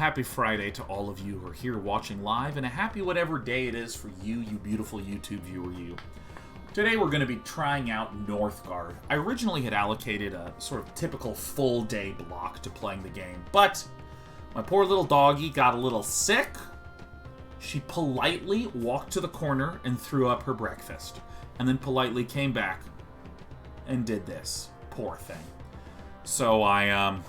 Happy Friday to all of you who are here watching live, and a happy whatever day it is for you, you beautiful YouTube viewer, you. Today we're going to be trying out Northgard. I originally had allocated a sort of typical full day block to playing the game, but my poor little doggy got a little sick. She politely walked to the corner and threw up her breakfast, and then politely came back and did this. Poor thing. So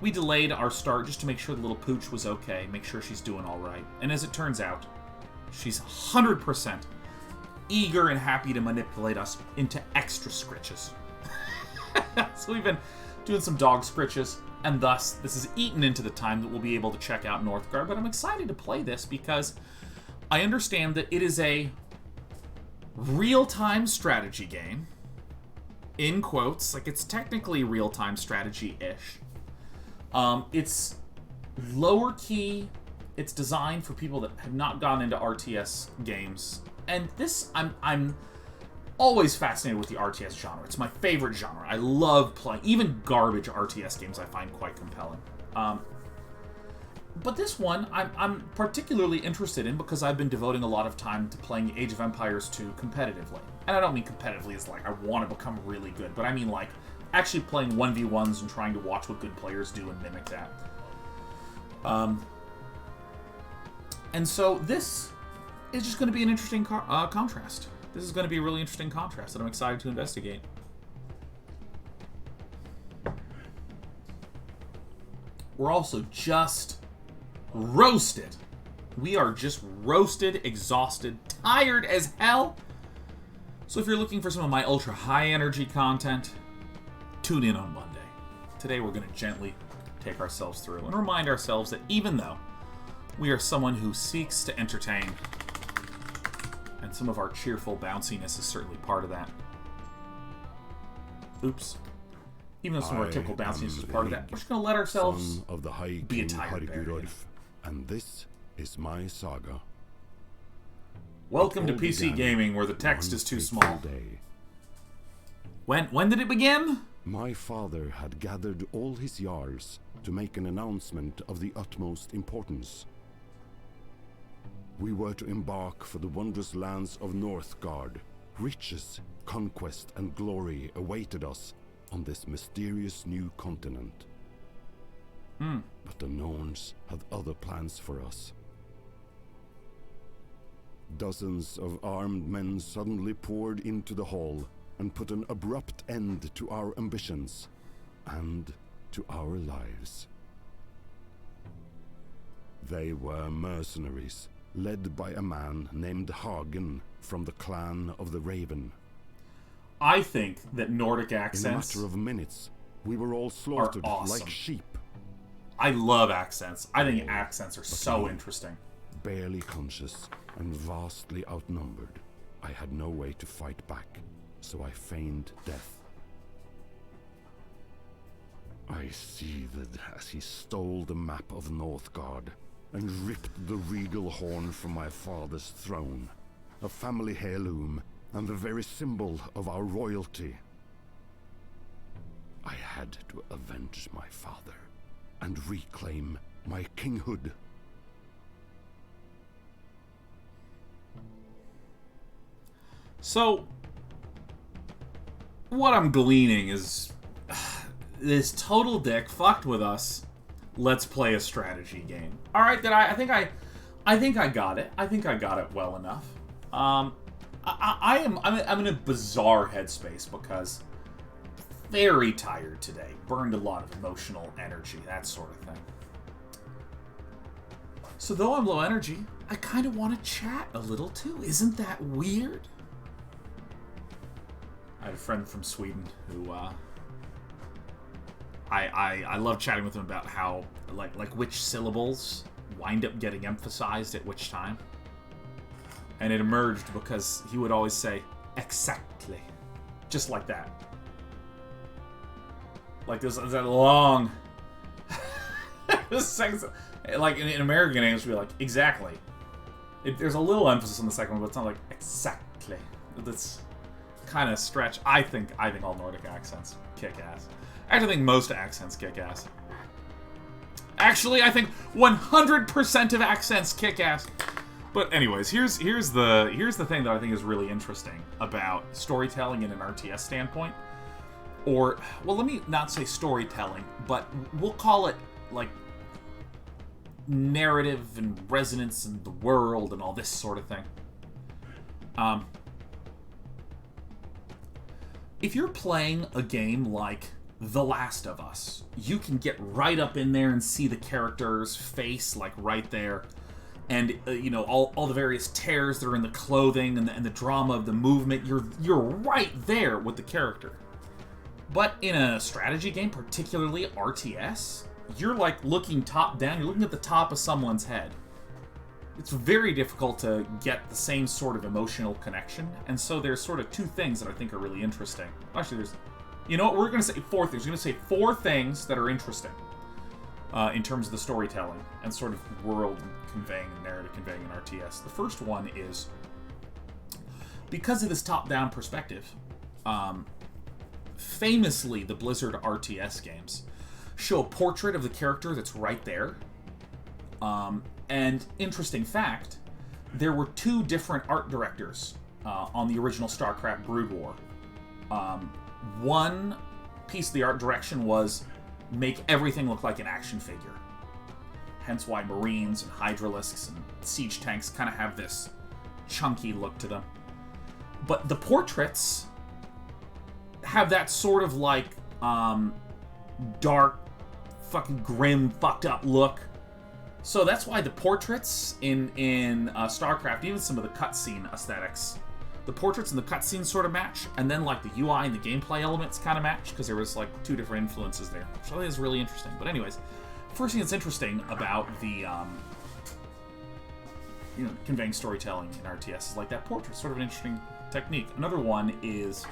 we delayed our start just to make sure the little pooch was okay, make sure she's doing all right. And as it turns out, she's 100% eager and happy to manipulate us into extra scritches. So we've been doing some dog scritches, and thus this is eaten into the time that we'll be able to check out Northgard. But I'm excited to play this because I understand that it is a real-time strategy game. In quotes, like it's technically real-time strategy-ish. It's lower key. It's designed for people that have not gone into RTS games. And this, I'm always fascinated with the RTS genre. It's my favorite genre. I love playing, even garbage RTS games I find quite compelling. But this one, I'm particularly interested in because I've been devoting a lot of time to playing Age of Empires 2 competitively. And I don't mean competitively as like I want to become really good, but I mean like actually playing 1v1s and trying to watch what good players do and mimic that. And so this is just going to be an interesting contrast. This is going to be a really interesting contrast that I'm excited to investigate. We're also just roasted. We are just roasted, exhausted, tired as hell. So if you're looking for some of my ultra high energy content, tune in on Monday. Today we're going to gently take ourselves through and remind ourselves that even though we are someone who seeks to entertain, and some of our cheerful bounciness is certainly part of that. Oops. Even though some of our typical bounciness is part of that, we're just going to let ourselves of the High be a King tired bear. And this is my saga. Welcome to PC Gaming, where the text is too small. When did it begin? My father had gathered all his Jarls to make an announcement of the utmost importance. We were to embark for the wondrous lands of Northgard. Riches, conquest, and glory awaited us on this mysterious new continent. But the Norns had other plans for us. Dozens of armed men suddenly poured into the hall and put an abrupt end to our ambitions and to our lives. They were mercenaries, led by a man named Hagen from the clan of the Raven. I think that Nordic accents in a matter of minutes, we were all slaughtered awesome. like sheep. I love accents. I think accents are so interesting. Barely conscious and vastly outnumbered, I had no way to fight back, so I feigned death. I seethed as he stole the map of Northgard and ripped the regal horn from my father's throne, a family heirloom and the very symbol of our royalty. I had to avenge my father and reclaim my kinghood. So, what I'm gleaning is this total dick fucked with us. Let's play a strategy game. All right, then I think I got it. I think I got it well enough. I'm in a bizarre headspace because very tired today. Burned a lot of emotional energy, that sort of thing. So though I'm low energy, I kind of want to chat a little too. Isn't that weird? I have a friend from Sweden who I love chatting with him about how like which syllables wind up getting emphasized at which time. And it emerged because he would always say exactly, just like that. Like there's that long like in American English, we'd be like exactly. There's a little emphasis on the second one, but it's not like exactly. That's kind of stretch. I think all Nordic accents kick ass. I actually think most accents kick ass. Actually, I think 100% of accents kick ass. But anyways, here's the thing that I think is really interesting about storytelling in an RTS standpoint. Or, well, let me not say storytelling, but we'll call it, like, narrative and resonance in the world and all this sort of thing. If you're playing a game like The Last of Us, you can get right up in there and see the character's face, like, right there. And, you know, all the various tears that are in the clothing and the drama of the movement, you're right there with the character. But in a strategy game, particularly RTS, you're like looking top down, you're looking at the top of someone's head. It's very difficult to get the same sort of emotional connection, and so there's sort of two things that I think are really interesting. Actually, there's, you know what, we're going to say four things. We're going to say four things that are interesting in terms of the storytelling and sort of world conveying and narrative conveying in RTS. The first one is, because of this top-down perspective, famously the Blizzard RTS games show a portrait of the character that's right there. And interesting fact, there were two different art directors on the original StarCraft Brood War. One piece of the art direction was make everything look like an action figure. Hence why Marines and Hydralisks and siege tanks kind of have this chunky look to them. But the portraits have that sort of like dark, fucking grim, fucked up look. So that's why the portraits in StarCraft, even some of the cutscene aesthetics, the portraits and the cutscenes sort of match, and then like the UI and the gameplay elements kind of match, because there was like two different influences there, which I think is really interesting. But anyways, first thing that's interesting about the conveying storytelling in RTS is like that portrait, sort of an interesting technique. Another one is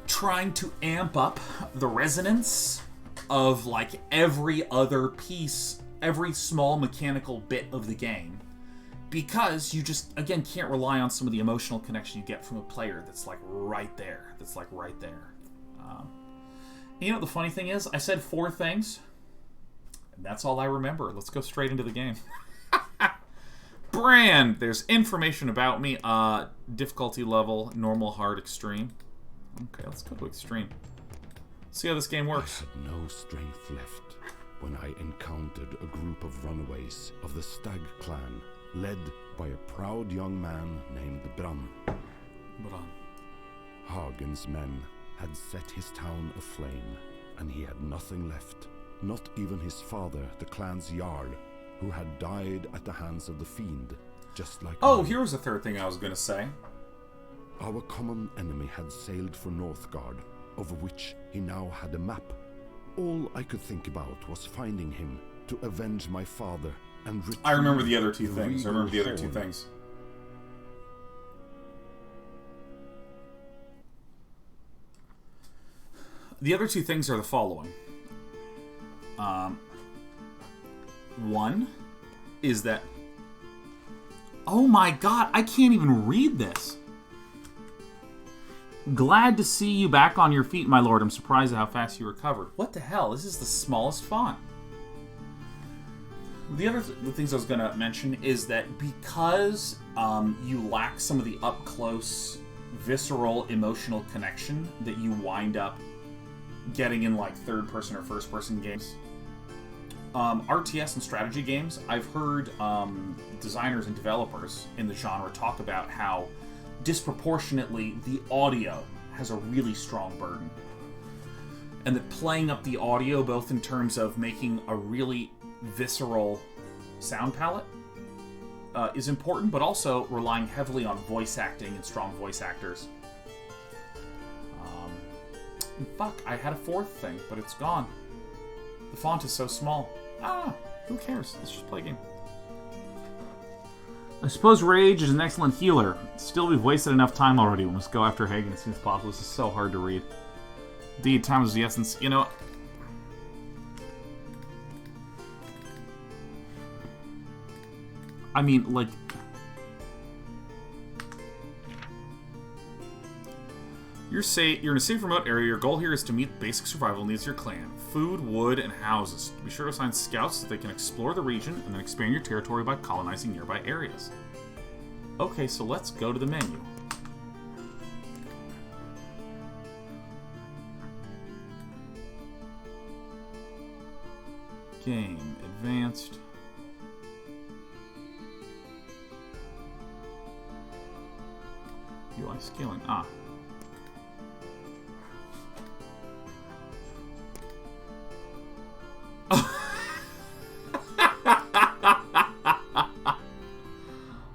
trying to amp up the resonance of like every other piece, every small mechanical bit of the game, because you just, again, can't rely on some of the emotional connection you get from a player that's like right there. You know, the funny thing is, I said four things, and that's all I remember. Let's go straight into the game. Brand! There's information about me. Difficulty level, normal, hard, extreme. Okay, let's go to extreme. See how this game works. I had no strength left when I encountered a group of runaways of the Stag clan, led by a proud young man named Bran. Hagen's men had set his town aflame, and he had nothing left, not even his father, the clan's Jarl, who had died at the hands of the fiend, just like Oh, me. here was the third thing I was going to say. Our common enemy had sailed for Northgard, of which he now had a map. All I could think about was finding him to avenge my father and retrieve I remember the other two things. horn. The other two things are the following. One is that... Oh my god, I can't even read this. Glad to see you back on your feet, my lord. I'm surprised at how fast you recovered. What the hell? This is the smallest font. The other the things I was going to mention is that because you lack some of the up-close, visceral, emotional connection that you wind up getting in like third-person or first-person games, RTS and strategy games, I've heard designers and developers in the genre talk about how disproportionately the audio has a really strong burden, and that playing up the audio, both in terms of making a really visceral sound palette, is important, but also relying heavily on voice acting and strong voice actors. And fuck, I had a fourth thing, but it's gone. The font is so small. Ah, who cares? Let's just play a game. I suppose Rage is an excellent healer. Still, we've wasted enough time already. We must go after Hagen as soon as possible. This is so hard to read. Indeed, time is the essence. You know... I mean, like... You're in a safe remote area. Your goal here is to meet basic survival needs of your clan. Food, wood, and houses. Be sure to assign scouts so they can explore the region and then expand your territory by colonizing nearby areas. Okay, so let's go to the menu. Game. Advanced. UI scaling. Ah.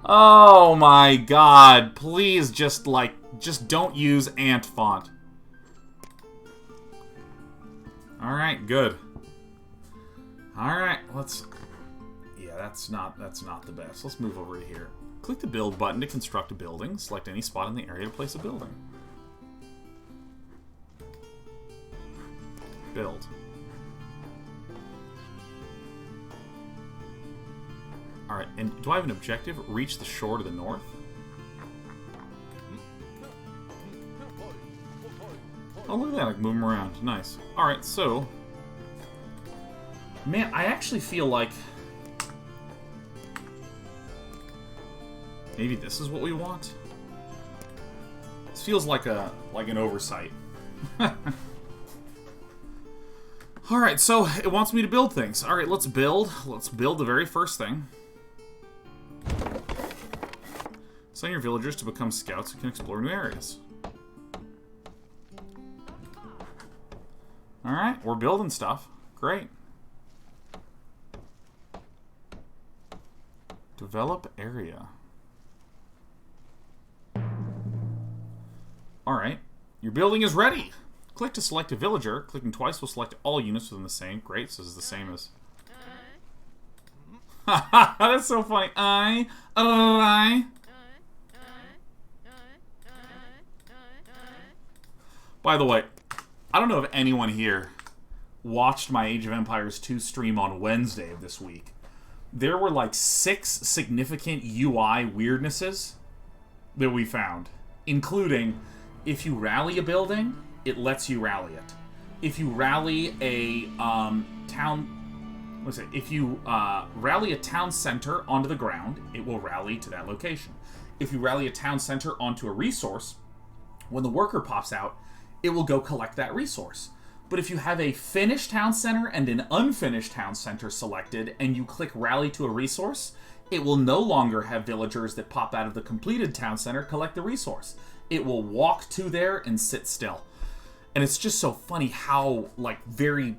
Oh my god. Please just don't use ant font. Alright, good. Alright, let's... Yeah, that's not the best. Let's move over to here. Click the build button to construct a building. Select any spot in the area to place a building. Build. Alright, and do I have an objective? Reach the shore to the north? Oh, look at that. I can move them around. Nice. Alright, so... Man, I actually feel like... Maybe this is what we want? This feels like an oversight. Alright, so it wants me to build things. Alright, let's build. Let's build the very first thing. Assign your villagers to become scouts who can explore new areas. Alright, we're building stuff. Great. Develop area. Alright, your building is ready. Click to select a villager. Clicking twice will select all units within the same. Great, so this is the same as... That's so funny. By the way, I don't know if anyone here watched my Age of Empires 2 stream on Wednesday of this week. There were like 6 significant UI weirdnesses that we found, including if you rally a building, it lets you rally it. If you rally a if you rally a town center onto the ground, it will rally to that location. If you rally a town center onto a resource, when the worker pops out, it will go collect that resource. But if you have a finished town center and an unfinished town center selected, and you click rally to a resource, it will no longer have villagers that pop out of the completed town center collect the resource. It will walk to there and sit still. And it's just so funny how, like, very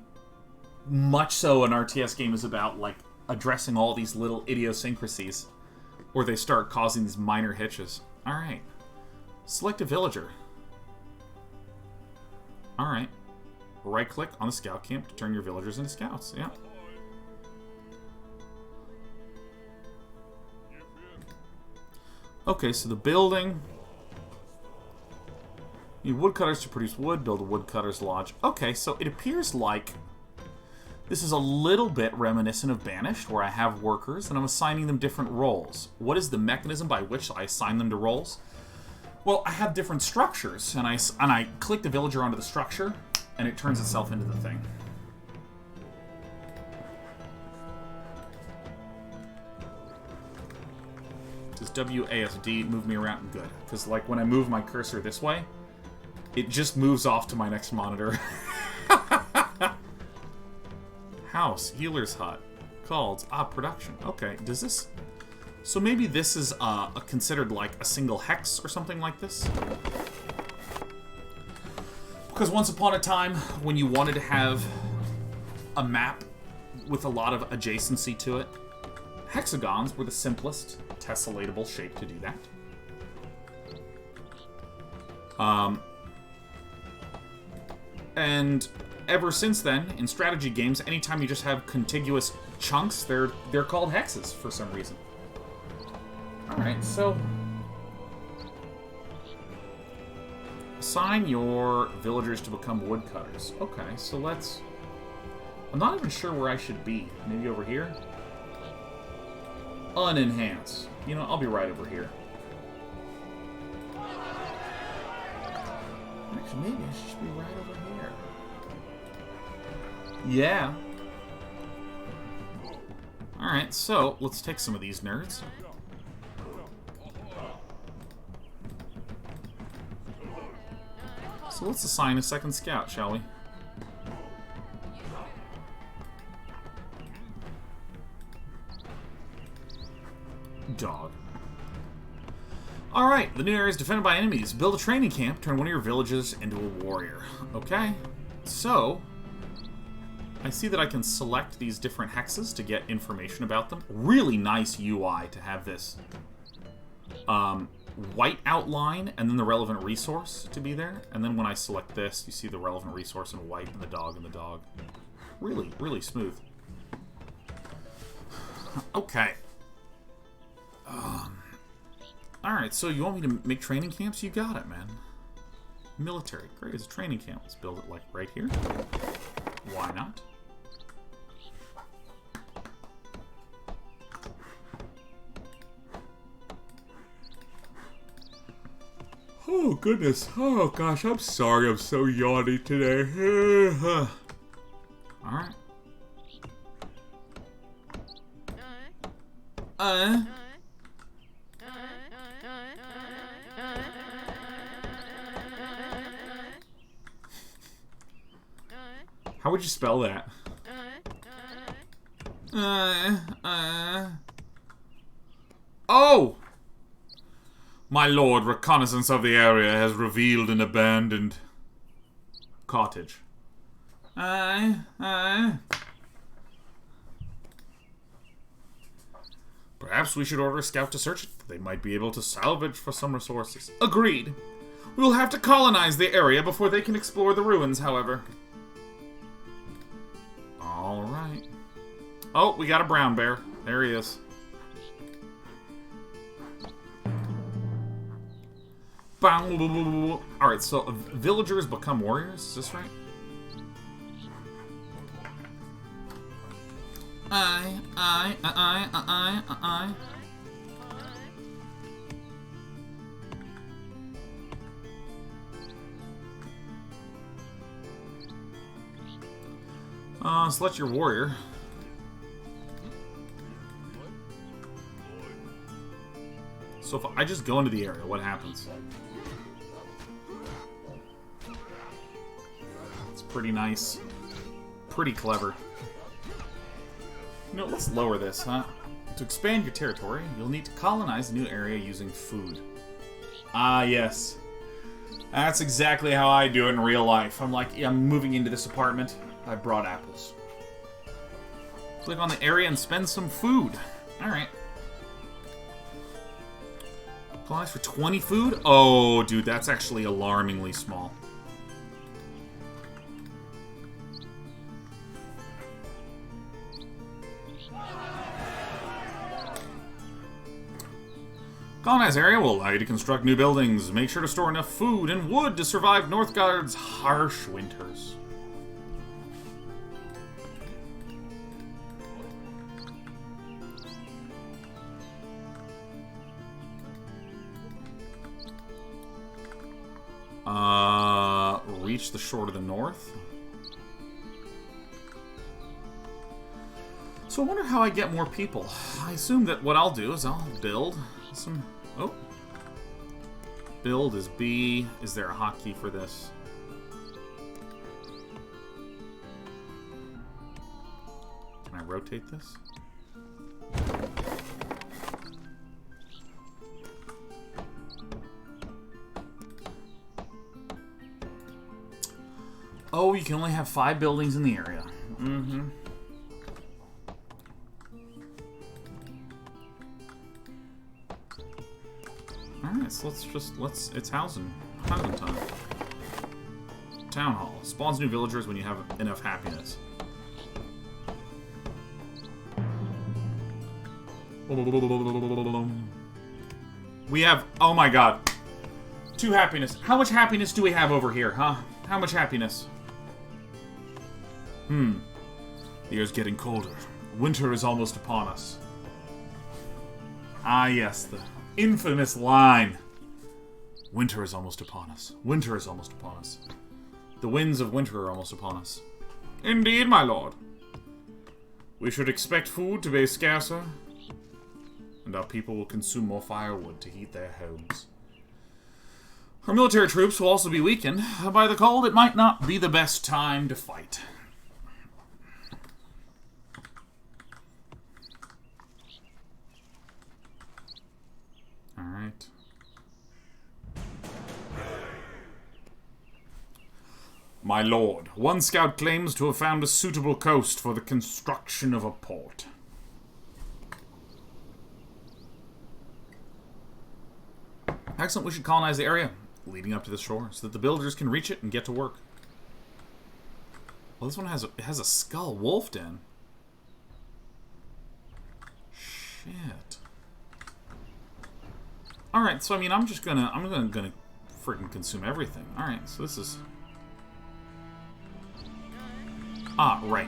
much so an RTS game is about, like, addressing all these little idiosyncrasies, or they start causing these minor hitches. Alright. Select a villager. Alright. Right-click on the scout camp to turn your villagers into scouts. Yeah. Okay, so the building... Need woodcutters to produce wood. Build a woodcutter's lodge. Okay, so it appears like this is a little bit reminiscent of Banished, where I have workers and I'm assigning them different roles. What is the mechanism by which I assign them to roles? Well, I have different structures, and I click the villager onto the structure, and it turns itself into the thing. Does WASD move me around? Good. Because, like, when I move my cursor this way, it just moves off to my next monitor. House. Healer's hut. Called. Production. Okay. Does this... So maybe this is considered like a single hex or something like this? Because once upon a time, when you wanted to have a map with a lot of adjacency to it, hexagons were the simplest tesselatable shape to do that. And ever since then, in strategy games, anytime you just have contiguous chunks, they're called hexes for some reason. Alright, so... Assign your villagers to become woodcutters. Okay, so let's... I'm not even sure where I should be. Maybe over here? Unenhance. You know, I'll be right over here. Actually, maybe I should be right over here. Yeah. Alright, so let's take some of these nerds. So let's assign a second scout, shall we? Dog. Alright, the new area is defended by enemies. Build a training camp, turn one of your villages into a warrior. Okay, so I see that I can select these different hexes to get information about them. Really nice UI to have this white outline and then the relevant resource to be there. And then when I select this, you see the relevant resource in white and the dog and the dog. Really, really smooth. Okay. Alright, so you want me to make training camps? You got it, man. Military. Great, it's a training camp. Let's build it like right here. Why not? Oh, goodness. Oh, gosh, I'm sorry I'm so yawny today. Alright. How would you spell that? Oh! My lord, reconnaissance of the area has revealed an abandoned cottage. Perhaps we should order a scout to search it. They might be able to salvage for some resources. Agreed. We will have to colonize the area before they can explore the ruins, however. Alright. Oh, we got a brown bear. There he is. Alright, so villagers become warriors? Is this right? Select your warrior. So if I just go into the area, what happens? It's pretty nice. Pretty clever. You know, let's lower this, huh? To expand your territory, you'll need to colonize a new area using food. Ah, yes. That's exactly how I do it in real life. I'm like, yeah, I'm moving into this apartment. I brought apples. Click on the area and spend some food. Alright. Colonize for 20 food? Oh, dude, that's actually alarmingly small. Colonize area will allow you to construct new buildings. Make sure to store enough food and wood to survive Northgard's harsh winters. Reach the shore to the north. So I wonder how I get more people. I assume that what I'll do is I'll build some... Oh. Build is B. Is there a hotkey for this? Can I rotate this? Oh, you can only have 5 buildings in the area. Mm-hmm. Alright, so it's housing time. Town hall. Spawns new villagers when you have enough happiness. We have, oh my god, 2 happiness. How much happiness do we have over here, huh? How much happiness? The air's getting colder. Winter is almost upon us. Ah, yes, the infamous line. Winter is almost upon us. Winter is almost upon us. The winds of winter are almost upon us. Indeed, my lord. We should expect food to be scarcer, and our people will consume more firewood to heat their homes. Our military troops will also be weakened. By the cold, it might not be the best time to fight. Alright. My lord, one scout claims to have found a suitable coast for the construction of a port. Excellent, we should colonize the area leading up to the shore so that the builders can reach it and get to work. Well, this one has a skull wolf den. Shit. Alright, so I mean I'm gonna freaking consume everything. Alright, so this is... Ah, right.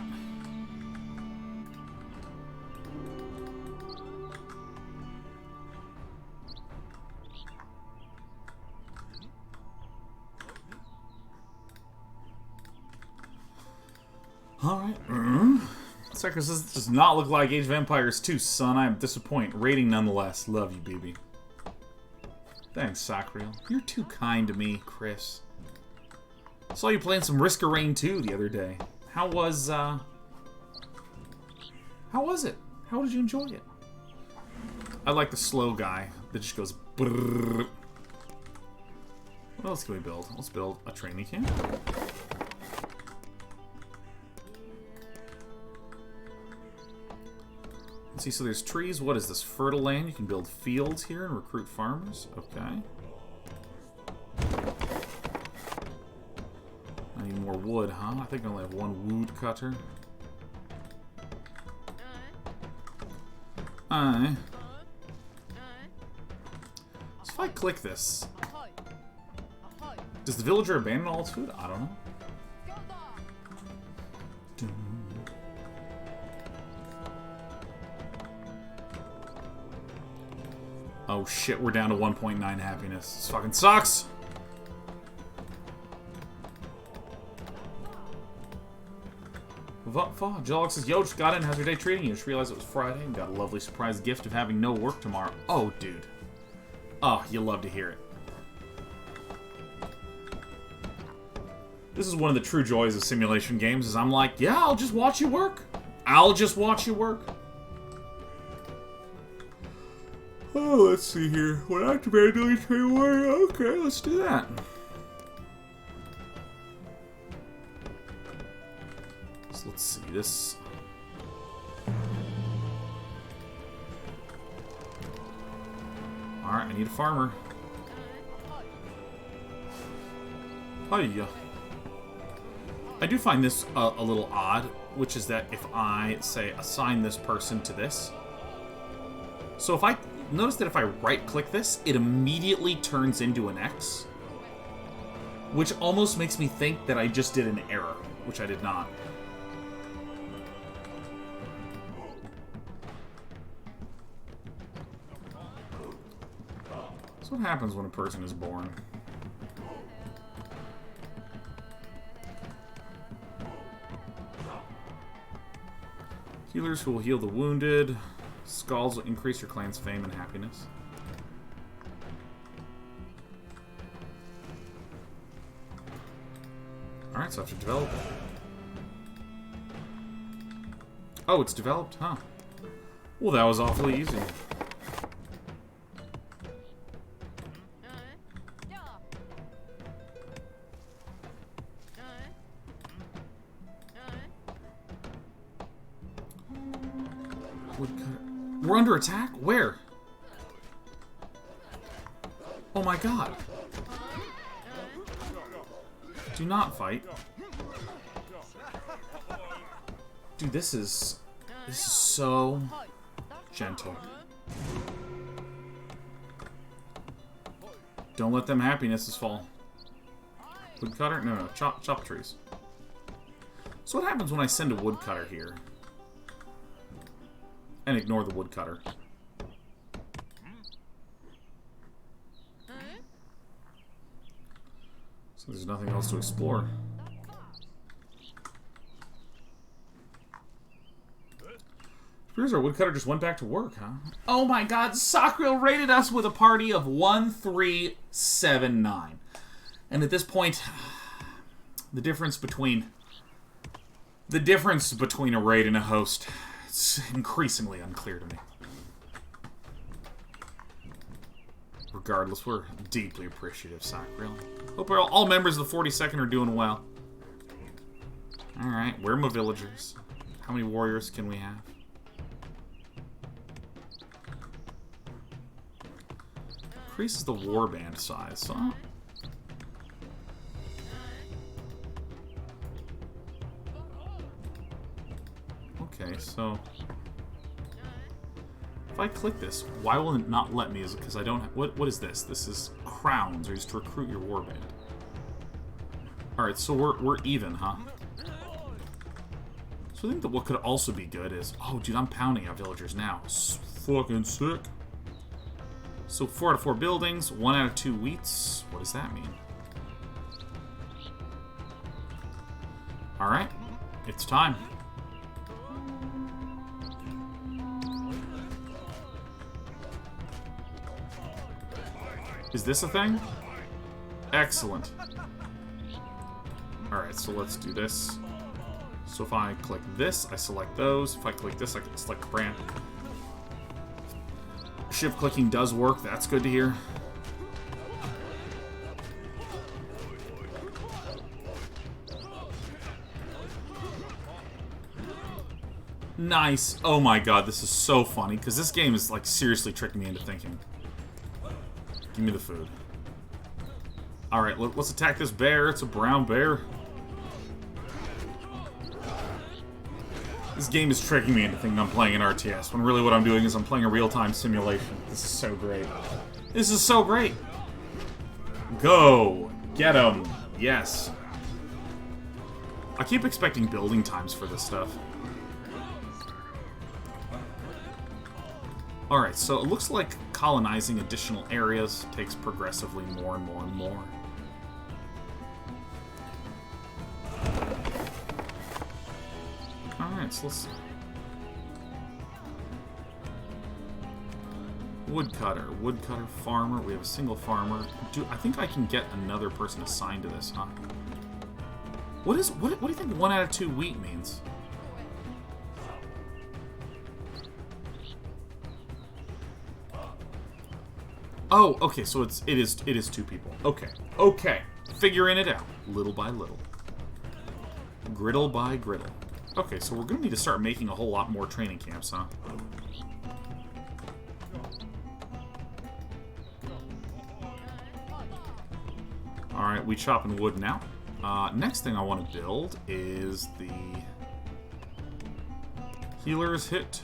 Alright. Suckers, this does not look like Age of Empires 2, son. I am disappointed. Rating nonetheless. Love you, baby. Thanks, Sacriel. You're too kind to me, Chris. I saw you playing some Risk of Rain 2 the other day. How was it? How did you enjoy it? I like the slow guy that just goes brrrr. What else can we build? Let's build a training camp. Let's see, so there's trees. What is this? Fertile land. You can build fields here and recruit farmers. Okay. I need more wood, huh? I think I only have one wood cutter. Aye. So if I click this, does the villager abandon all its food? I don't know. Oh shit, we're down to 1.9 happiness. This fucking sucks! Jolix says, yo, just got in. How's your day treating you? Just realized it was Friday and got a lovely surprise gift of having no work tomorrow. Oh, dude. Oh, you love to hear it. This is one of the true joys of simulation games, is I'm like, yeah, I'll just watch you work. I'll just watch you work. Oh, let's see here. What activated delete trade warrior? Okay, let's do that. So let's see this. Alright, I need a farmer. Hiya. I do find this a little odd, which is that if I, say, assign this person to this. So if I... Notice that if I right-click this, it immediately turns into an X. Which almost makes me think that I just did an error, which I did not. So what happens when a person is born? Healers who will heal the wounded. Skulls will increase your clan's fame and happiness. Alright, so I have to develop it. Oh, it's developed, huh? Well, that was awfully easy. We're under attack? Where? Oh my god. Do not fight. Dude, this is so gentle. Don't let them happinesses fall. Woodcutter? No, chop trees. So what happens when I send a woodcutter here? And ignore the woodcutter. So there's nothing else to explore. Here's our woodcutter just went back to work, huh? Oh my god, Sacriel rated us with a party of 1379. And at this point, the difference between a raid and a host, it's increasingly unclear to me. Regardless, we're deeply appreciative, Sacriel. Hope all members of the 42nd are doing well. Alright, where are my villagers? How many warriors can we have? Increases the warband size, huh? Okay, so if I click this, why will it not let me? Is it because I don't have, what is this? This is crowns, or used to recruit your warband. Alright, so we're even, huh? So I think that what could also be good is, oh dude, I'm pounding out villagers now. It's fucking sick. So 4 out of 4 buildings, 1 out of 2 wheats. What does that mean? Alright, it's time. Is this a thing? Excellent. Alright, so let's do this. So if I click this, I select those. If I click this, I can select the brand. Shift clicking does work. That's good to hear. Nice. Oh my god, this is so funny, because this game is, like, seriously tricking me into thinking. Give me the food. Alright, let's attack this bear. It's a brown bear. This game is tricking me into thinking I'm playing an RTS, when really what I'm doing is I'm playing a real-time simulation. This is so great. This is so great! Go! Get him! Yes. I keep expecting building times for this stuff. Alright, so it looks like colonizing additional areas takes progressively more and more and more. Alright, so let's... Woodcutter, farmer. We have a single farmer. I think I can get another person assigned to this, huh? What do you think 1 out of 2 wheat means? Oh, okay, so it is 2 people. Okay. Figuring it out. Little by little. Griddle by griddle. Okay, so we're gonna need to start making a whole lot more training camps, huh? Alright, we chopping wood now. Next thing I want to build is the healer's hit.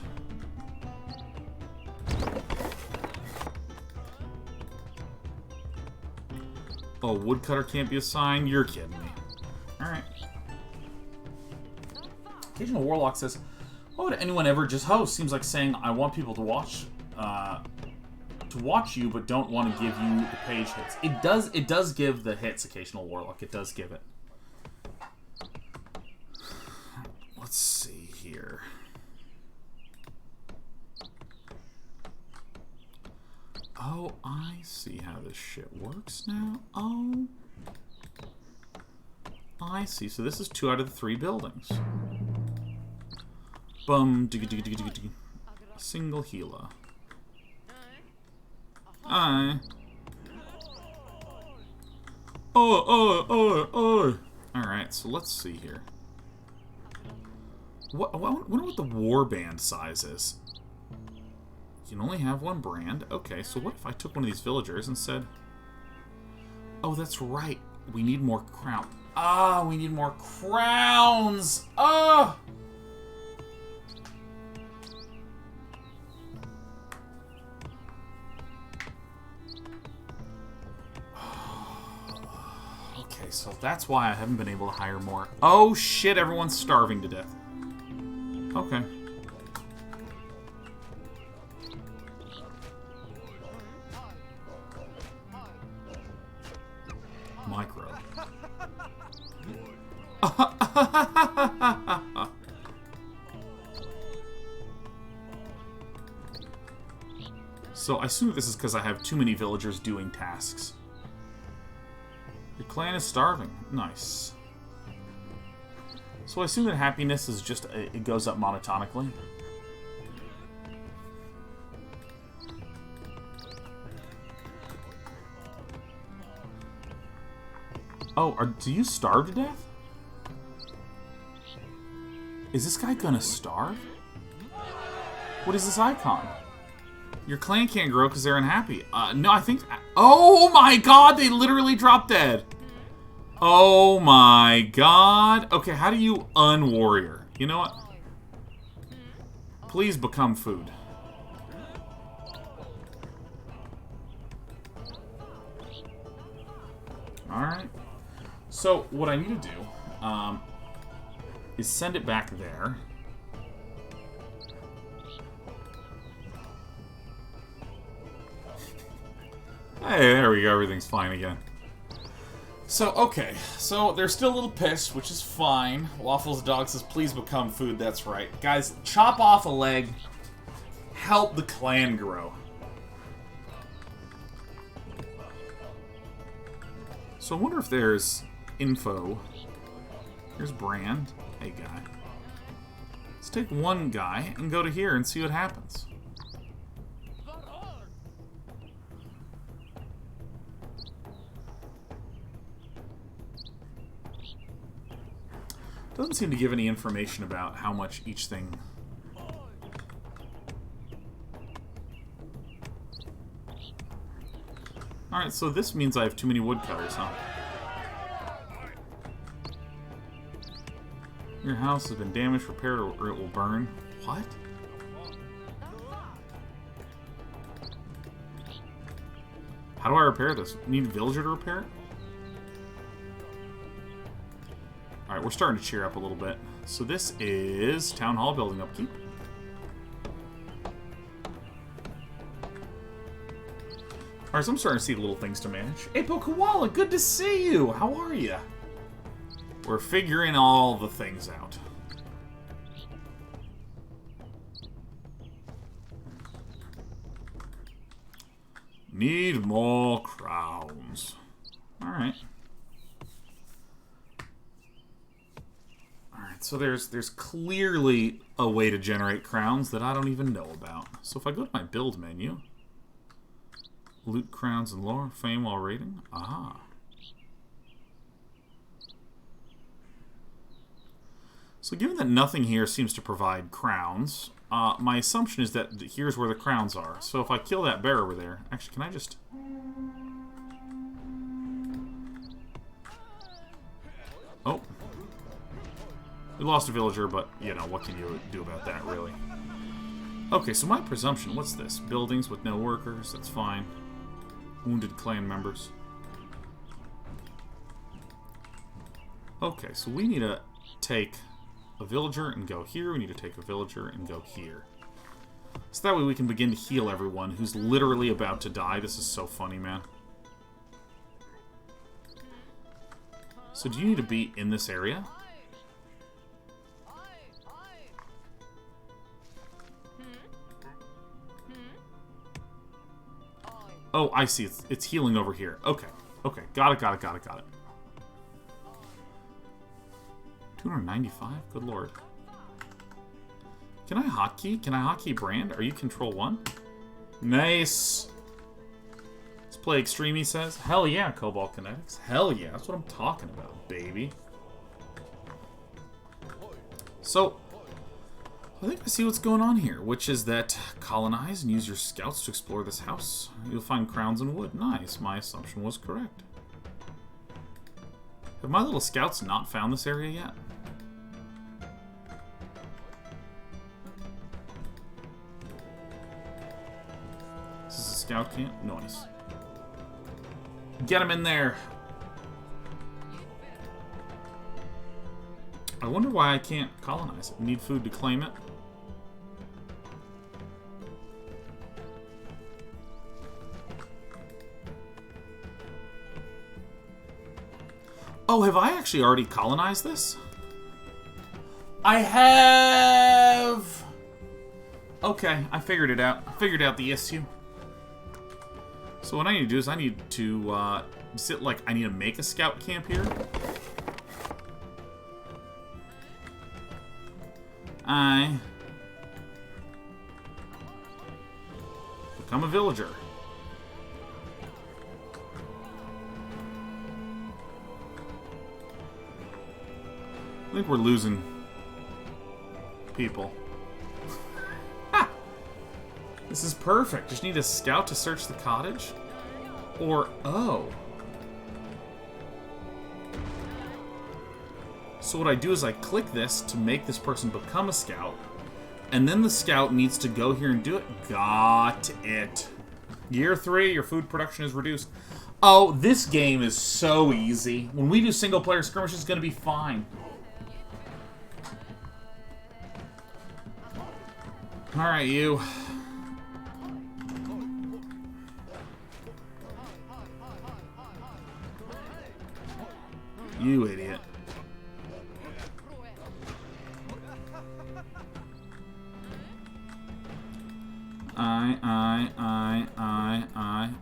Oh, woodcutter can't be assigned? You're kidding me. Alright. Occasional warlock says, why would anyone ever just host? Seems like saying, I want people to watch you, but don't want to give you the page hits. It does give the hits, occasional warlock. It does give it. Let's see here. Oh, I see how this shit works now. Oh. I see. So this is 2 out of the 3 buildings. Bum. Single healer. Aye. Oh. Alright, so let's see here. I wonder what the warband size is. You can only have 1 brand. Okay, so what if I took one of these villagers and said... Oh, that's right. We need more crown. Ah, we need more crowns! Ah! Okay, so that's why I haven't been able to hire more. Oh shit, everyone's starving to death. Okay. Micro. So I assume this is because I have too many villagers doing tasks. Your clan is starving. Nice. So I assume that happiness is just, it goes up monotonically. Oh, do you starve to death? Is this guy gonna starve? What is this icon? Your clan can't grow because they're unhappy. No, I think... Oh my god, they literally dropped dead. Oh my god. Okay, how do you unwarrior? You know what? Please become food. Alright. So, what I need to do is send it back there. Hey, there we go. Everything's fine again. So, okay. So, they're still a little pissed, which is fine. Waffles Dog says, please become food. That's right. Guys, chop off a leg. Help the clan grow. So, I wonder if there's info. Here's Brand. Hey, guy. Let's take one guy and go to here and see what happens. Doesn't seem to give any information about how much each thing... Alright, so this means I have too many woodcutters, huh? Your house has been damaged, repaired, or it will burn. What? How do I repair this? Need a villager to repair it? Alright, we're starting to cheer up a little bit. So this is Town Hall building upkeep. Alright, so I'm starting to see little things to manage. Hey, Koala, good to see you! How are you? We're figuring all the things out. Need more crowns. Alright. Alright, so there's clearly a way to generate crowns that I don't even know about. So if I go to my build menu, loot crowns and lore, fame while raiding. Aha. So given that nothing here seems to provide crowns, my assumption is that here's where the crowns are. So if I kill that bear over there... Actually, can I just... Oh. We lost a villager, but, you know, what can you do about that, really? Okay, so my presumption... What's this? Buildings with no workers. That's fine. Wounded clan members. Okay, so we need to take a villager and go here. We need to take a villager and go here. So that way we can begin to heal everyone who's literally about to die. This is so funny, man. So do you need to be in this area? Oh, I see. It's healing over here. Okay. Okay. Got it, got it, got it, got it. 295? Good lord. Can I hotkey? Can I hotkey Brand? Are you control 1? Nice! Let's play Extreme, he says. Hell yeah, Cobalt Kinetics. Hell yeah, that's what I'm talking about, baby. So, I think I see what's going on here, which is that colonize and use your scouts to explore this house. You'll find crowns and wood. Nice, my assumption was correct. Have my little scouts not found this area yet? Is this a scout camp? Nice. Get him in there! I wonder why I can't colonize it. Need food to claim it? Oh, have I actually already colonized this? I have... Okay, I figured it out. I figured out the issue. So what I need to do is I need to, I need to make a scout camp here. I become a villager. I think we're losing people. Ha! This is perfect. Just need a scout to search the cottage. Or, oh. So what I do is I click this to make this person become a scout. And then the scout needs to go here and do it. Got it. Year 3, your food production is reduced. Oh, this game is so easy. When we do single-player skirmishes, it's going to be fine. Alright, you. You idiot.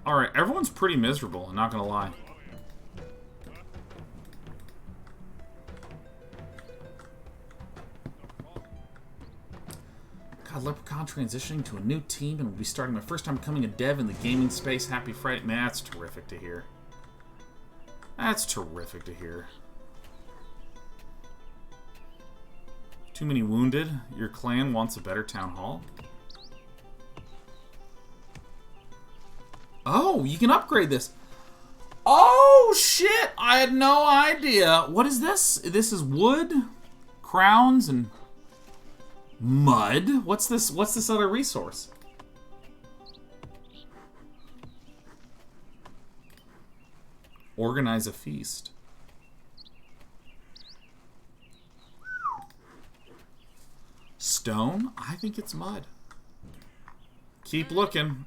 Alright, everyone's pretty miserable, I'm not gonna lie. God, Leprechaun transitioning to a new team and will be starting my first time becoming a dev in the gaming space. Happy Friday. Man, that's terrific to hear. That's terrific to hear. Too many wounded. Your clan wants a better town hall. Oh, you can upgrade this. Oh, shit! I had no idea. What is this? This is wood, crowns, and mud. What's this? What's this other resource? Organize a feast. Stone? I think it's mud. Keep looking.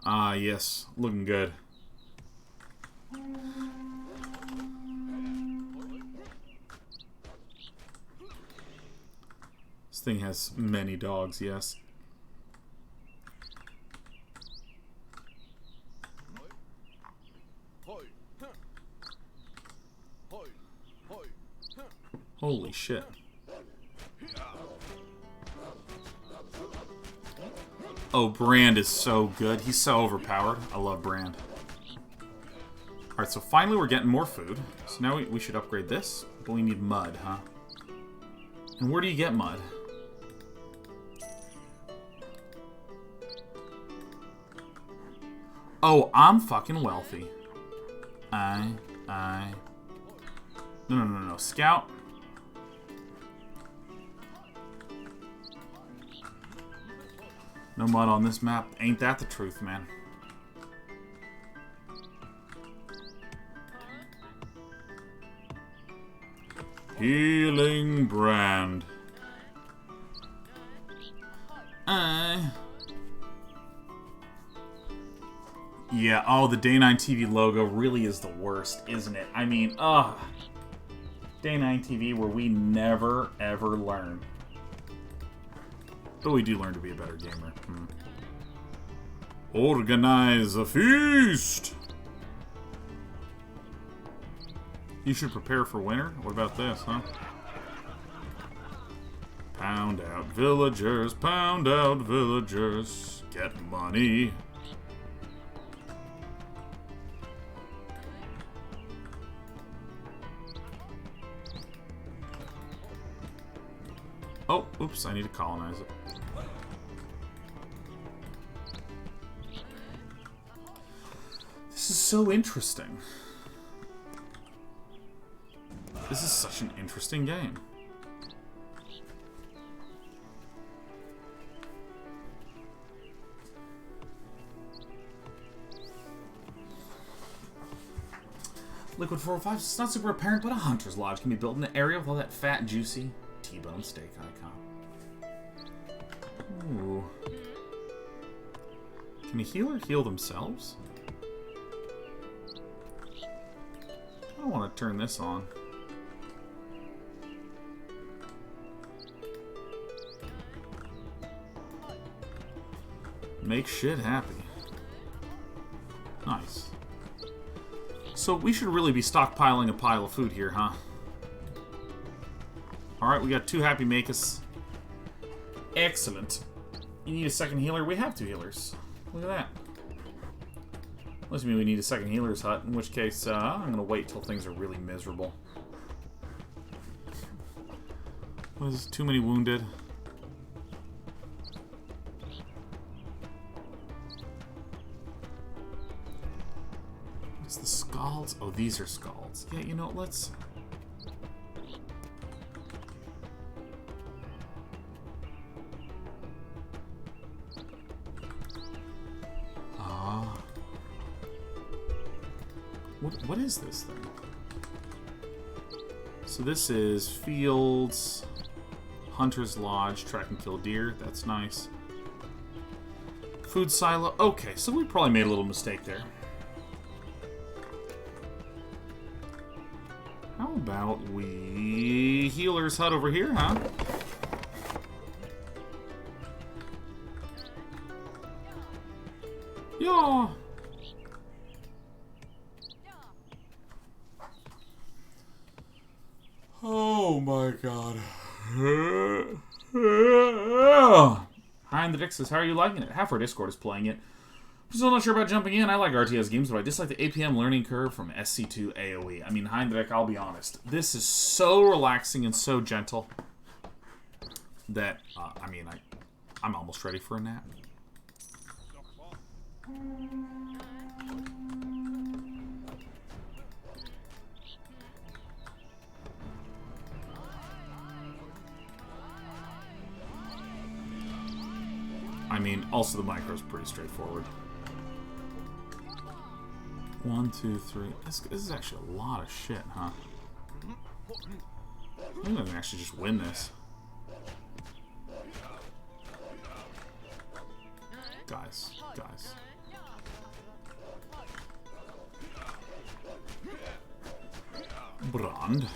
Ah, yes. Looking good. This thing has many dogs, yes. Holy shit. Oh, Brand is so good. He's so overpowered. I love Brand. Alright, so finally we're getting more food. So now we should upgrade this. But we need mud, huh? And where do you get mud? Oh, I'm fucking wealthy. No. Scout. No mud on this map. Ain't that the truth, man? Healing Brand. Yeah, oh, the Day 9 TV logo really is the worst, isn't it? I mean, Day 9 TV where we never, ever learn. But we do learn to be a better gamer. Organize a feast! You should prepare for winter? What about this, huh? Pound out villagers, pound out villagers, get money. Oh, oops, I need to colonize it. This is so interesting. This is such an interesting game. Liquid 405, it's not super apparent, but a hunter's lodge can be built in an area with all that fat, juicy T-bone steak icon. Ooh. Can a healer heal themselves? I don't want to turn this on. Make shit happy. Nice. So we should really be stockpiling a pile of food here, huh? Alright, we got 2 happy Makus. Excellent. You need a second healer? We have 2 healers. Look at that. Must mean we need a second healer's hut, in which case I'm gonna wait till things are really miserable. What is this? Too many wounded? What's the scalds? Oh, these are scalds. Yeah, you know, let's... What is this thing? So this is Fields, Hunter's Lodge, Track and Kill Deer. That's nice. Food silo. Okay, so we probably made a little mistake there. How about we... Healer's hut over here, huh? Yeah. Oh my god. Hi in the Dixis, how are you liking it? Half our Discord is playing it. I'm still not sure about jumping in. I like RTS games, but I dislike the APM learning curve from SC2 AoE. I mean, Heinrich, I'll be honest. This is so relaxing and so gentle that, I mean, I'm almost ready for a nap. I mean, also the micro's pretty straightforward. 1, 2, 3. This is actually a lot of shit, huh? I think I can actually just win this. Guys. Brand.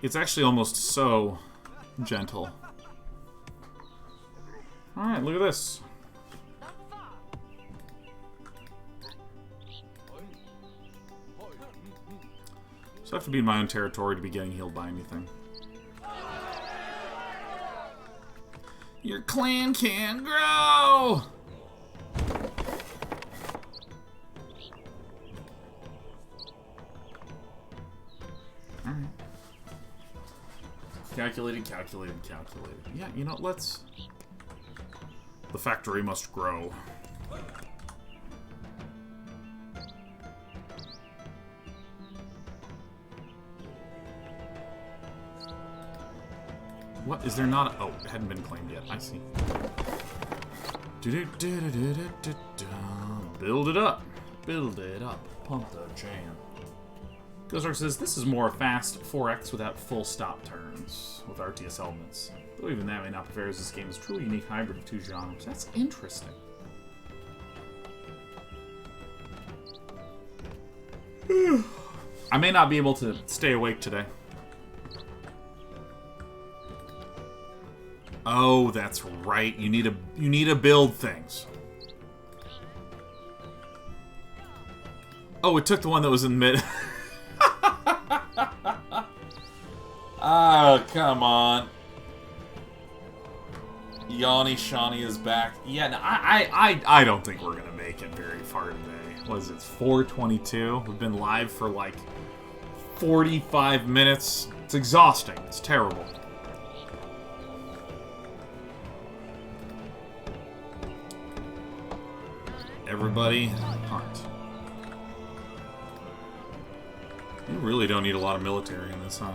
It's actually almost so gentle. Alright, look at this. So I have to be in my own territory to be getting healed by anything. Your clan can grow! Alright. Calculated. Yeah, you know, let's... The factory must grow. What? Is there not a... Oh, it hadn't been claimed yet. I see. Build it up. Build it up. Pump the jam. Ghost says, this is more fast 4x without full stop turns with RTS elements. Though even that may not be fair, as this game is a truly unique hybrid of 2 genres. That's interesting. I may not be able to stay awake today. Oh, that's right. You need to build things. Oh, it took the one that was in mid. Oh, come on. Yanni Shawnee is back. Yeah, no, I don't think we're gonna make it very far today. What is it? 4:22. We've been live for like 45 minutes. It's exhausting. It's terrible. Everybody, heart. You really don't need a lot of military in this, huh?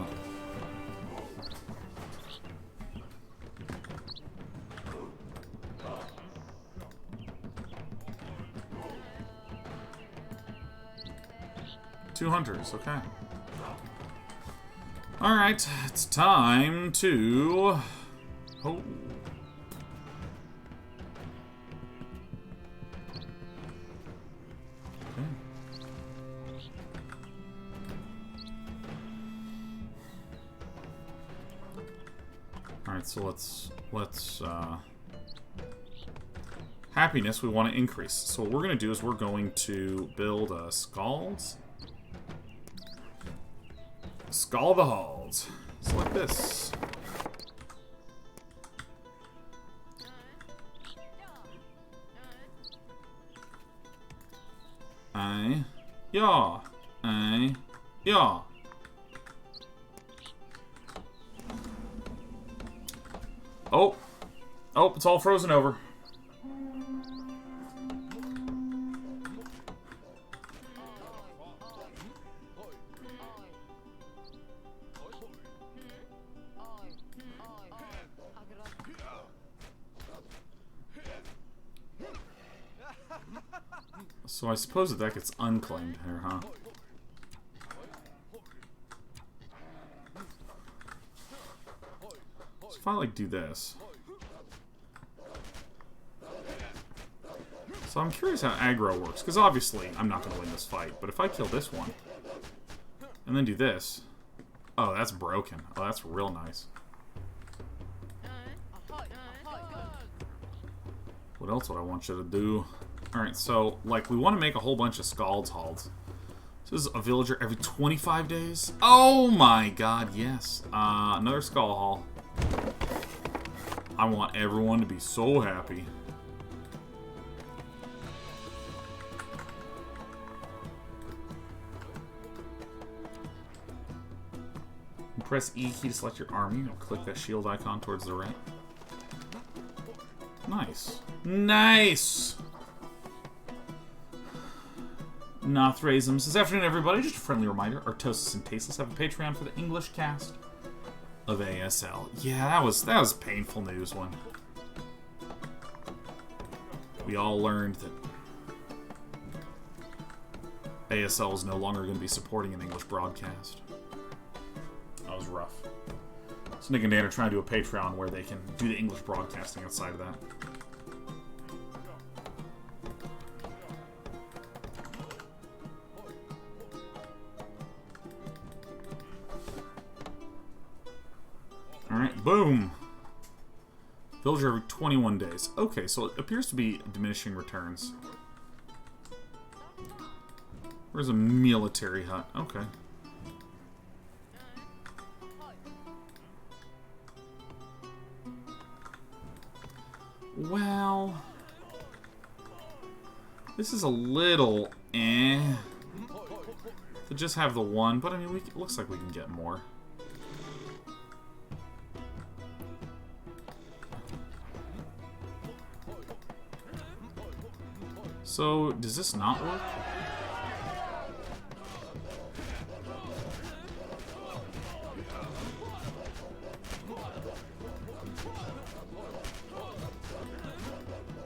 Two hunters, okay. Alright, it's time to... Oh. Okay. Alright, so let's happiness we want to increase. So what we're going to do is we're going to build a Scalds. Scald the Halls. So like this. Yeah. Yeah. Oh. Oh, it's all frozen over. So I suppose that gets unclaimed here, huh? So if I, like, do this... So I'm curious how aggro works, because obviously I'm not going to win this fight, but if I kill this one, and then do this... Oh, that's broken. Oh, that's real nice. What else would I want you to do? Alright, so, like, we want to make a whole bunch of Scalds Halls. So this is a villager every 25 days? Oh my god, yes. Another Skull Hall. I want everyone to be so happy. Press E key to select your army, and click that shield icon towards the right. Nice. Nice! Nothraisms. This afternoon, everybody. Just a friendly reminder, Artosis and Tasteless have a Patreon for the English cast of ASL. Yeah, that was painful news when we all learned that ASL was no longer going to be supporting an English broadcast. That was rough. So Nick and Dan are trying to do a Patreon where they can do the English broadcasting outside of that. Alright, boom! Villager every 21 days. Okay, so it appears to be diminishing returns. Where's a military hut? Okay. Well... This is a little to just have the one, but I mean, it looks like we can get more. So, does this not work?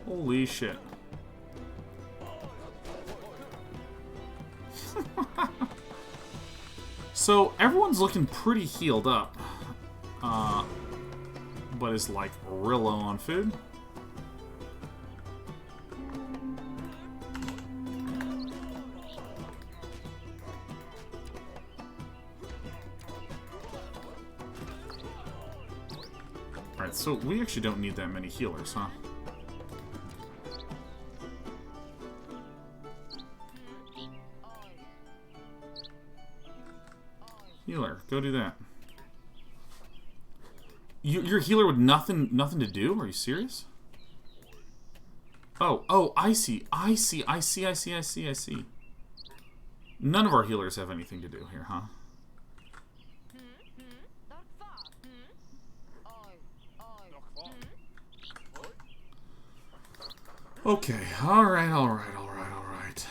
Holy shit. So, everyone's looking pretty healed up. But is, like, real low on food. Alright, so we actually don't need that many healers, huh? Healer, go do that. Your healer with nothing to do? Are you serious? Oh, I see. None of our healers have anything to do here, huh? Okay, alright.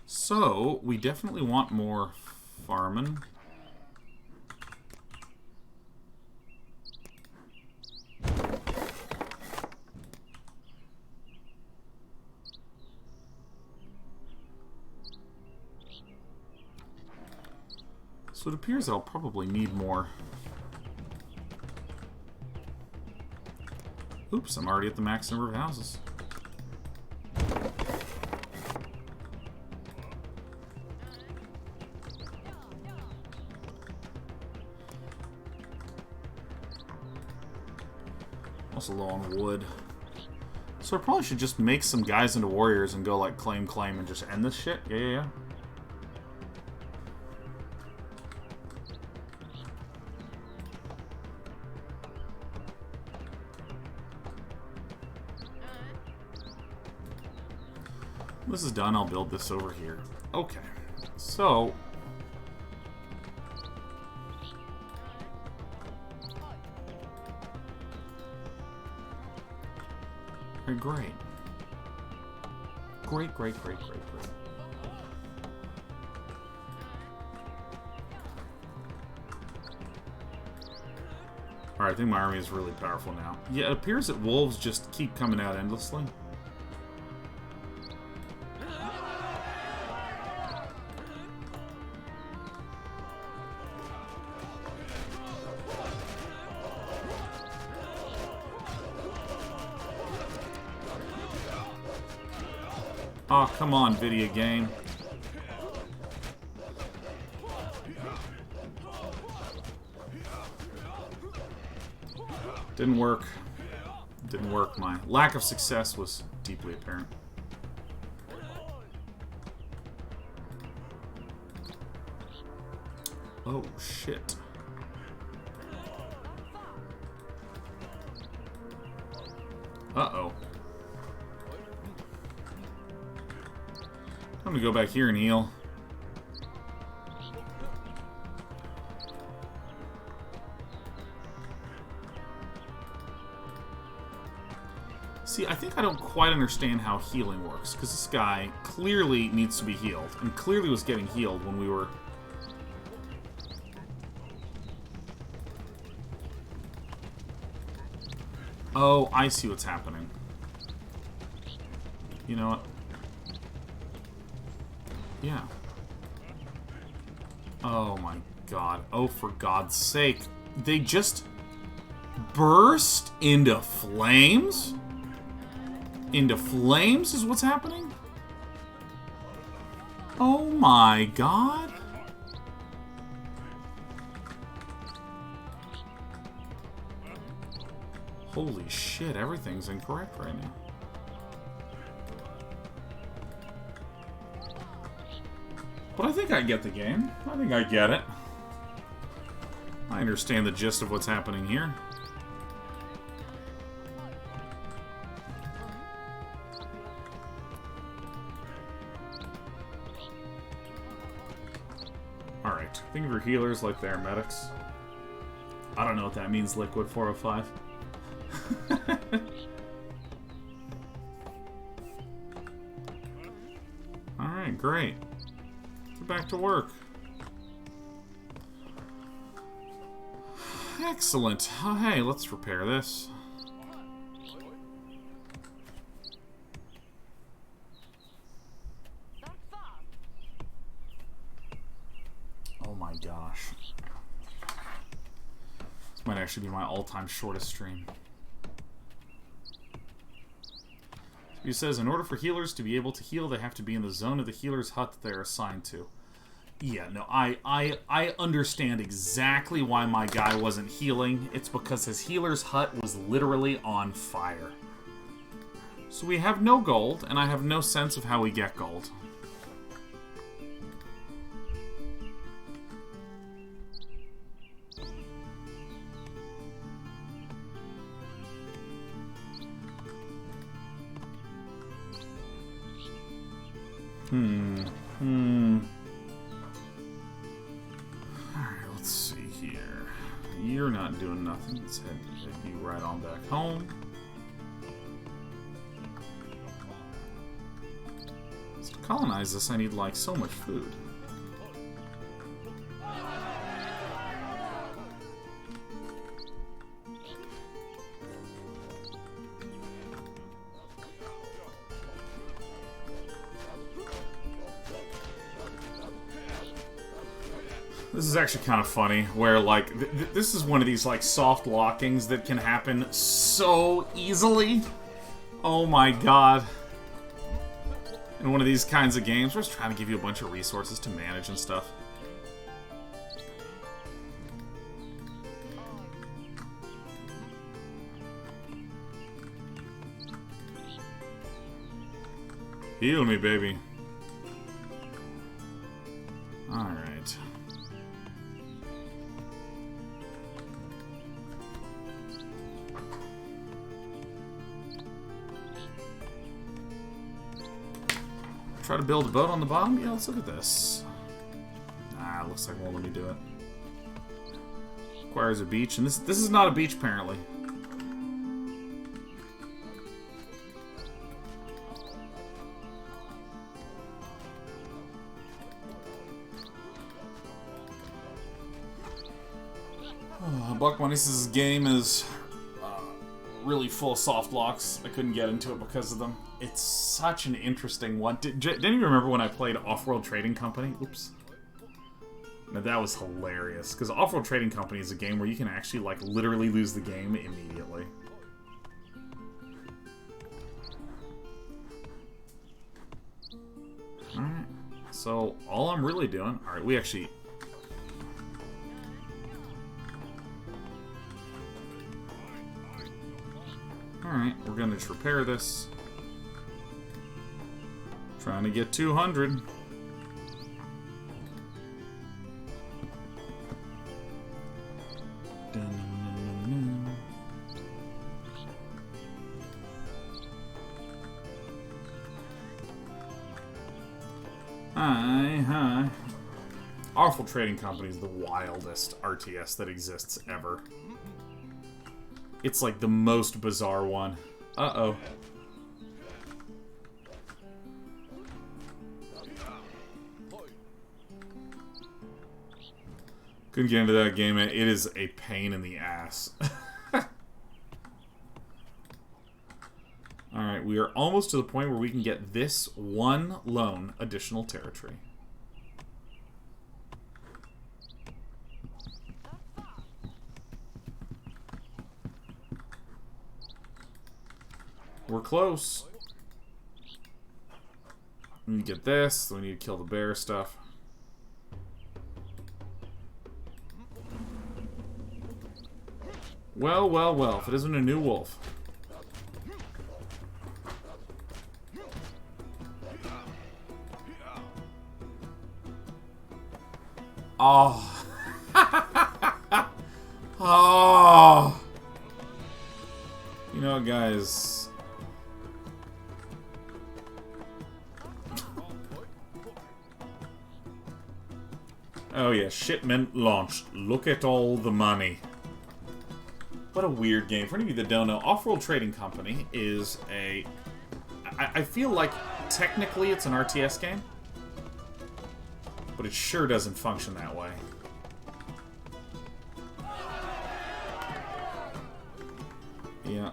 So, we definitely want more farming. So it appears that I'll probably need more. Oops, I'm already at the max number of houses. Also low on wood. So I probably should just make some guys into warriors and go like claim, and just end this shit. Yeah. When this is done, I'll build this over here. Okay. So... Great. Great. Alright, I think my army is really powerful now. Yeah, it appears that wolves just keep coming out endlessly. Oh, come on, video game. Didn't work. Didn't work. My lack of success was deeply apparent. Oh, shit. Uh-oh. I'm gonna go back here and heal. See, I think I don't quite understand how healing works, because this guy clearly needs to be healed, and clearly was getting healed when we were... Oh, I see what's happening. You know what? Yeah. Oh my god. Oh, for God's sake. They just burst into flames? Into flames is what's happening? Oh my god. Holy shit, everything's incorrect right now. But I think I get the game. I think I get it. I understand the gist of what's happening here. Alright, think of your healers like they're medics. I don't know what that means, Liquid 405. Alright, great. Back to work. Excellent. Oh, hey, let's repair this. Oh my gosh. This might actually be my all-time shortest stream. He says, in order for healers to be able to heal, they have to be in the zone of the healer's hut that they're assigned to. Yeah, no, I understand exactly why my guy wasn't healing. It's because his healer's hut was literally on fire. So we have no gold, and I have no sense of how we get gold. Alright, let's see here. You're not doing nothing. Let's head you right on back home. So to colonize this, I need, like, so much food. This is actually kind of funny, where, like, this is one of these, like, soft lockings that can happen so easily. Oh my god. In one of these kinds of games, we're just trying to give you a bunch of resources to manage and stuff. Heal me, baby. Alright. Try to build a boat on the bottom? Yeah, let's look at this. Nah, looks like it won't let me do it. Requires a beach, and this is not a beach, apparently. Buck Money says this game is really full of soft locks. I couldn't get into it because of them. It's such an interesting one. Didn't you remember when I played Off-World Trading Company? Oops. Now that was hilarious, because Off-World Trading Company is a game where you can actually, like, literally lose the game immediately. Alright, so all I'm really doing... Alright, we actually... Alright, we're gonna just repair this. Trying to get 200. Hi. Awful Trading Company is the wildest RTS that exists ever. It's like the most bizarre one. Uh-oh. Couldn't get into that game. It is a pain in the ass. Alright, we are almost to the point where we can get this one lone additional territory. We're close. We need to get this. We need to kill the bear stuff. Well, if it isn't a new wolf. Oh. Oh. You know what, guys? Oh yeah, shipment launched. Look at all the money. What a weird game. For any of you that don't know, Off-World Trading Company is a... I feel like technically it's an RTS game, but it sure doesn't function that way. Yeah.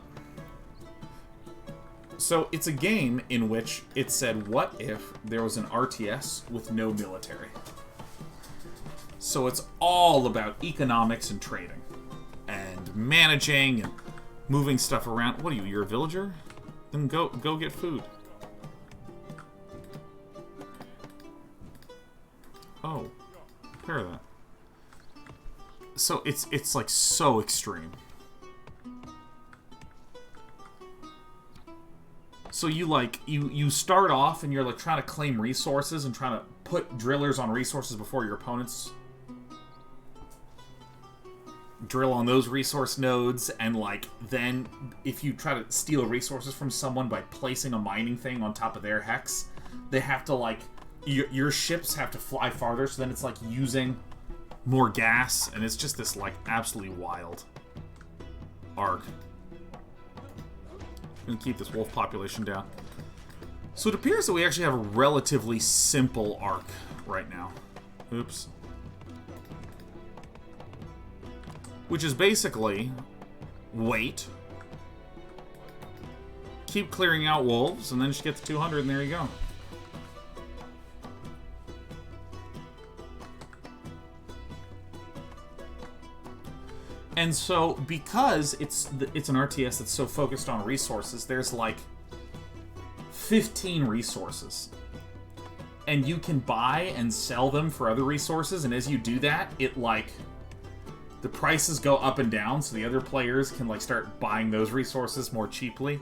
So it's a game in which it said, what if there was an RTS with no military? So it's all about economics and trading. And managing and moving stuff around. What are you? You're a villager? Then go get food. Oh, repair that. So it's like so extreme. So you start off and you're like trying to claim resources and trying to put drillers on resources before your opponents drill on those resource nodes, and like then if you try to steal resources from someone by placing a mining thing on top of their hex, they have to like your ships have to fly farther, so then it's like using more gas, and it's just this like absolutely wild arc. I'm gonna keep this wolf population down. So it appears that we actually have a relatively simple arc right now. Oops. Which is basically wait, keep clearing out wolves, and then just get to 200, and there you go. And so, because it's an RTS that's so focused on resources, there's like 15 resources. And you can buy and sell them for other resources, and as you do that, it like... the prices go up and down, so the other players can like start buying those resources more cheaply.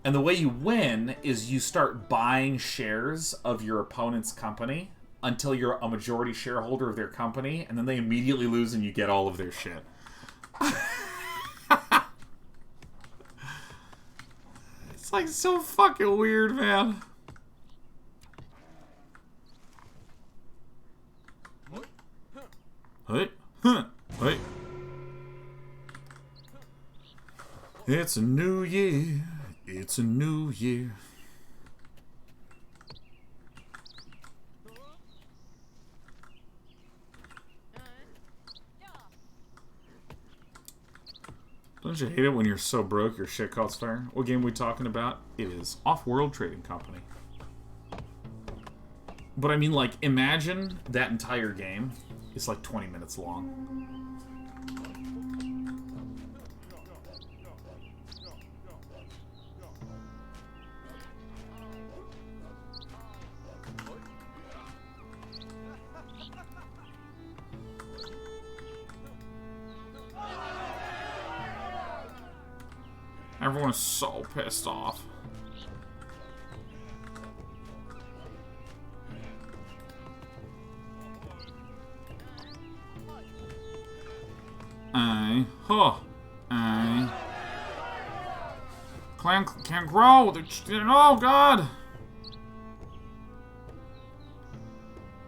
And the way you win is you start buying shares of your opponent's company until you're a majority shareholder of their company, and then they immediately lose and you get all of their shit. It's like so fucking weird, man. Hey, hey. It's a new year. It's a new year. Don't you hate it when you're so broke your shit costs fire? What game are we talking about? It is Off-World Trading Company. But I mean, like, imagine that entire game is like 20 minutes long. Everyone is so pissed off. Clan can't grow. Oh God.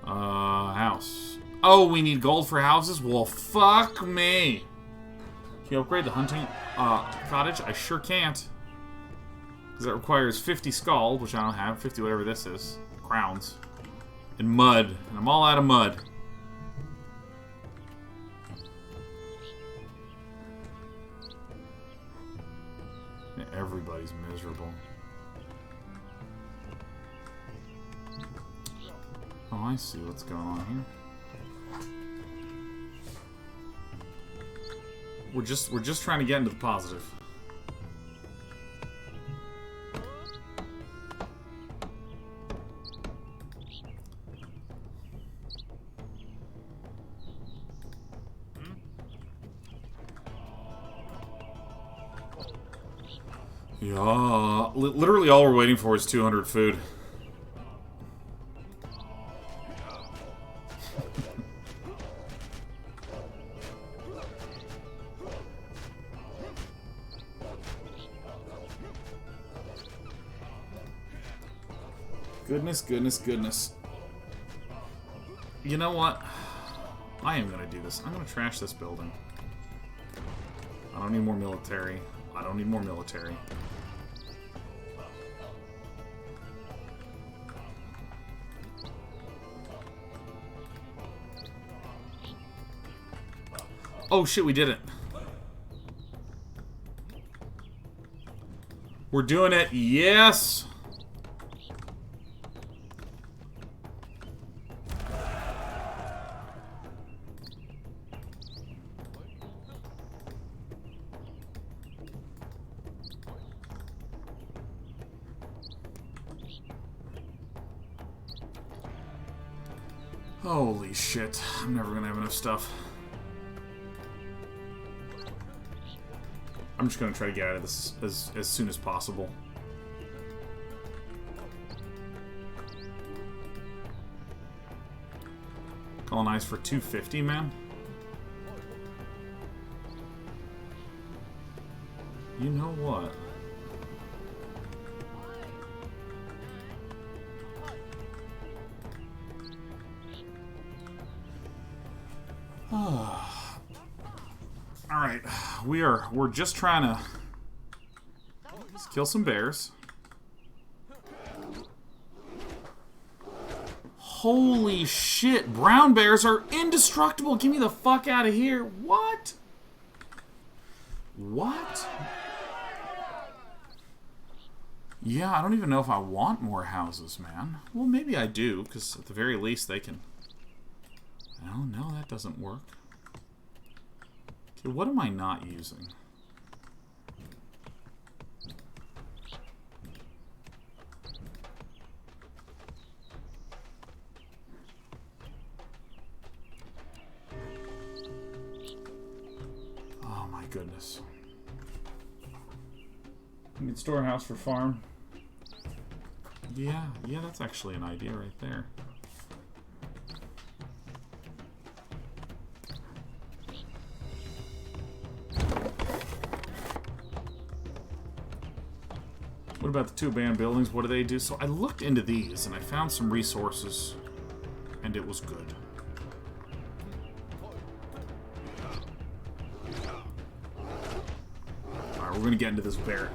House. Oh, we need gold for houses? Well, fuck me. Can you upgrade the hunting cottage? I sure can't. Because that requires 50 skull, which I don't have. 50 whatever this is. Crowns. And mud. And I'm all out of mud. Yeah, everybody's miserable. Oh, I see what's going on here. We're just trying to get into the positive. Yeah, literally all we're waiting for is 200 food. Goodness, goodness, goodness. You know what? I am gonna do this. I'm gonna trash this building. I don't need more military. I don't need more military. Oh shit, we did it. We're doing it. Yes! Holy shit. I'm never gonna have enough stuff. I'm just gonna try to get out of this as soon as possible. Colonize for 250, man. You know what? Alright, we're just trying to kill some bears. Holy shit, brown bears are indestructible. Get me the fuck out of here. What? What? Yeah, I don't even know if I want more houses, man. Well, maybe I do, because at the very least they can... Oh, no, that doesn't work. Okay, what am I not using? Oh my goodness. Need storehouse for farm. Yeah, that's actually an idea right there. What about the two abandoned buildings? What do they do? So I looked into these and I found some resources, and it was good. Alright, we're gonna get into this bear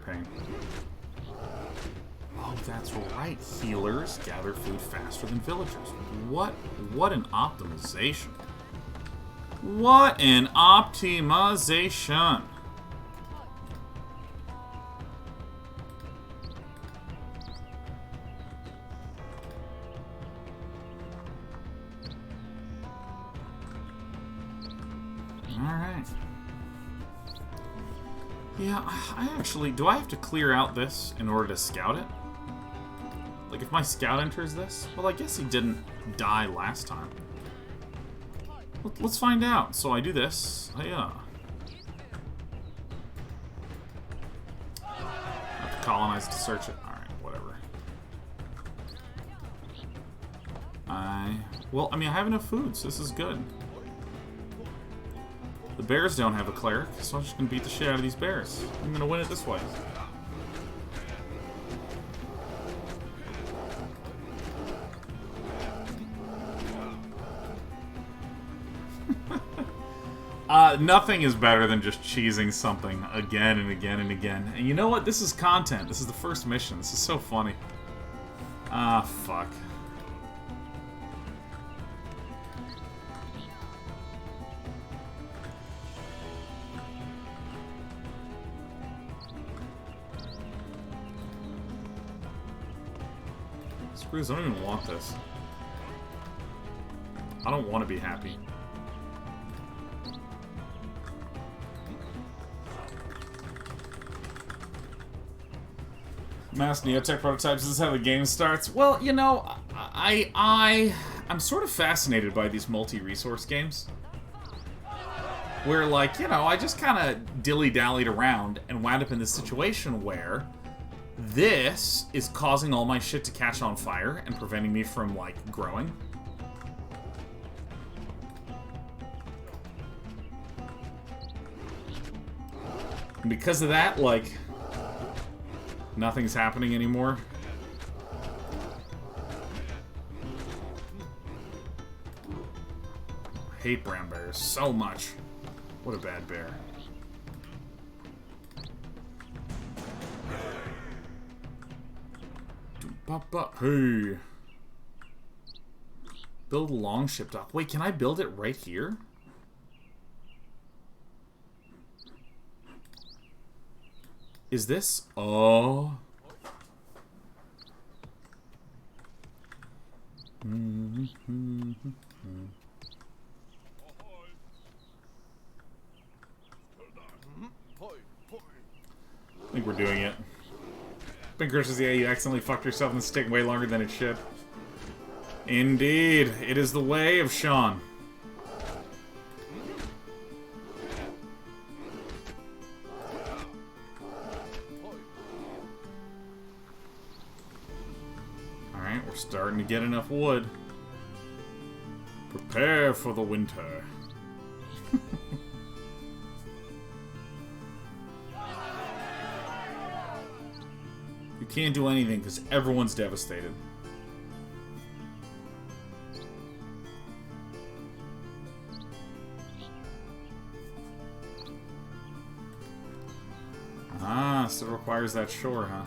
pain. Oh, that's right. Healers gather food faster than villagers. What an optimization. What an optimization. Alright. Yeah, I actually... Do I have to clear out this in order to scout it? Like, if my scout enters this? Well, I guess he didn't die last time. Let's find out. So I do this. Yeah. I have to colonize to search it. Alright, whatever. Well, I mean, I have enough food, so this is good. The bears don't have a cleric, so I'm just gonna beat the shit out of these bears. I'm gonna win it this way. Nothing is better than just cheesing something again and again and again. And you know what? This is content. This is the first mission. This is so funny. Ah, fuck. Screws, I don't even want this. I don't want to be happy. Mass Neotech prototypes, this is how the game starts. Well, you know, I'm sort of fascinated by these multi-resource games. Where, like, you know, I just kind of dilly-dallied around and wound up in this situation where this is causing all my shit to catch on fire and preventing me from, like, growing. And because of that, like, nothing's happening anymore. I hate brown bears so much. What a bad bear. Hey. Build a longship dock. Wait, can I build it right here? Is this... Oh. I think we're doing it. Big gracious, yeah, you accidentally fucked yourself in the stick way longer than it should. Indeed. It is the way of Sean. Alright, we're starting to get enough wood. Prepare for the winter. You can't do anything because everyone's devastated. Ah, still requires that shore, huh?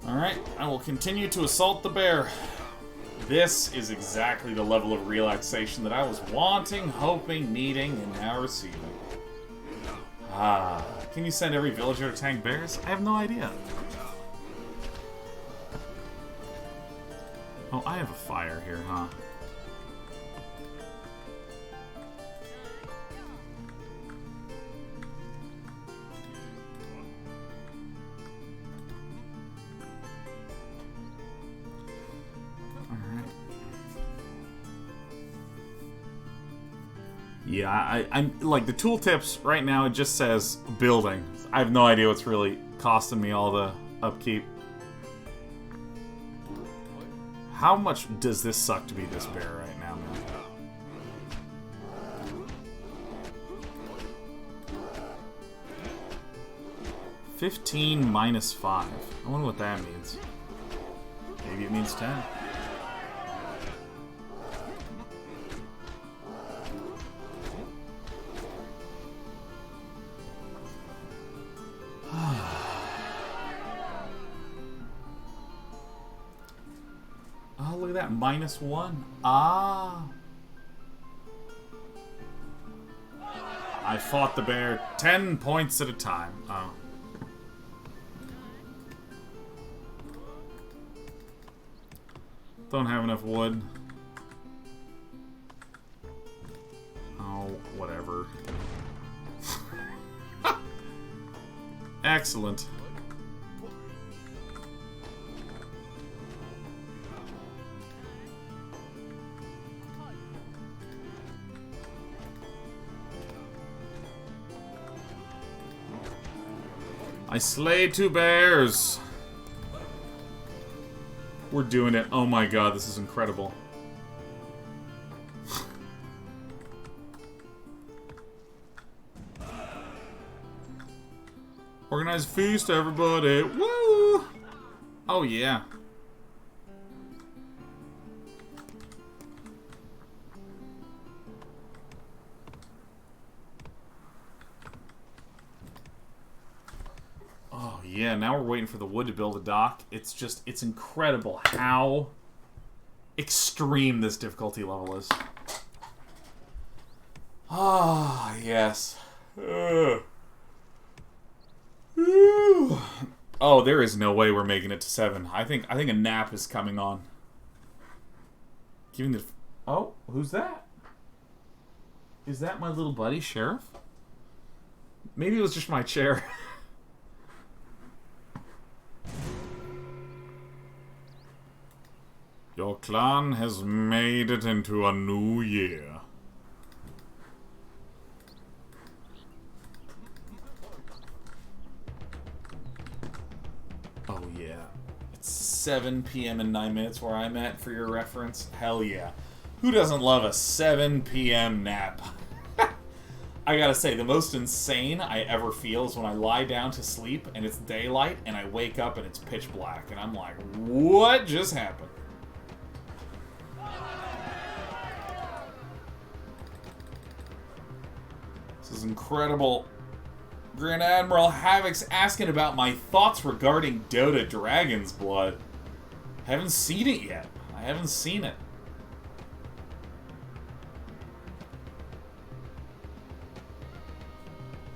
Alright, I will continue to assault the bear. This is exactly the level of relaxation that I was wanting, hoping, needing, and now receiving. Ah, can you send every villager to tank bears? I have no idea. Oh, I have a fire here, huh? Yeah, I'm like the tooltips right now. It just says building. I have no idea what's really costing me all the upkeep. How much does this suck to be this bear right now, man? $15 minus 5. I wonder what that means. Maybe it means 10. Oh, look at that. -1. Ah. I fought the bear 10 points at a time. Oh. Don't have enough wood. Oh, whatever. Excellent. I slayed 2 bears. We're doing it. Oh my god, this is incredible. Organize feast, everybody. Woo! Oh yeah. Oh yeah, now we're waiting for the wood to build a dock. It's just, it's incredible how extreme this difficulty level is. Ah, yes. Oh, there is no way we're making it to 7. I think a nap is coming on. Giving the... Oh, who's that? Is that my little buddy, Sheriff? Maybe it was just my chair. Your clan has made it into a new year. Oh yeah. It's 7 p.m. and 9 minutes where I'm at, for your reference. Hell yeah. Who doesn't love a 7 p.m. nap? I gotta say, the most insane I ever feel is when I lie down to sleep and it's daylight and I wake up and it's pitch black and I'm like, what just happened? This is incredible. Grand Admiral Havoc's asking about my thoughts regarding Dota Dragon's Blood. Haven't seen it yet. I haven't seen it.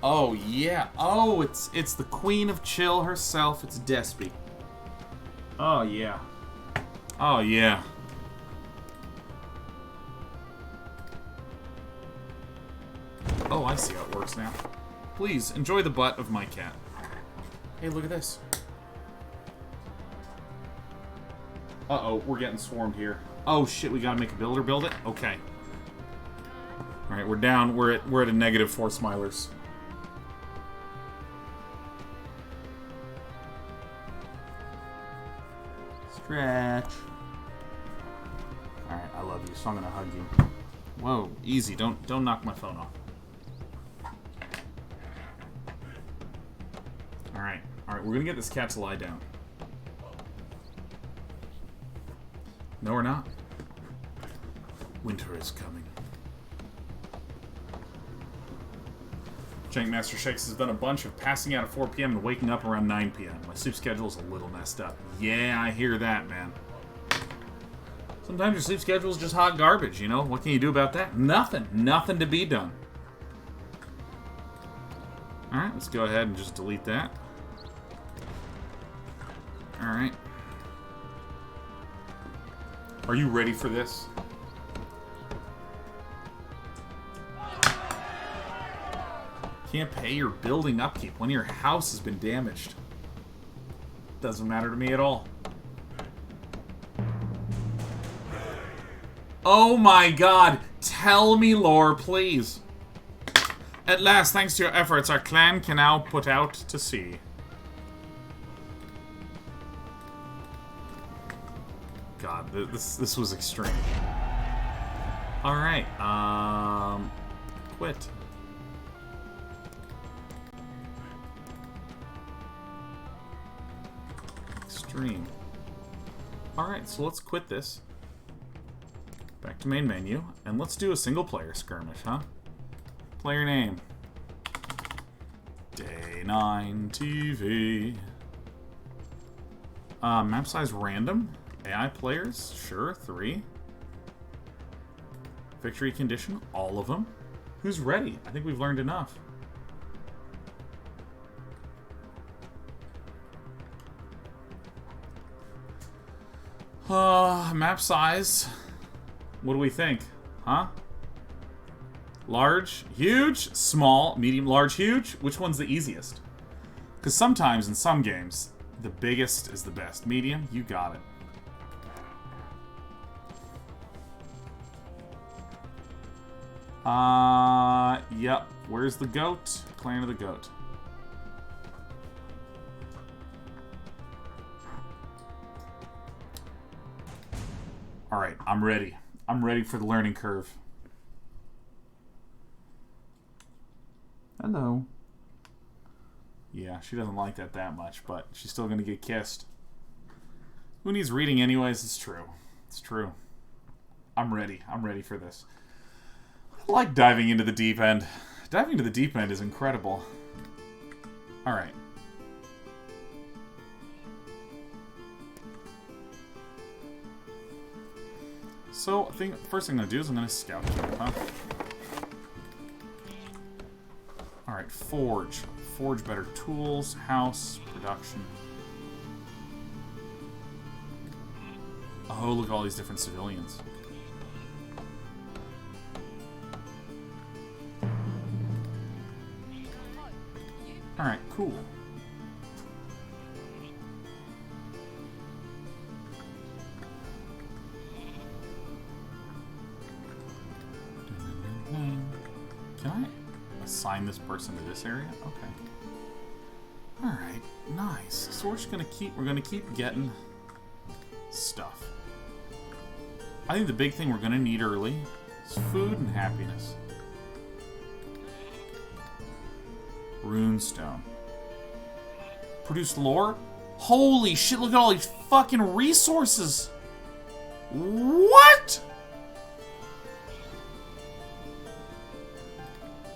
Oh yeah. Oh, it's the Queen of Chill herself. It's Despy. Oh yeah. Oh yeah. Oh, I see how it works now. Please, enjoy the butt of my cat. Hey, look at this. Uh-oh, we're getting swarmed here. Oh, shit, we gotta make a builder build it? Okay. Alright, we're down. We're at a -4 smilers. Stretch. Alright, I love you, so I'm gonna hug you. Whoa, easy. Don't knock my phone off. Alright, we're gonna get this cat to lie down. No, we're not. Winter is coming. Jank Master Shakes has done a bunch of passing out at 4 p.m. and waking up around 9 p.m. My sleep schedule is a little messed up. Yeah, I hear that, man. Sometimes your sleep schedule is just hot garbage, you know? What can you do about that? Nothing. Nothing to be done. Alright, let's go ahead and just delete that. Alright. Are you ready for this? Can't pay your building upkeep when your house has been damaged. Doesn't matter to me at all. Oh my god! Tell me lore, please. At last, thanks to your efforts, our clan can now put out to sea. God, this was extreme. Alright, quit. Extreme. Alright, so let's quit this. Back to main menu, and let's do a single player skirmish, huh? Player name. Day 9 TV. Map size random. AI players, sure, 3. Victory condition, all of them. Who's ready? I think we've learned enough. Map size. What do we think? Huh? Large, huge, small, medium, large, huge? Which one's the easiest? Because sometimes in some games, the biggest is the best. Medium, you got it. Yep. Where's the goat? Clan of the goat. Alright, I'm ready. I'm ready for the learning curve. Hello. Yeah, she doesn't like that much, but she's still gonna get kissed. Who needs reading anyways? It's true. It's true. I'm ready. I'm ready for this. I like diving into the deep end. Diving into the deep end is incredible. Alright. So, I think the first thing I'm going to do is I'm going to scout here, huh? Alright, forge. Forge better tools, house, production. Oh, look at all these different civilians. Alright, cool. Can I assign this person to this area? Okay. Alright, nice. So we're just gonna keep getting stuff. I think the big thing we're gonna need early is food and happiness. Runestone. Produce lore? Holy shit, look at all these fucking resources! What?!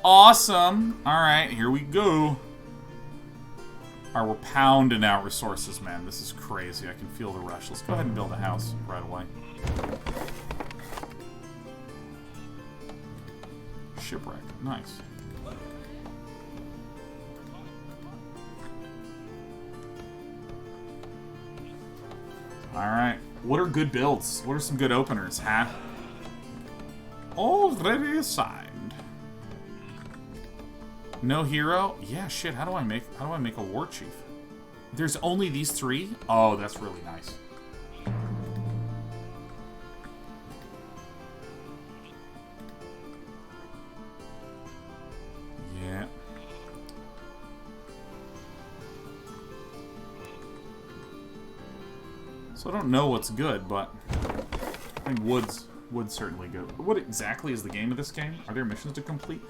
Awesome! Alright, here we go. Alright, we're pounding out resources, man. This is crazy. I can feel the rush. Let's go ahead and build a house right away. Shipwreck. Nice. Alright. What are good builds? What are some good openers, huh? Already assigned. No hero? Yeah, shit, how do I make a war chief? There's only these 3? Oh, that's really nice. Yeah. So I don't know what's good, but I think wood's certainly good. What exactly is the game of this game? Are there missions to complete?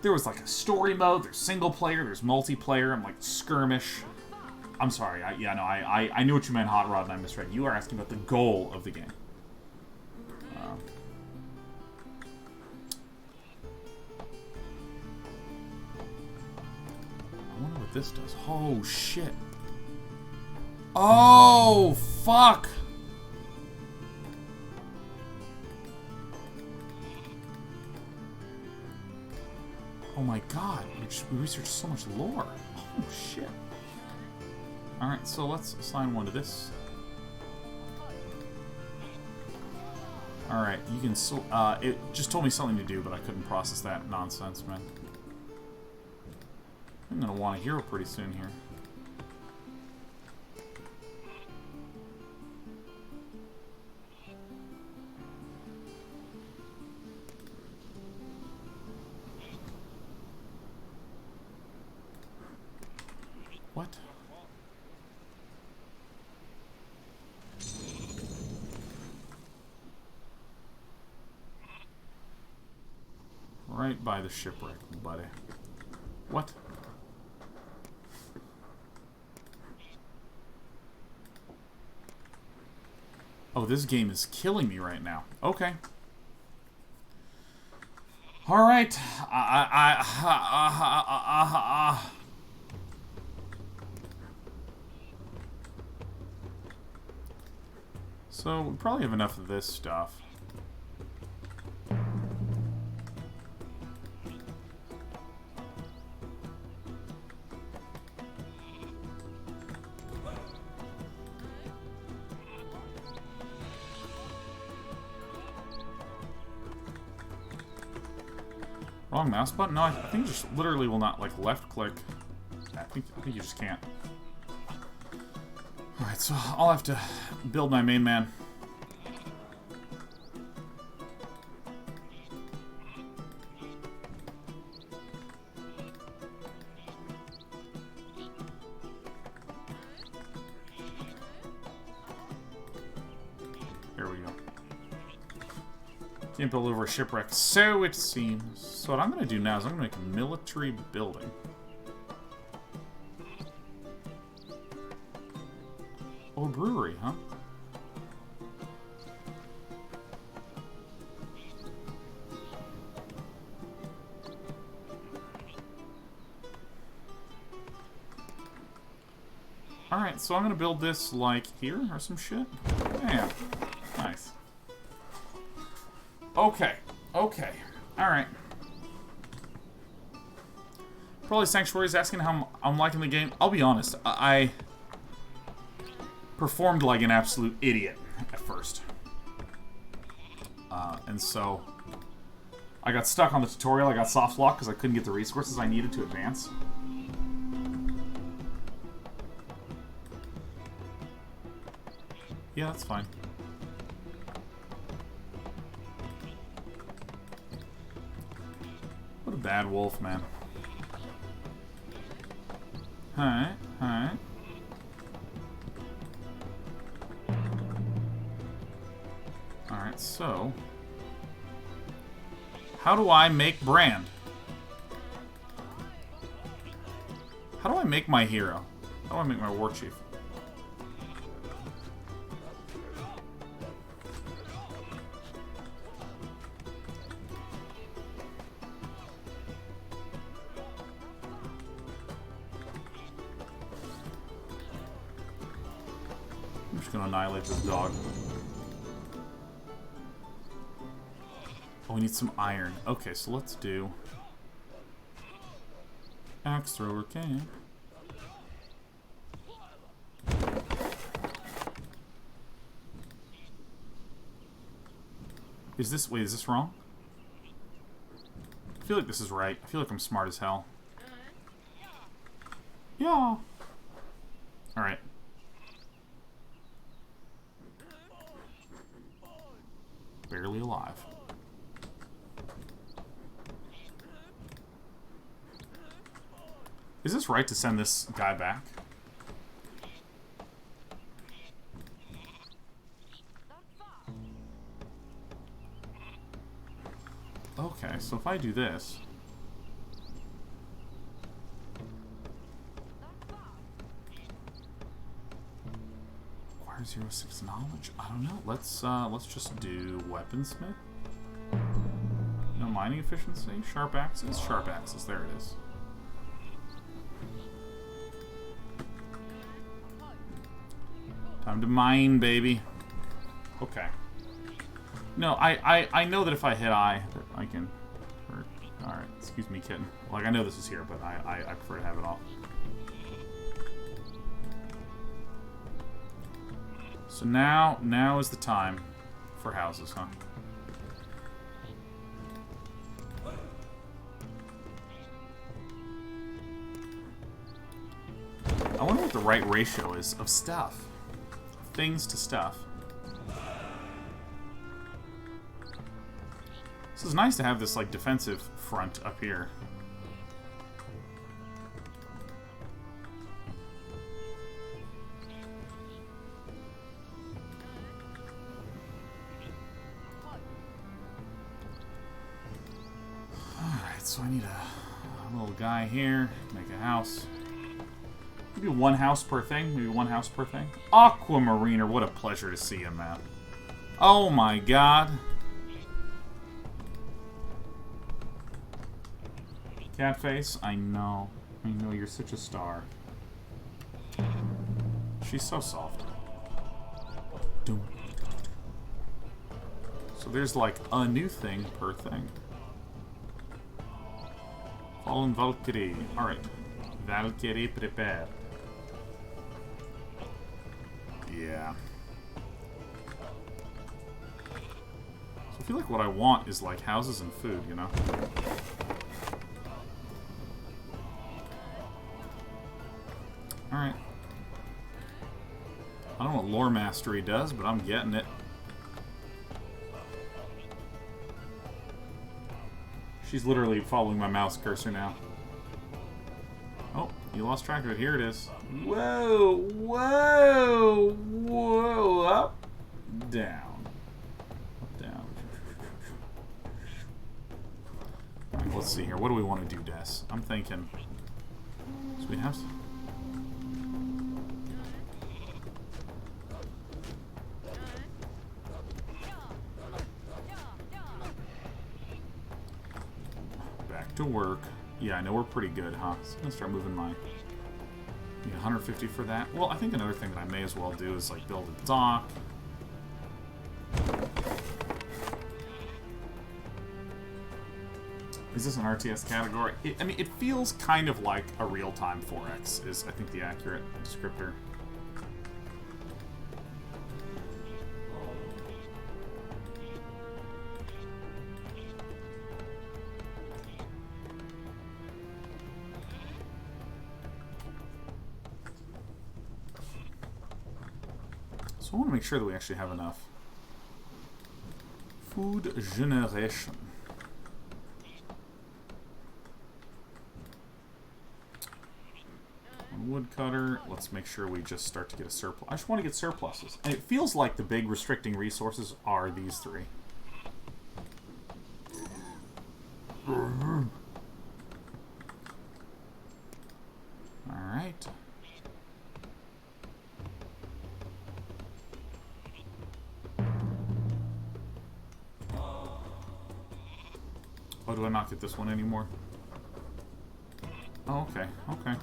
There was like a story mode, there's single player, there's multiplayer, I'm like skirmish. I'm sorry, I knew what you meant, Hot Rod, and I misread. You are asking about the goal of the game. I wonder what this does. Oh, shit. Oh, fuck! Oh my god, we researched so much lore. Oh shit. Alright, so let's assign one to this. Alright, you can still, it just told me something to do, but I couldn't process that nonsense, man. I'm gonna want a hero pretty soon here. What? Right by the shipwreck, buddy. What? Oh, this game is killing me right now. Okay. All right. So we probably have enough of this stuff. Wrong mouse button? No, I think you just literally will not, like, left click. I think you just can't. Alright, so I'll have to build my main man. There we go. Can't build over a shipwreck, so it seems. So what I'm going to do now is I'm going to make a military building. Oh, a brewery, huh? Alright, so I'm going to build this, like, here or some shit. Yeah, nice. Okay, okay, alright. Probably Sanctuary's asking how I'm liking the game. I'll be honest, I performed like an absolute idiot at first. And so I got stuck on the tutorial. I got soft lock because I couldn't get the resources I needed to advance. Yeah, that's fine. What a bad wolf, man. Alright, alright. Alright, so how do I make Brand? How do I make my hero? How do I make my war chief? I'm just gonna annihilate this dog. Oh, we need some iron. Okay, so let's do axe thrower camp. Is this, wait, is this wrong? I feel like this is right. I feel like I'm smart as hell. Yeah. Alright. Barely alive. Is this right to send this guy back? Okay, so if I do this... Acquire 06 knowledge? I don't know. Let's just do weaponsmith. No mining efficiency? Sharp axes? Sharp axes, there it is. Time to mine, baby. Okay. No, I know that if I hit I, that I can... Alright, excuse me, kitten. Like, I know this is here, but I prefer to have it off. So now is the time for houses, huh? I wonder what the right ratio is of stuff. Things to stuff. This is nice to have this, like, defensive front up here. so I need a little guy here. Make a house. Maybe one house per thing. Maybe one house per thing. Aquamariner. What a pleasure to see him, man. Oh my god. Catface, I know. I know you're such a star. She's so soft. Doom. So there's like a new thing per thing. Fallen Valkyrie. Alright. Valkyrie prepare. Yeah. So I feel like what I want is like houses and food, you know? Alright. I don't know what lore mastery does, but I'm getting it. She's literally following my mouse cursor now. Oh, you lost track of it. Here it is. Whoa, whoa, whoa, up, down, up, down. Alright, let's see here. What do we want to do, Des? I'm thinking. So we have... to work. Yeah, I know we're pretty good, huh? So I'm gonna start moving my... Need 150 for that. Well, I think another thing that I may as well do is, like, build a dock. Is this an RTS category? I mean, it feels kind of like a real-time 4X is, I think, the accurate descriptor. So I want to make sure that we actually have enough. Food generation. Woodcutter. Let's make sure we just start to get a surplus. I just want to get surpluses. And it feels like the big restricting resources are these three. Alright. Oh, do I not get this one anymore? Oh, okay, okay.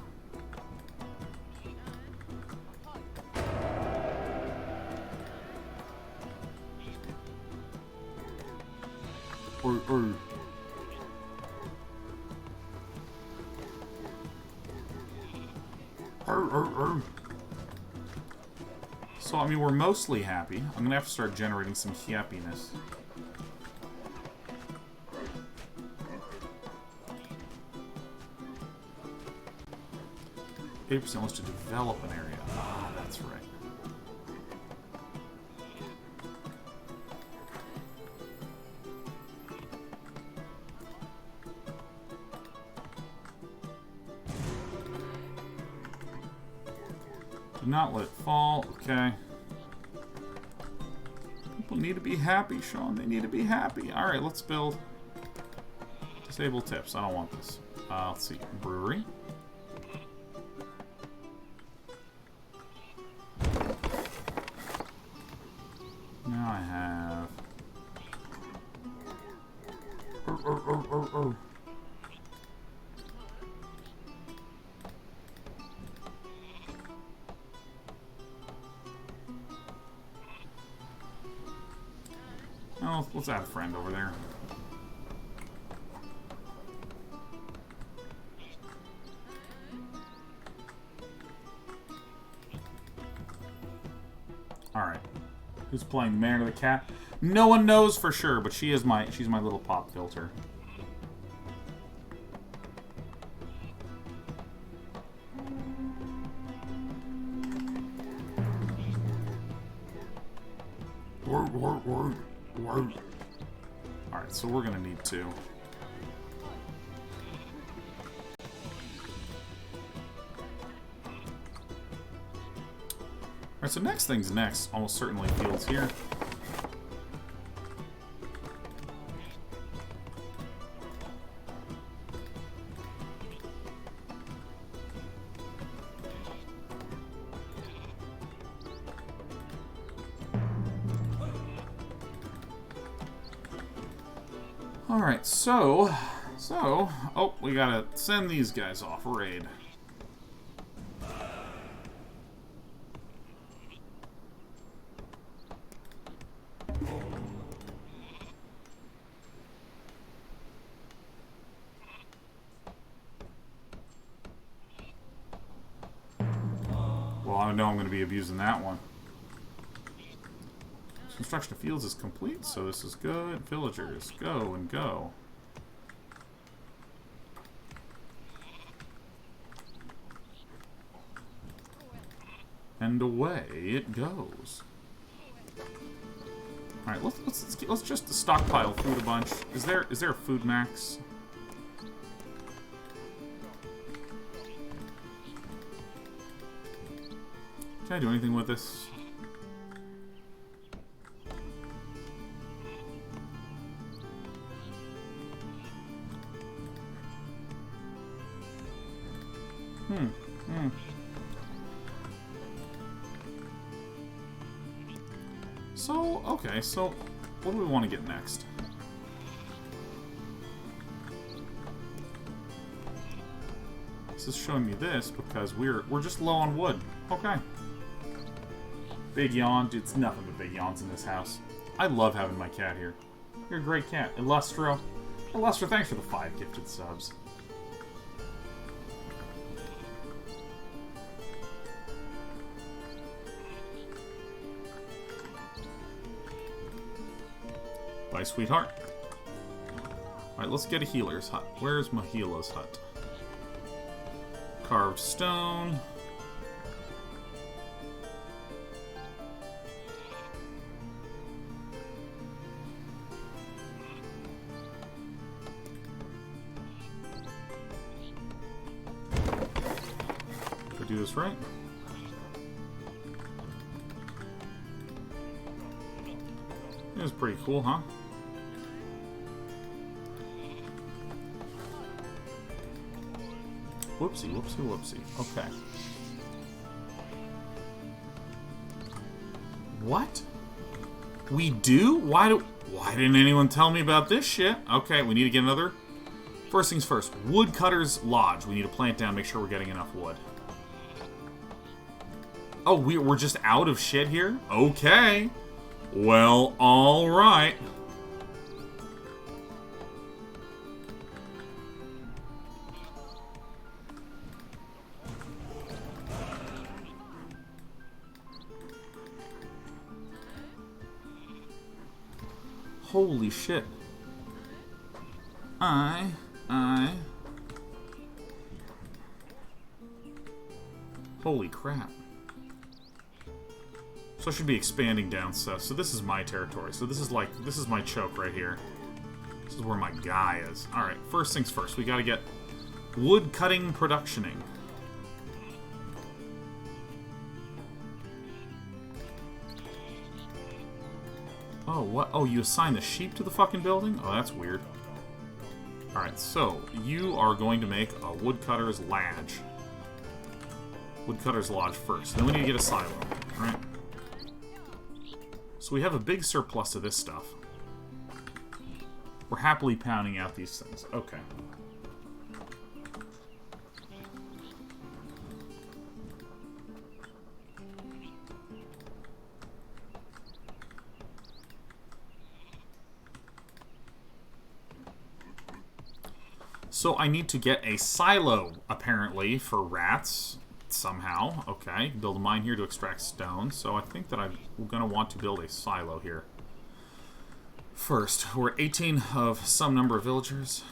So, I mean, we're mostly happy. I'm gonna have to start generating some happiness. %, wants to develop an area. Ah, that's right. Do not let it fall. Okay. People need to be happy, Sean. They need to be happy. Alright, let's build. Disable tips. I don't want this. Let's see. Brewery. Now I have... Oh, let's add a friend over there. Alright. Who's playing Man or the Cat? No one knows for sure, but she's my little pop filter. Alright, so we're gonna need two. Alright, so next thing's next. Almost certainly fields here. Alright, so... Oh, we gotta send these guys off. Raid. Well, I know I'm going to be abusing that one. Construction of fields is complete, so this is good. Villagers, go and go. And away it goes. All right, let's just stockpile food a bunch. Is there a food max? Can I do anything with this? So, okay, so what do we want to get next? This is showing me this because we're just low on wood. Okay. Big yawn. Dude, it's nothing but big yawns in this house. I love having my cat here. You're a great cat. Illustro. Illustro, thanks for the 5 gifted subs. Bye, sweetheart. Alright, let's get a healer's hut. Where's Mahila's hut? Carved stone. Did I do this right? It was pretty cool, huh? Whoopsie, whoopsie, whoopsie. Okay. What? We do? Why didn't anyone tell me about this shit? Okay, we need to get another. First things first. Woodcutter's Lodge. We need to plant down, make sure we're getting enough wood. Oh, we're just out of shit here? Okay. Well, alright. Holy shit. Holy crap. So I should be expanding down south. So this is my territory. So this is my choke right here. This is where my guy is. Alright, first things first. We gotta get wood cutting productioning. Oh, what? Oh, you assign the sheep to the fucking building? Oh, that's weird. Alright, so you are going to make a woodcutter's lodge. Woodcutter's lodge first. Then we need to get a silo. Alright. So we have a big surplus of this stuff. We're happily pounding out these things. Okay. So I need to get a silo, apparently, for rats. Somehow. Okay. Build a mine here to extract stone. So I think that I'm going to want to build a silo here. First, we're at 18 of some number of villagers.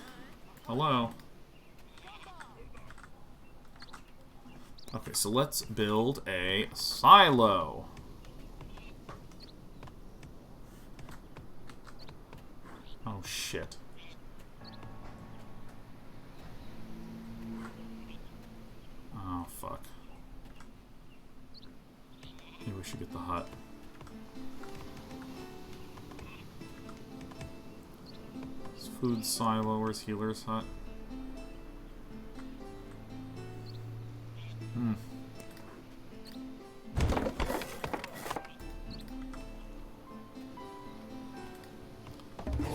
Hello. Okay, so let's build a silo. Oh, shit. Oh, fuck. Maybe we should get the hut. It's food silo. Where's healer's hut?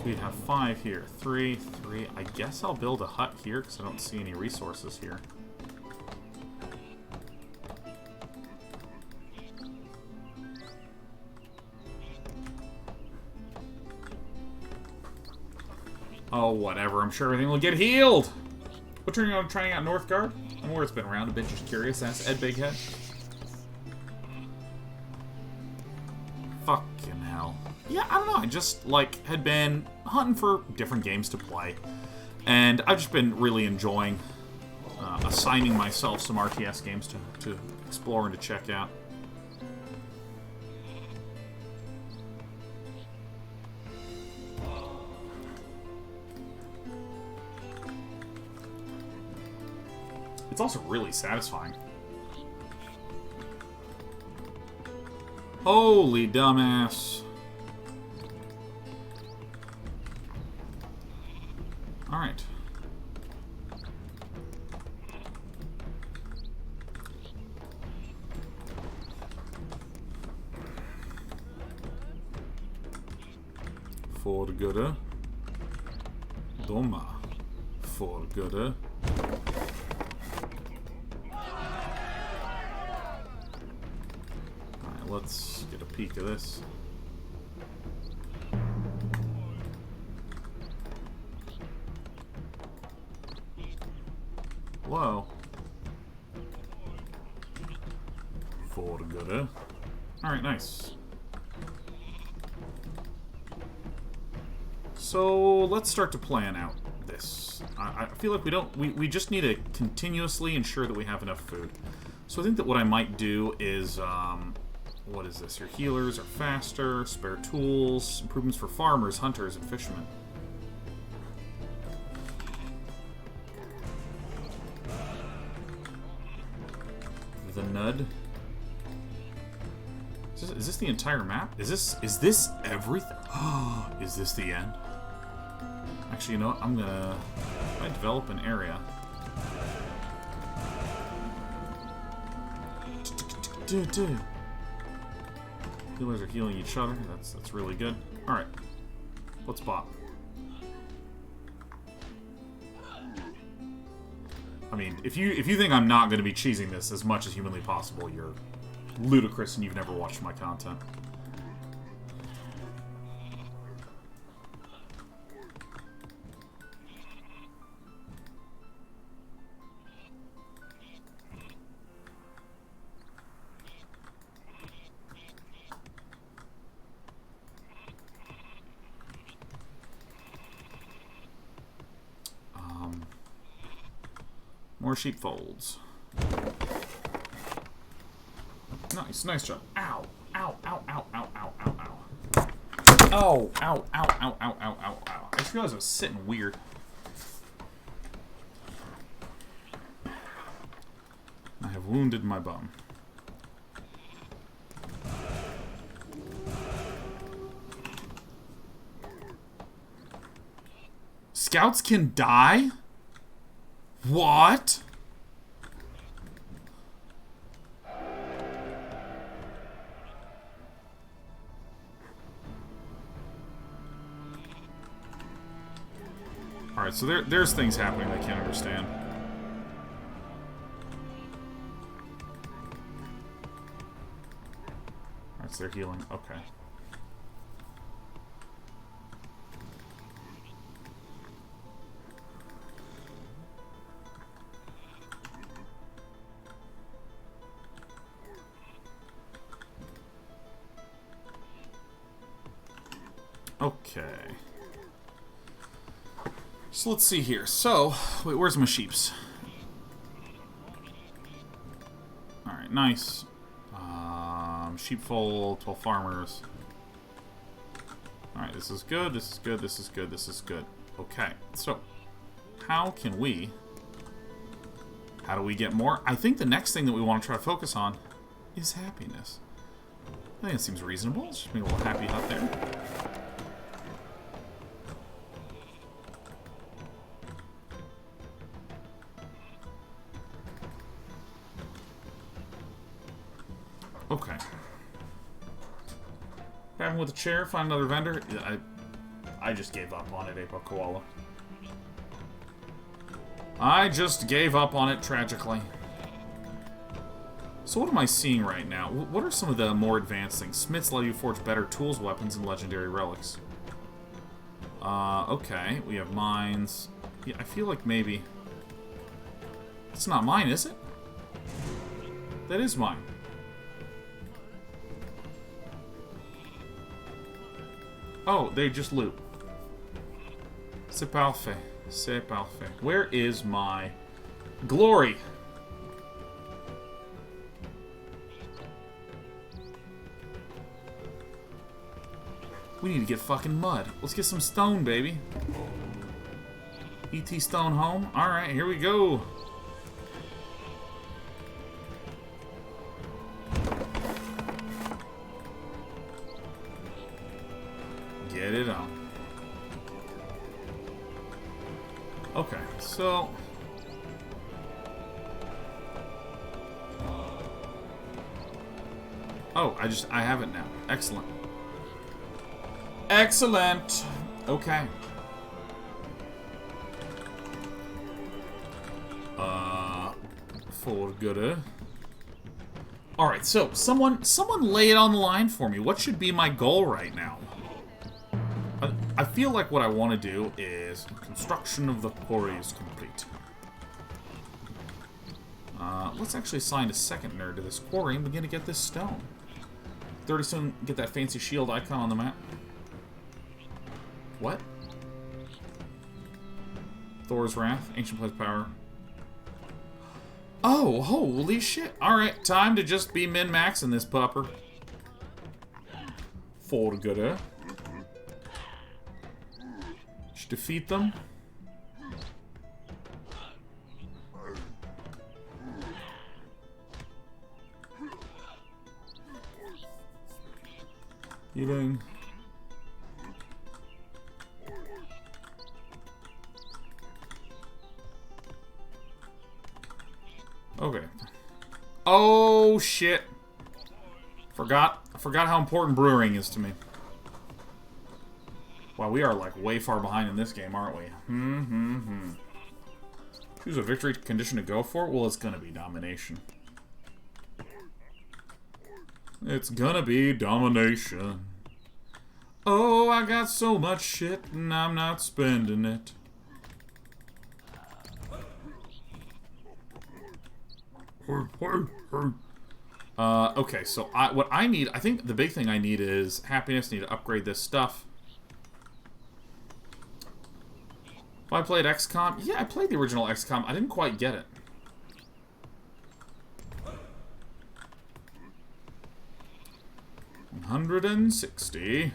So We have 5 here. 3, 3. I guess I'll build a hut here because I don't see any resources here. Oh, whatever. I'm sure everything will get healed. What are you on trying out Northgard? I'm aware it's been around a bit, just curious. That's Ed Bighead. Fucking hell. Yeah, I don't know. I just, like, had been hunting for different games to play. And I've just been really enjoying assigning myself some RTS games to explore and to check out. It's also really satisfying. Holy dumbass. Alright. Forgöre. Doma. Forgöre. Let's get a peek of this. Hello. Forgöre. Alright, nice. So let's start to plan out this. I feel like we just need to continuously ensure that we have enough food. So I think that what I might do is what is this? Your healers are faster, spare tools, improvements for farmers, hunters, and fishermen. The Nud. Is this the entire map? Is this everything? Is this the end? Actually, you know what? I develop an area. Healers are healing each other. That's really good. All right, let's bop. I mean, if you think I'm not going to be cheesing this as much as humanly possible, you're ludicrous and you've never watched my content. More sheepfolds. Nice job. Ow, ow, ow, ow, ow, ow, ow, ow. Oh, ow, ow, ow, ow, ow, ow, ow. I just realized I was sitting weird. I have wounded my bum. Scouts can die? What? Alright, so there's things happening I can't understand. Alright, so they're healing. Okay. Okay. So let's see here. So, wait, where's my sheeps? Alright, nice. Sheepfold, 12 farmers. Alright, this is good, this is good, this is good, this is good. Okay, so, how do we get more? I think the next thing that we want to try to focus on is happiness. I think it seems reasonable. Let's just make a little happy hut there. Okay. Having with a chair, find another vendor. I just gave up on it, Apo Koala. I just gave up on it tragically. So what am I seeing right now? What are some of the more advanced things? Smiths allow you to forge better tools, weapons, and legendary relics. Okay. We have mines. Yeah, I feel like maybe... It's not mine, is it? That is mine. Oh, they just loot. C'est parfait. C'est parfait. Where is my glory? We need to get fucking mud. Let's get some stone, baby. ET stone home. Alright, here we go. Get it on. Okay, so... Oh, I have it now. Excellent. Excellent! Okay. For good. Alright, so, someone lay it on the line for me. What should be my goal right now? I feel like what I want to do is construction of the quarry is complete. Let's actually assign a second nerd to this quarry and begin to get this stone. 30 soon, get that fancy shield icon on the map. What? Thor's Wrath, Ancient Place Power. Oh, holy shit. Alright, time to just be min-maxing this pupper. For good. Just defeat them. Eating. Okay. Oh shit. I forgot how important brewing is to me. Wow, we are like way far behind in this game, aren't we? Choose a victory condition to go for? Well, it's gonna be domination. It's gonna be domination. Oh, I got so much shit and I'm not spending it. Okay, so what I need, I think the big thing I need is happiness. I need to upgrade this stuff. I played XCOM. Yeah, I played the original XCOM. I didn't quite get it. $160.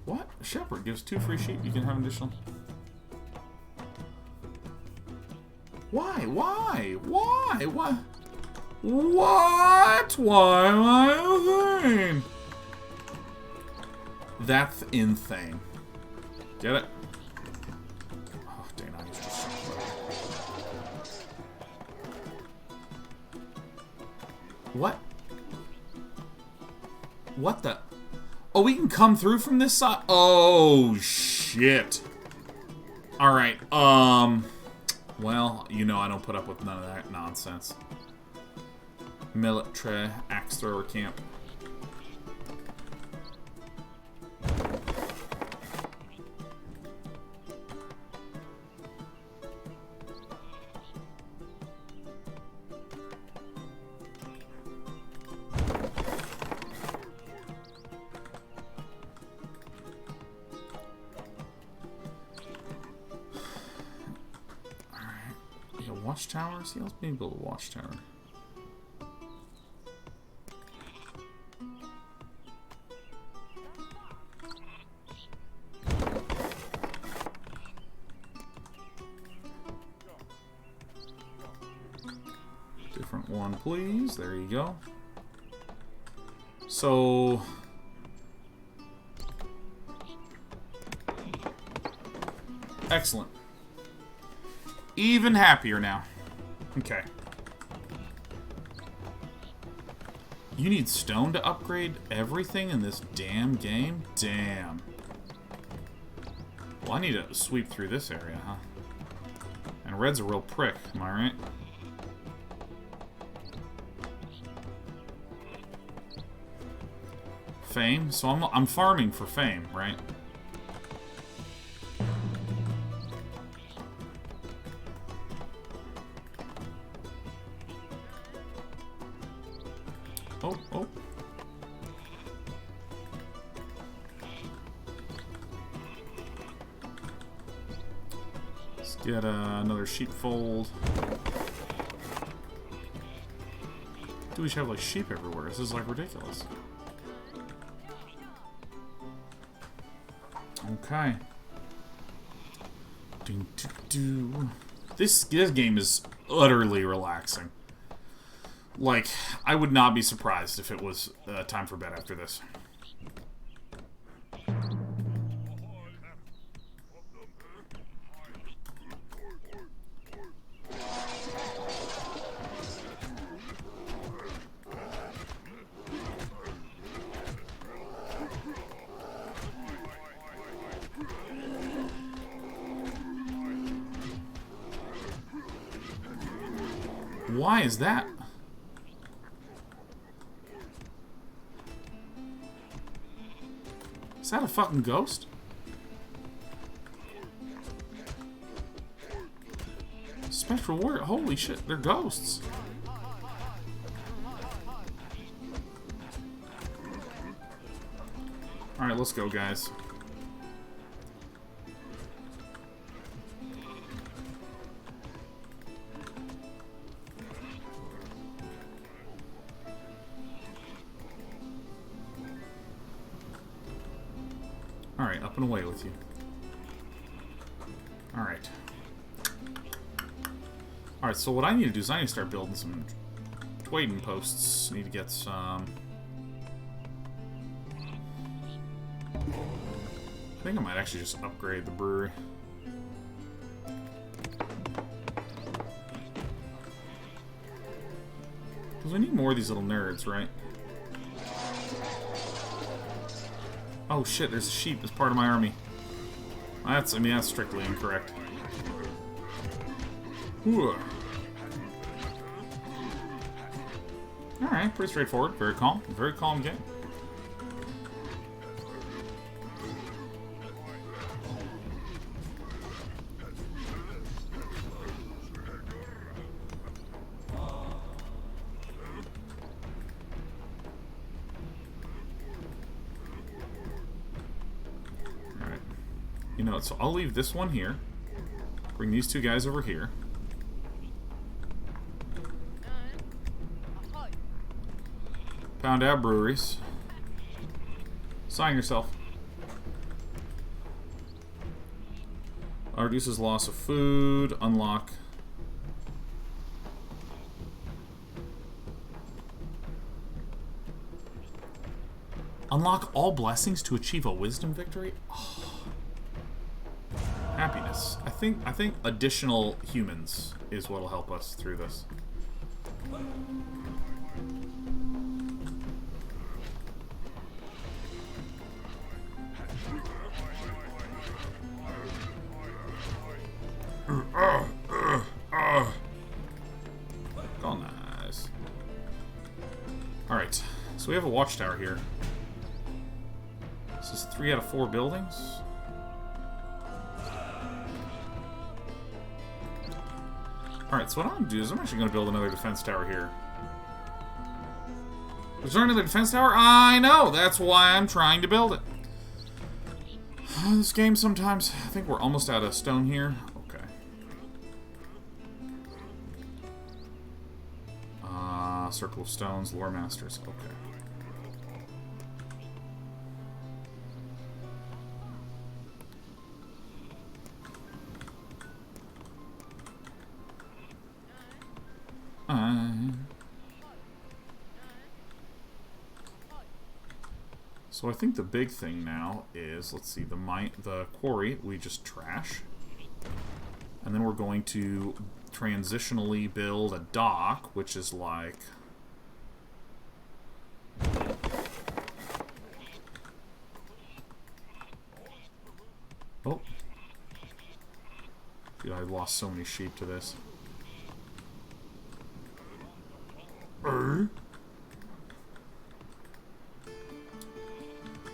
What? Shepherd gives 2 free sheep. You can have an additional. Why? Why? Why? What? What? Why am I a thing? That's insane. Get it? Oh, dang, I used to suck. What? What the? Oh, we can come through from this side? Oh, shit. Alright, well, you know I don't put up with none of that nonsense. Military axe thrower camp. Watchtower? See, let's maybe build a watchtower. Different one, please. There you go. So... excellent. Even happier now. Okay. You need stone to upgrade everything in this damn game? Damn. Well, I need to sweep through this area, huh? And red's a real prick, am I right? Fame? So I'm farming for fame, right? Oh, oh. Let's get another sheepfold. Do we have like sheep everywhere? This is like ridiculous. Okay. This game is utterly relaxing. Like, I would not be surprised if it was time for bed after this. Why is that? Is that a fucking ghost? Spectral warrior. Holy shit, they're ghosts. Alright, let's go, guys. Alright, up and away with you. Alright. Alright, so what I need to do is I need to start building some trading posts. Need to get some... I think I might actually just upgrade the brewery. Because we need more of these little nerds, right? Oh shit, there's a sheep as part of my army. That's strictly incorrect. Alright, pretty straightforward. Very calm game. You know, so I'll leave this one here. Bring these two guys over here. Pound out breweries. Sign yourself. Reduces loss of food. Unlock. Unlock all blessings to achieve a wisdom victory? Oh. Happiness. I think additional humans is what'll help us through this. Oh, nice. Alright, so we have a watchtower here. This is 3 out of 4 buildings. Alright, so what I'm going to do is I'm actually going to build another defense tower here. Is there another defense tower? I know! That's why I'm trying to build it. This game sometimes... I think we're almost out of stone here. Okay. Circle of Stones, Lore Masters. Okay. So I think the big thing now is, let's see, the quarry we just trash. And then we're going to transitionally build a dock, which is like Oh. Dude, I lost so many sheep to this.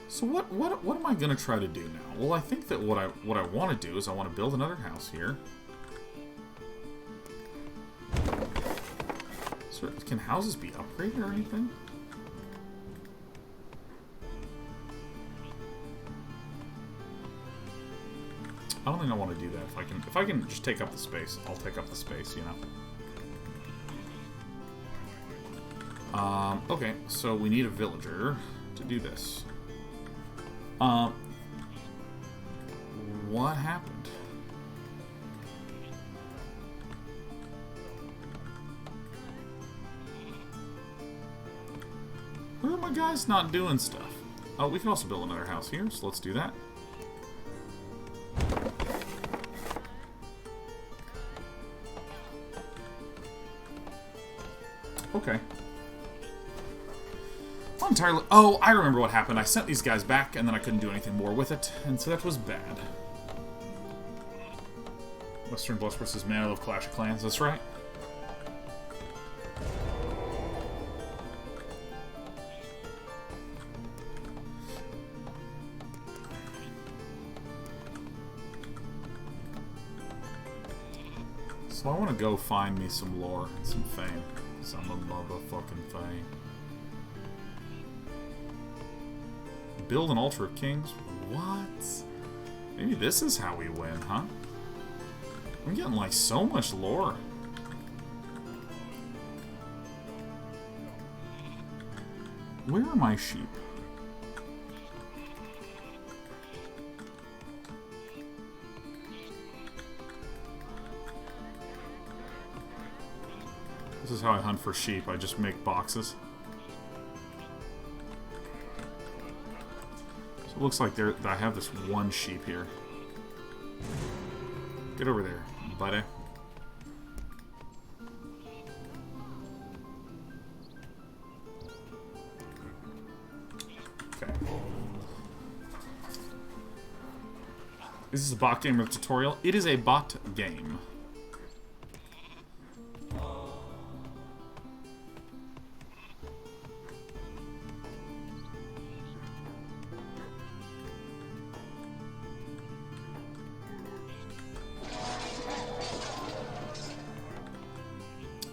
So what am I gonna try to do now? Well, I think that what I want to do is I want to build another house here. So can houses be upgraded or anything? I don't think I want to do that. If I can just take up the space, I'll take up the space, you know. Okay, so we need a villager to do this. What happened? Where are my guys not doing stuff? Oh, we can also build another house here, so let's do that. Okay. Entirely. Oh, I remember what happened. I sent these guys back, and then I couldn't do anything more with it, and so that was bad. Western Bluffs versus Man of Clash of Clans. That's right. So I want to go find me some lore and some fame. Some motherfucking fame. Build an altar of kings? What? Maybe this is how we win, huh? I'm getting like so much lore. Where are my sheep? This is how I hunt for sheep. I just make boxes. So it looks like I have this one sheep here. Get over there, buddy. Okay. Is this a bot game or tutorial? It is a bot game.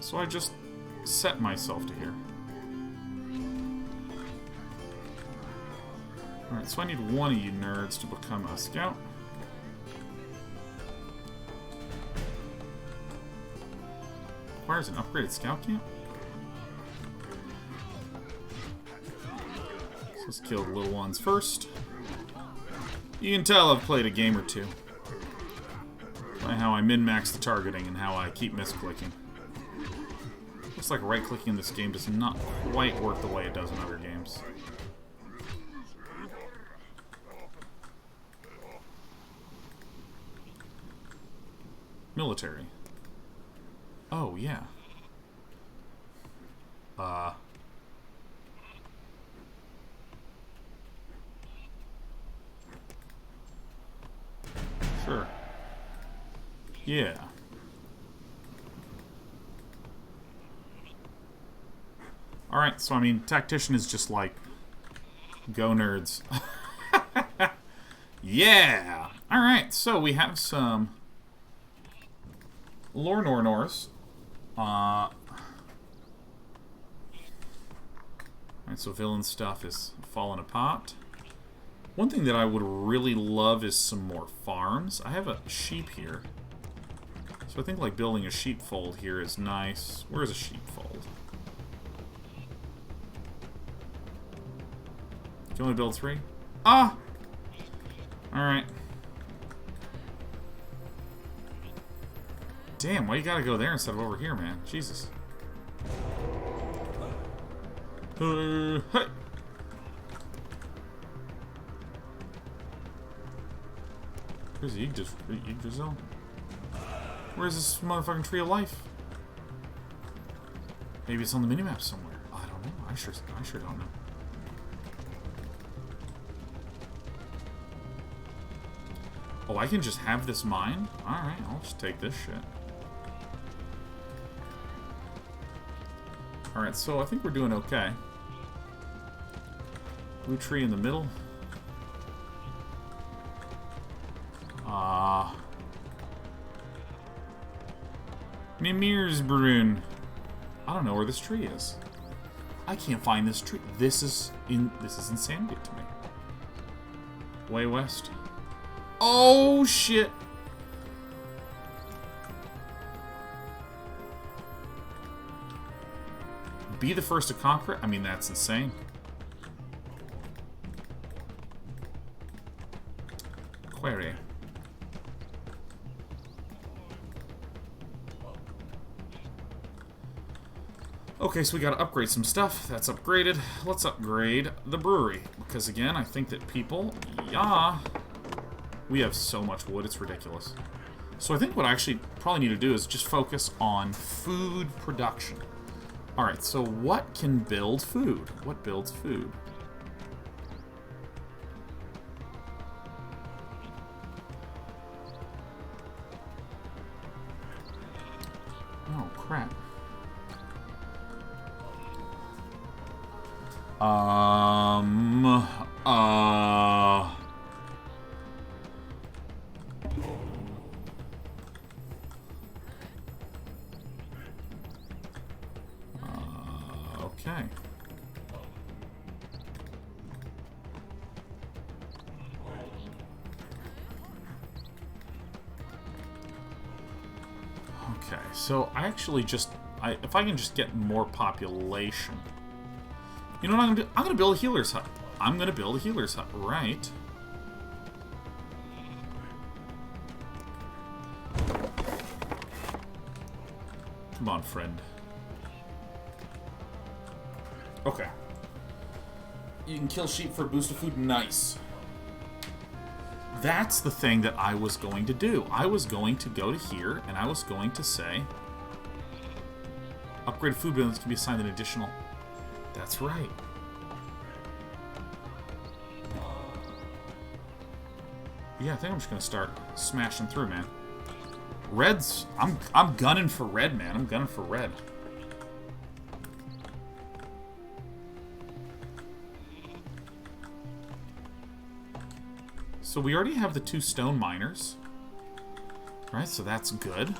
So I just set myself to here. Alright, so I need one of you nerds to become a scout. Requires an upgraded scout camp? So let's kill the little ones first. You can tell I've played a game or two. By how I min-max the targeting and how I keep misclicking. Looks like right-clicking in this game does not quite work the way it does in other games. Military. Oh, yeah. Sure. Yeah. Alright, so I mean, tactician is just like, go nerds. Yeah! Alright, so we have some lore Nornors. Alright, so villain stuff is falling apart. One thing that I would really love is some more farms. I have a sheep here. So I think like building a sheepfold here is nice. Where's a sheepfold? You only build 3? Ah! Alright. Damn, why you gotta go there instead of over here, man? Jesus. Hey! Where's the Yggdrasil? Where's this motherfucking tree of life? Maybe it's on the minimap somewhere. I don't know. I sure don't know. Oh, I can just have this mine? Alright, I'll just take this shit. Alright, so I think we're doing okay. Blue tree in the middle. Mimir'sbrunn. I don't know where this tree is. I can't find this tree. This is insanity to me. Way west. Oh shit. Be the first to conquer it? I mean, that's insane. Query. Okay, so we gotta upgrade some stuff. That's upgraded. Let's upgrade the brewery. Because again, I think that people... Yeah. We have so much wood, it's ridiculous. So I think what I actually probably need to do is just focus on food production. Alright, so what can build food? What builds food? Oh, crap. Okay. Okay, so I actually just... if I can just get more population... You know what I'm gonna do? I'm gonna build a healer's hut. I'm gonna build a healer's hut, right? Come on, friend. Okay. You can kill sheep for a boost of food. Nice. That's the thing that I was going to do. I was going to go to here, and I was going to say... Upgraded food buildings can be assigned an additional... That's right. Yeah, I think I'm just gonna start smashing through, man. Red's... I'm gunning for red, man. I'm gunning for red. So we already have the 2 stone miners. Right, so that's good.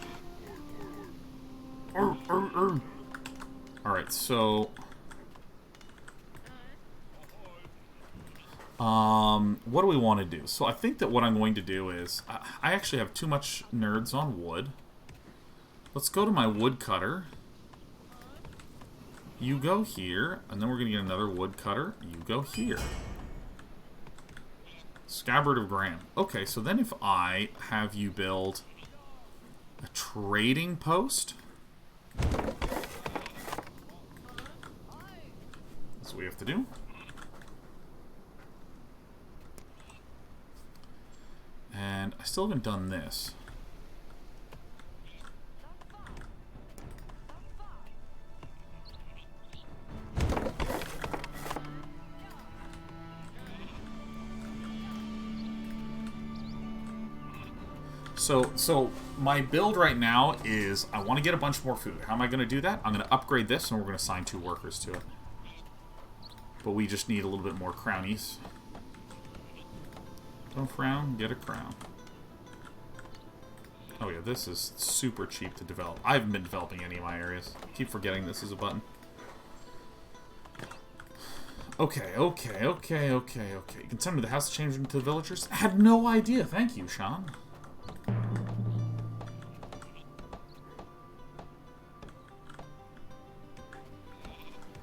Alright, so... what do we want to do? So I think that what I'm going to do is... I actually have too much nerds on wood. Let's go to my woodcutter. You go here, and then we're going to get another woodcutter. You go here. Scabbard of Graham. Okay, so then if I have you build a trading post... That's what we have to do. And I still haven't done this. So my build right now is I want to get a bunch more food. How am I going to do that? I'm going to upgrade this and we're going to assign 2 workers to it. But we just need a little bit more crownies. Don't frown, get a crown. Oh yeah, this is super cheap to develop. I haven't been developing any of my areas. I keep forgetting this is a button. Okay. You can send me the house to change into the villagers? I had no idea. Thank you, Sean.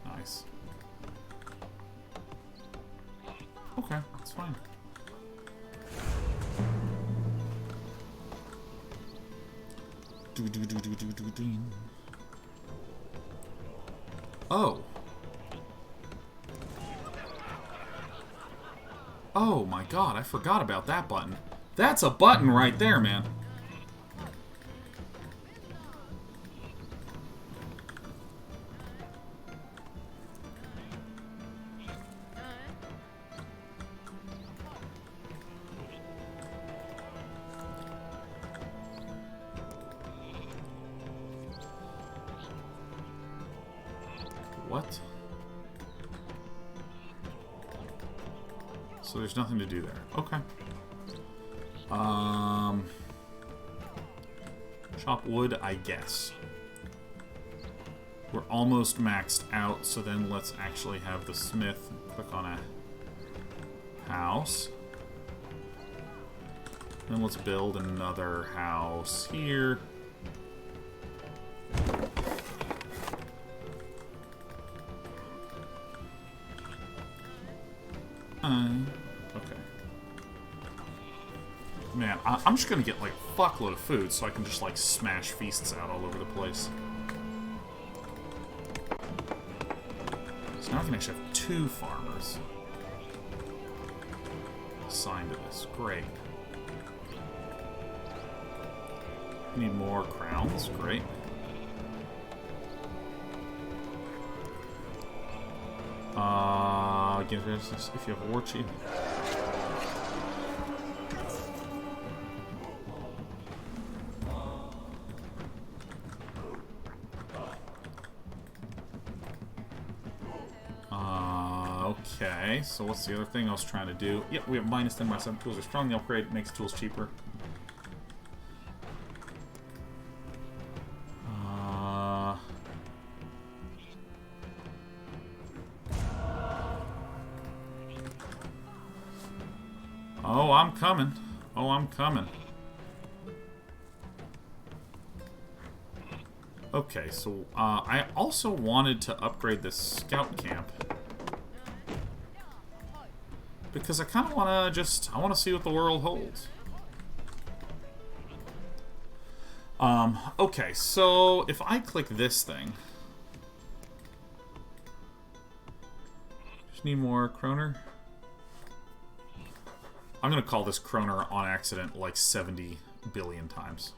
Nice. Okay, that's fine. Oh. Oh my god, I forgot about that button. That's a button right there, man. What? So there's nothing to do there. Okay. Chop wood, I guess. We're almost maxed out, so then let's actually have the smith click on a house. Then let's build another house here. Okay. Man, I'm just gonna get like a fuckload of food so I can just like smash feasts out all over the place. So now I can actually have 2 farmers assigned to this. Great. Need more crowns. Great. Again, if you have a war chief. Okay, so what's the other thing I was trying to do? Yep, we have minus 10 by 7 tools are strong. The upgrade makes tools cheaper. Oh, I'm coming. Oh, I'm coming. Okay, so I also wanted to upgrade this scout camp. Because I kind of want to I want to see what the world holds. Okay, so if I click this thing. Just need more kroner. I'm going to call this kroner on accident like 70 billion times.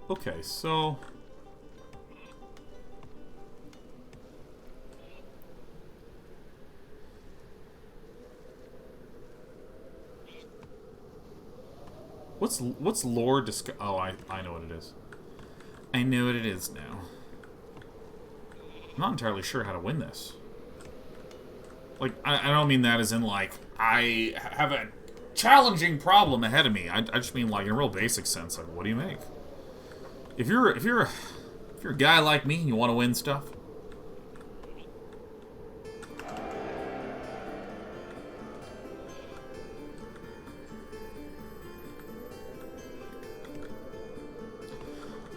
Okay, so... What's lore discuss... Oh, I know what it is. I know what it is now. I'm not entirely sure how to win this. Like, I don't mean that as in, like, I have a challenging problem ahead of me. I just mean, like, in a real basic sense, like, what do you make? If you're a guy like me and you want to win stuff,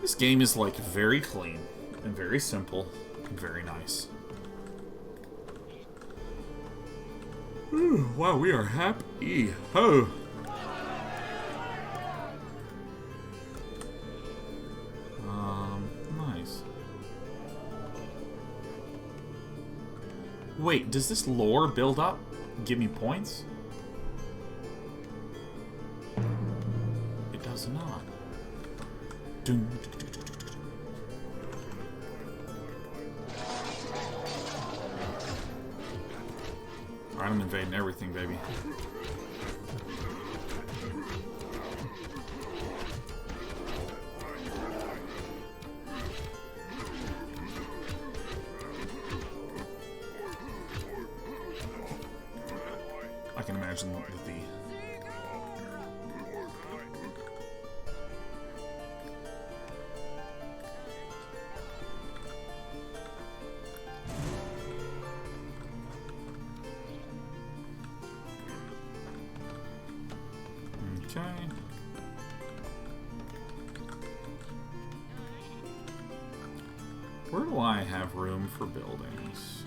this game is like very clean and very simple and very nice. Ooh, wow, we are happy. Ho! Nice. Wait, does this lore build up? Give me points? It does not. Alright, I'm invading everything, baby. I can imagine that the... Okay. Where do I have room for buildings?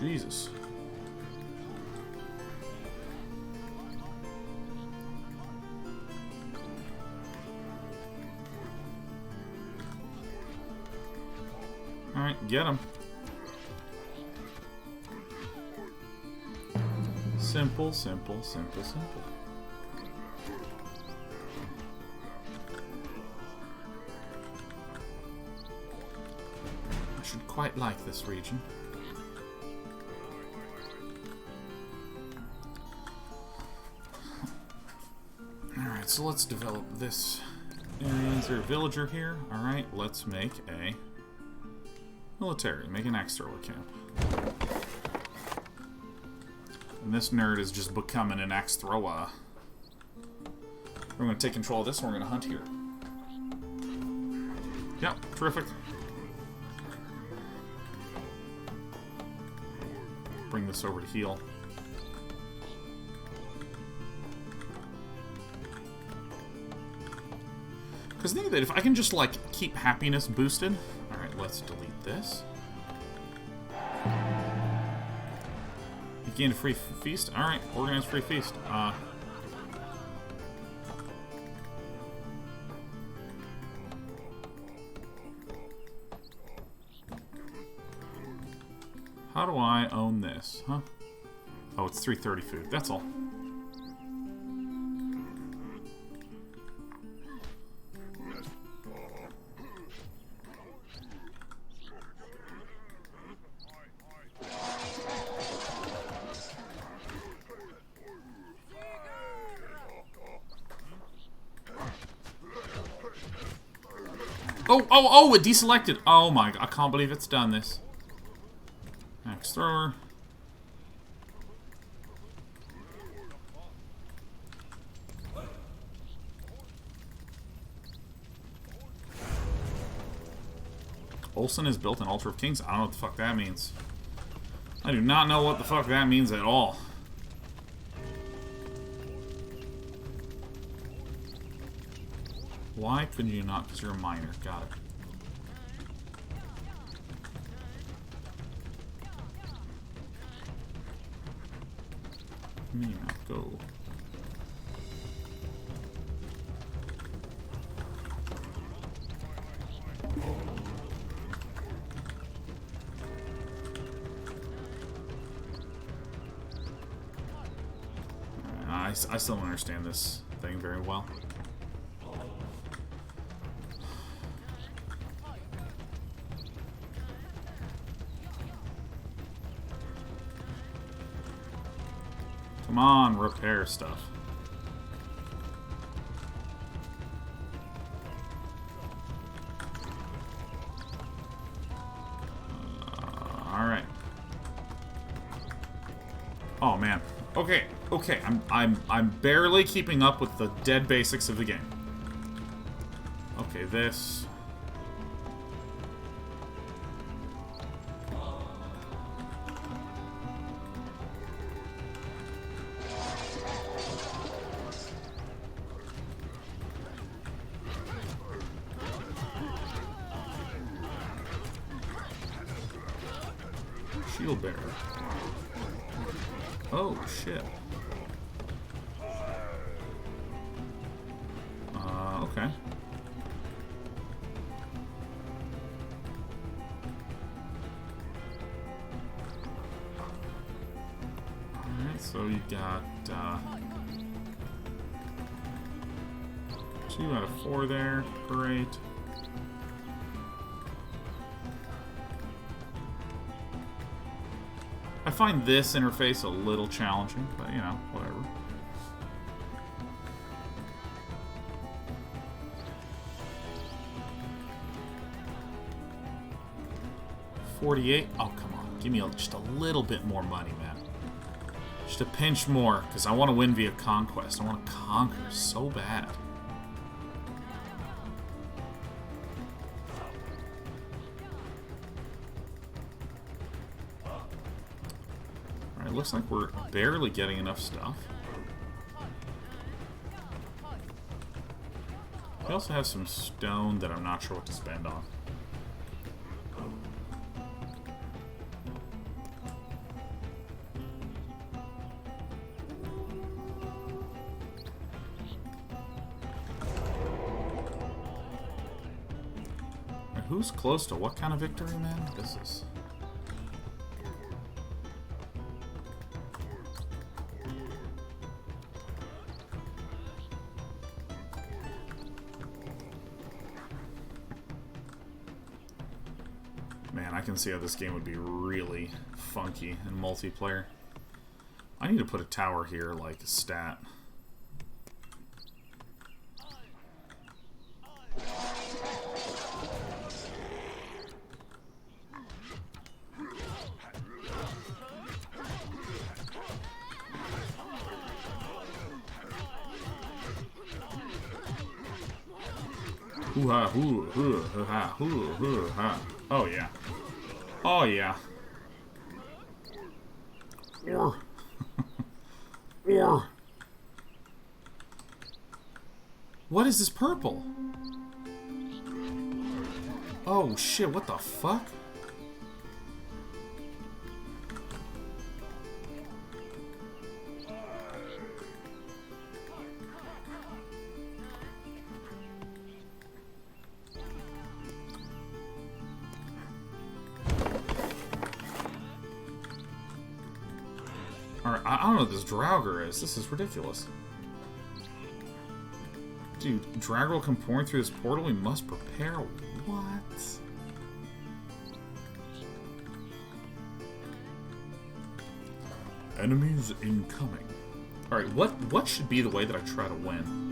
Jesus. Alright, get him. Simple, simple, simple, simple. I should quite like this region. Alright, so let's develop this area. Is there a villager here? Alright, let's make a military. Make an axe thrower camp. And this nerd is just becoming an axe thrower. We're going to take control of this and we're going to hunt here. Yep, terrific. Bring this over to heal. Because think that if I can just, like, keep happiness boosted... Alright, let's delete this. You gained a free feast? Alright, organize free feast. How do I own this? Huh? Oh, it's 330 food. That's all. Oh, it deselected. Oh my god, I can't believe it's done this. Axe thrower. Olsen has built an altar of kings. I don't know what the fuck that means. I do not know what the fuck that means at all. Why couldn't you not? Because you're a miner. Got it. Me not go. I still don't understand this thing very well. Come on, repair stuff. Alright. Oh man. Okay, okay. I'm barely keeping up with the dead basics of the game. Okay, this. Shield bearer. Oh, shit. Okay. Alright, so you got, 2 out of 4 there. Great. I find this interface a little challenging, but, you know, whatever. $48. Oh, come on. Give me just a little bit more money, man. Just a pinch more, because I want to win via conquest. I want to conquer so bad. Looks like we're barely getting enough stuff. We also have some stone that I'm not sure what to spend on. Who's close to what kind of victory, man? This is... Man, I can see how this game would be really funky in multiplayer. I need to put a tower here, like a stat. Hoo-ha, hoo-ha, hoo-ha. Oh, yeah. Oh, yeah. Or. Or. What is this purple? Oh, shit, what the fuck? Alright, I don't know what this Draugr is. This is ridiculous. Dude, Draugr will come pouring through this portal. We must prepare. What? Enemies incoming. Alright, what should be the way that I try to win?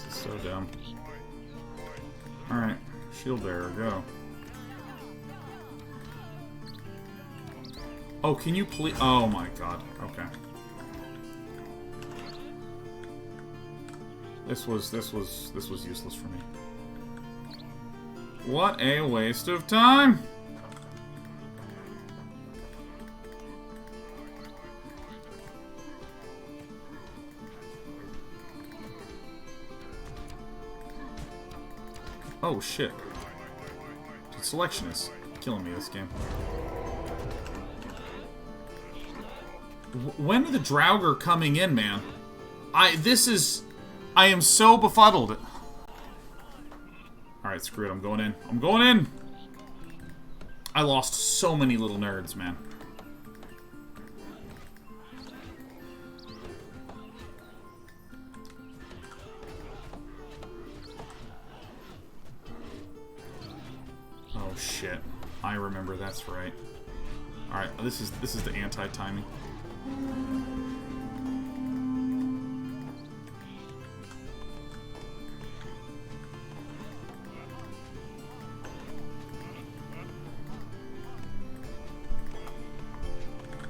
So dumb. Alright, shield bearer, go. Oh, can you please? Oh my god, okay. This was useless for me. What a waste of time! Oh shit. Dude, selection is killing me this game. When are the Draugr coming in, man? I am so befuddled. Alright, screw it, I'm going in. I'm going in! I lost so many little nerds, man. Oh shit. I remember, that's right. Alright, this is the anti-timing.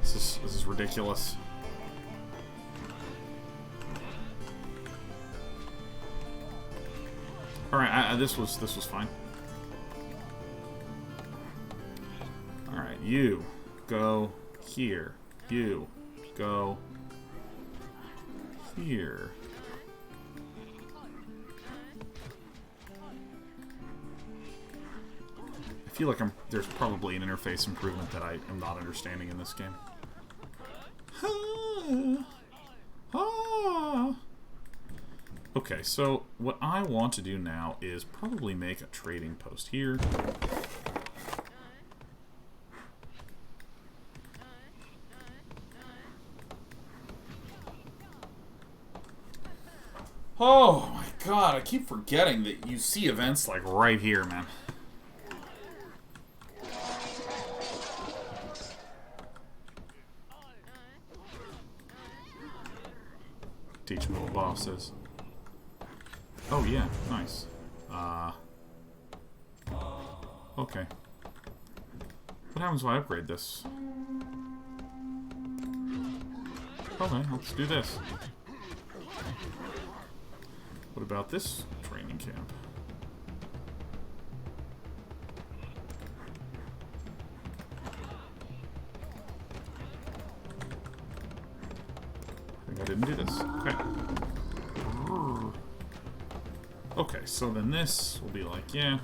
This is ridiculous. Alright, this was fine. Alright, you go here. You go here. I feel like there's probably an interface improvement that I am not understanding in this game. Okay, so what I want to do now is probably make a trading post here. Oh my god, I keep forgetting that you see events like right here, man. Teach me what the boss is. Oh yeah, nice. Okay. What happens if I upgrade this? Okay, let's do this. What about this training camp? I think I didn't do this. Okay. Okay, so then this will be like, yeah.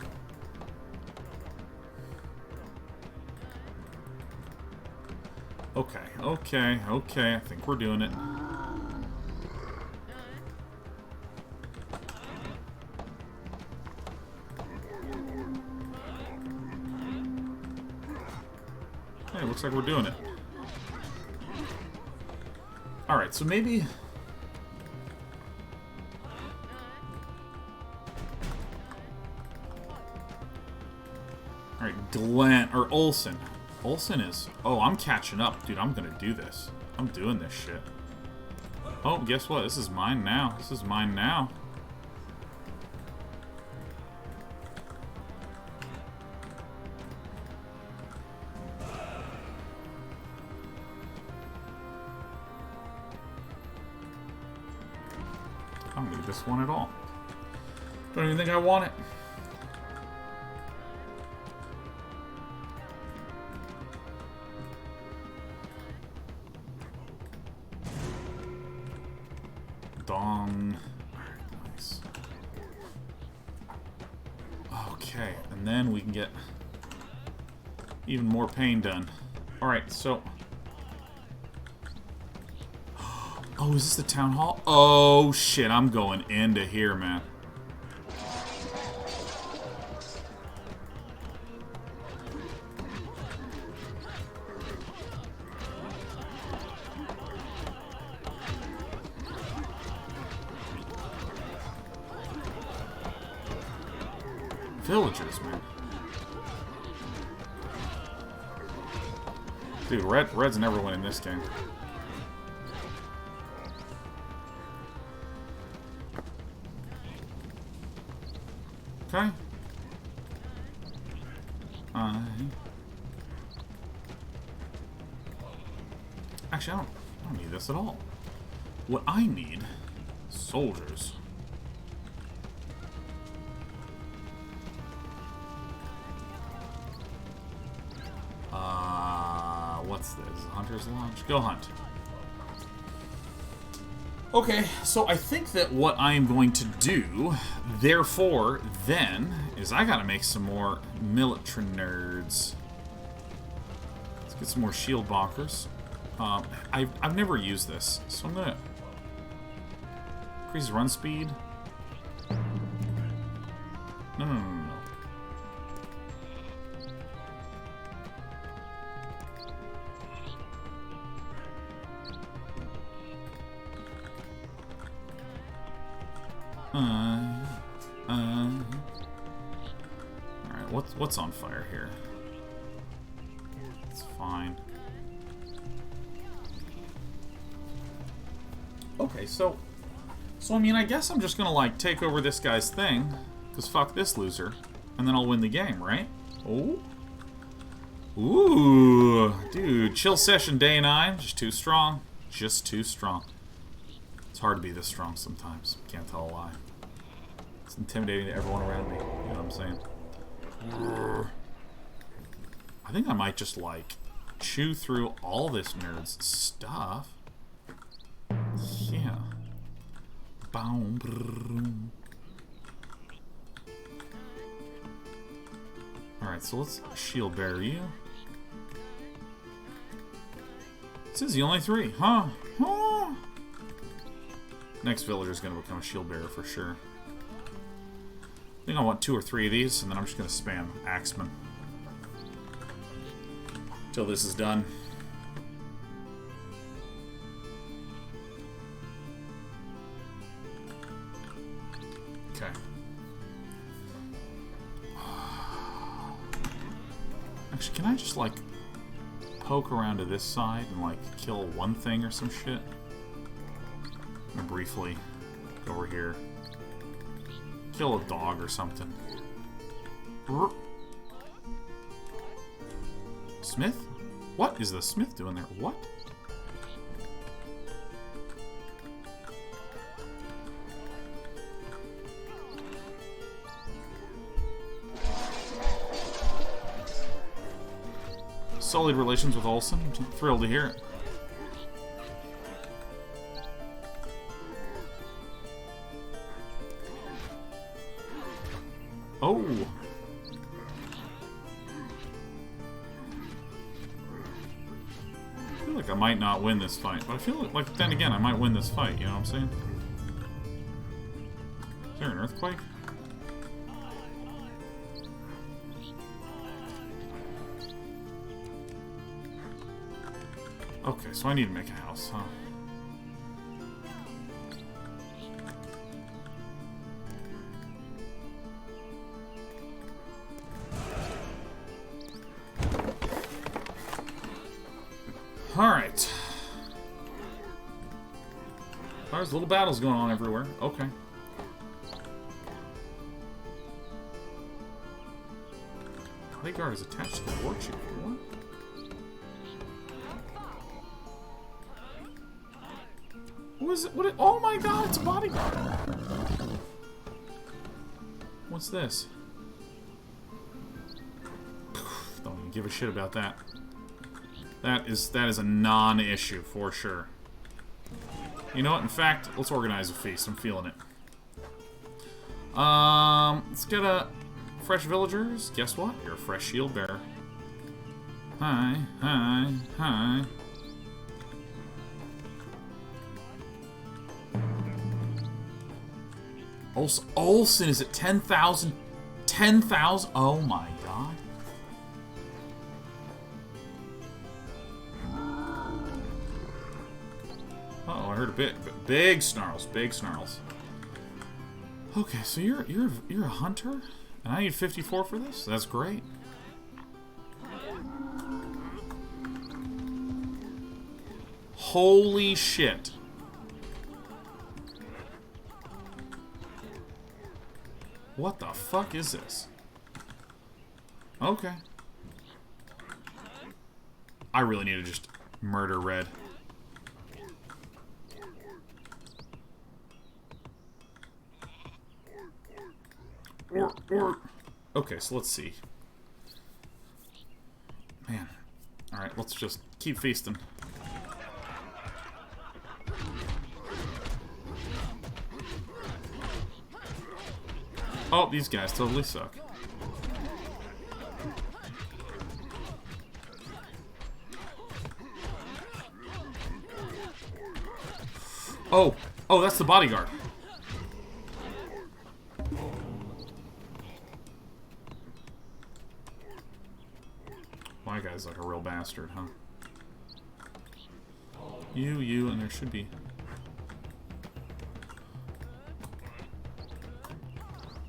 Okay, okay, okay, I think we're doing it. Hey, looks like we're doing it. Alright, so maybe... Alright, Glenn, or Olsen. Olsen is... Oh, I'm catching up. Dude, I'm gonna do this. I'm doing this shit. Oh, guess what? This is mine now. This is mine now. I don't need this one at all. Don't even think I want it. Dong. Alright, nice. Okay, and then we can get even more pain done. Alright, so... Oh, is this the town hall? Oh, shit, I'm going into here, man. Villagers, man. Dude, Red's never winning this game. Okay. Actually, I don't need this at all. What I need... Soldiers. What's this? Hunter's Lodge? Go hunt. Okay, so I think that what I am going to do, therefore, then, is I gotta make some more military nerds. Let's get some more shield bonkers. I've never used this, so I'm gonna increase run speed. No. Alright, what's on fire here? It's fine. Okay, so I mean, I guess I'm just gonna, like, take over this guy's thing, because fuck this loser, and then I'll win the game, right? Oh? Ooh! Dude, chill session day 9, just too strong. Just too strong. It's hard to be this strong sometimes. Can't tell a lie. It's intimidating to everyone around me. You know what I'm saying? I think I might just, like, chew through all this nerd's stuff. Yeah. Alright, so let's shield bear you. This is the only 3, huh? Huh? Next villager's gonna become a shield bearer for sure. I think I want 2 or 3 of these, and then I'm just gonna spam Axeman till this is done. Okay. Actually, can I just, like, poke around to this side and, like, kill one thing or some shit? And briefly go over here. Kill a dog or something. Smith? What is the Smith doing there? What? Solid relations with Olsen. I'm thrilled to hear it. Oh! I feel like I might not win this fight, but I feel like then again I might win this fight, you know what I'm saying? Is there an earthquake? Okay, so I need to make a house, huh? Alright. There's little battles going on everywhere. Okay. Bodyguard is attached to the war chief. What? What is it? What? Oh my god, it's a bodyguard. What's this? Don't even give a shit about that. That is a non-issue for sure. You know what? In fact, let's organize a feast. I'm feeling it. Let's get a fresh villagers. Guess what? You're a fresh shield bearer. Hi, hi, hi. Olsen is at 10,000. 10,000. Oh my god. Uh-oh, I heard a big snarls. Big snarls. Okay, so you're a hunter? And I need 54 for this? That's great. Holy shit. What the fuck is this? Okay. I really need to just murder Red. Okay, so let's see. Man. Alright, let's just keep feasting. Oh, these guys totally suck. Oh, that's the bodyguard. My guy's like a real bastard, huh? You, and there should be...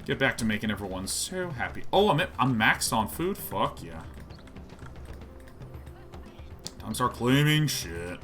Get back to making everyone so happy. Oh, I'm maxed on food? Fuck yeah. Time to start claiming shit.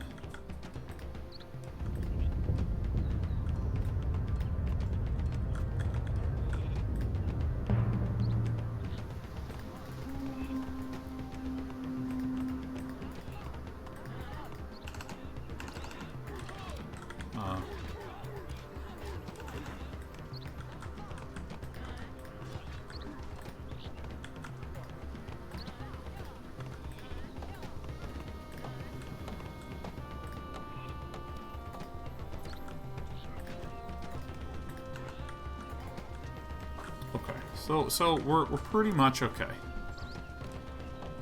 So we're pretty much okay.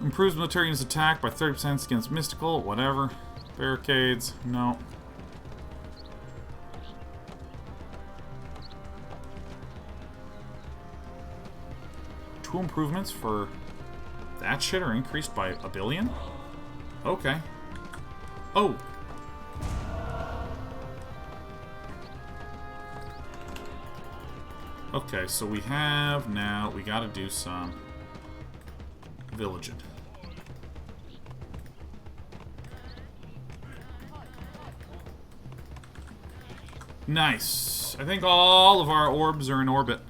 Improves military units attack by 30% against mystical, whatever. Barricades, no. Two improvements for that shit are increased by 1 billion? Okay. Oh! Okay, so we have now, we gotta do some villaging. Nice. I think all of our orbs are in orbit.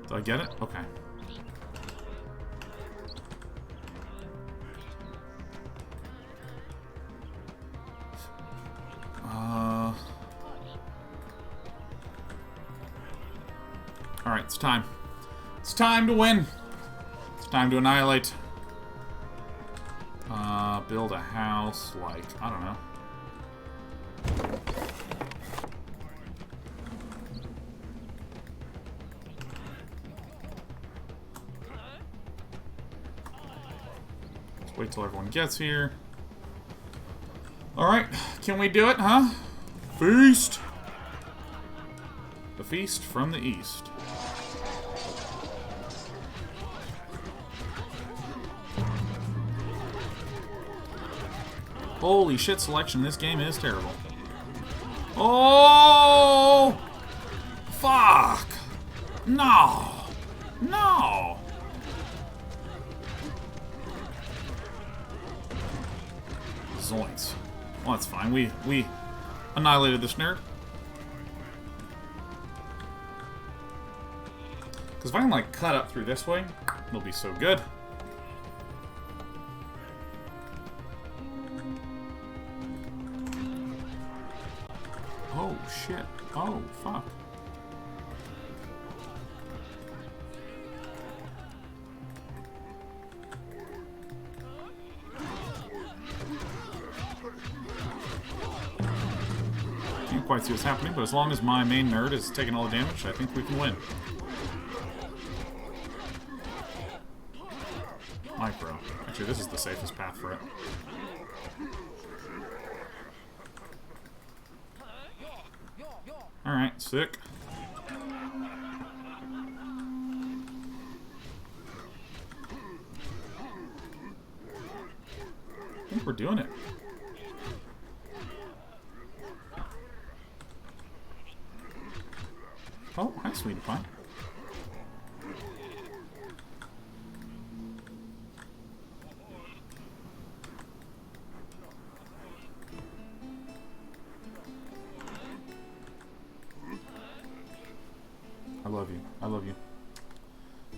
Do I get it? Okay. Alright, it's time. It's time to win. It's time to annihilate. Build a house, like, I don't know. Wait till everyone gets here. Alright, can we do it, huh? Feast! The feast from the east. Holy shit, selection. This game is terrible. Oh! Fuck! No! No! Zoinks. Well, that's fine. We annihilated this nerd. Because if I can, like, cut up through this way, it'll be so good. Oh, shit. Oh, fuck. Can't quite see what's happening, but as long as my main nerd is taking all the damage, I think we can win. Micro. Actually, this is the safest path for it. Alright, sick. I think we're doing it. Oh, hi, sweetie pie. I love you. I love you.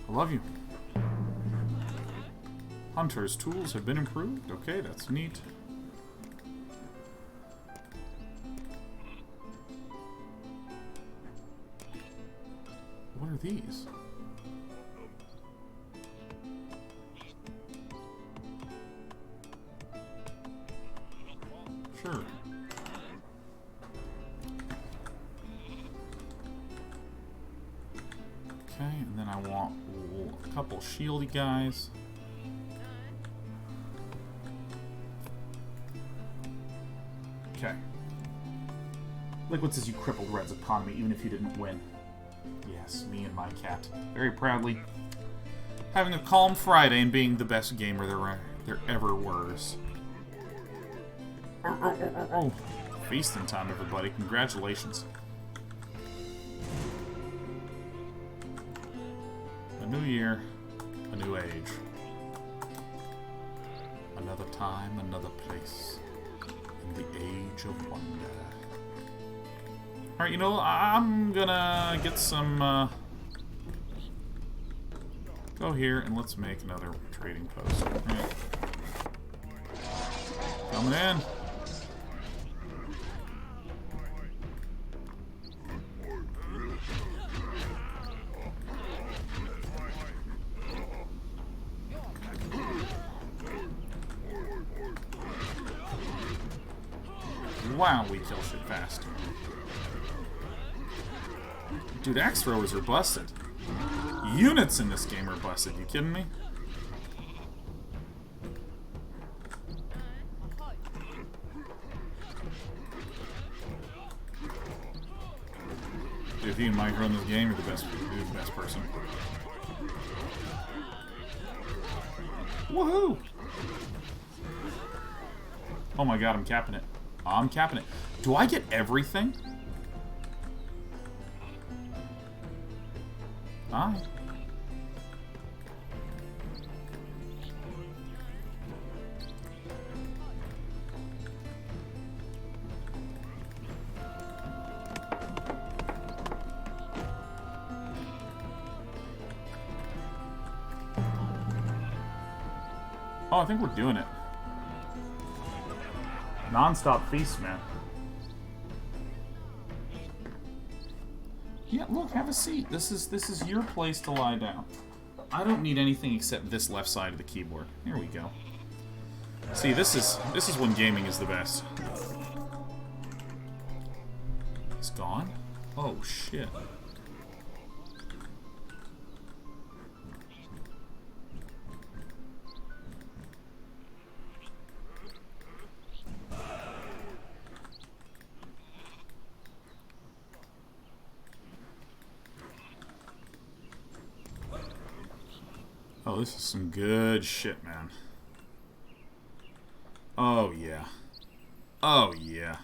I love you. Hunter's tools have been improved. Okay, that's neat. What are these? Sure. Okay, and then I want a couple shieldy guys. Okay. Liquid says you crippled Red's economy even if you didn't win. Yes, me and my cat. Very proudly. Having a calm Friday and being the best gamer there ever was. Oh. Feasting time, everybody. Congratulations. A new year, a new age. Another time, another place. In the age of wonder. Alright, you know, I'm gonna get some, go here, and let's make another trading post. Right. Coming in. Wow, we kill shit fast. Dude, axe throwers are busted. Units in this game are busted. You kidding me? Dude, if you can micro in this game, you're the best person. Woohoo! Oh my god, I'm capping it. I'm capping it. Do I get everything? Aye. Oh, I think we're doing it. Non-stop feast, man. Yeah, look, have a seat. This is your place to lie down. I don't need anything except this left side of the keyboard. Here we go. See, this is when gaming is the best. It's gone? Oh shit. Oh, this is some good shit, man. Oh, yeah. Oh, yeah.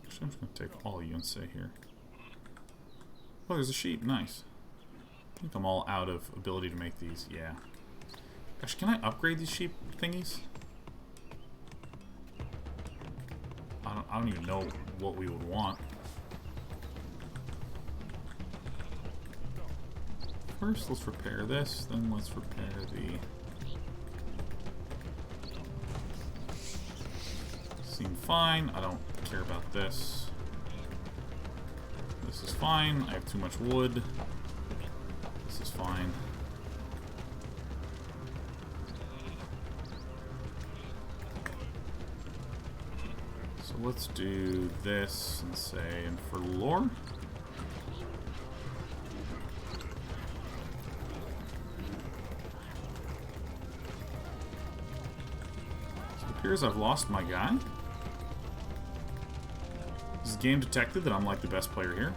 Actually, I'm just going to take all of you and stay here. Oh, there's a sheep. Nice. I think I'm all out of ability to make these. Yeah. Gosh, can I upgrade these sheep thingies? I don't even know what we would want. First, let's repair this. Then let's repair the... Seem fine. I don't care about this. This is fine. I have too much wood. This is fine. So let's do this and say, and for lore. So it appears I've lost my guy. Is the game detected that I'm like the best player here?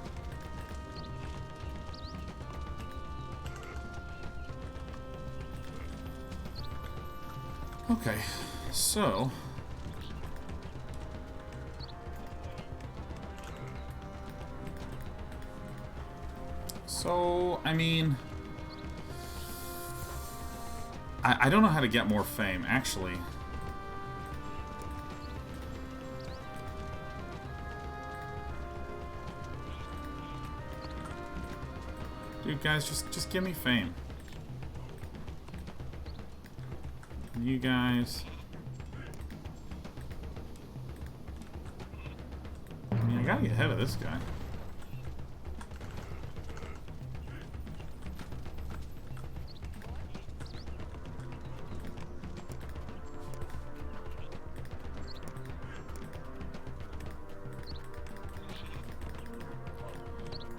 Okay, so... I mean... I don't know how to get more fame, actually. Dude, guys, just give me fame. You guys... I mean, I gotta get ahead of this guy.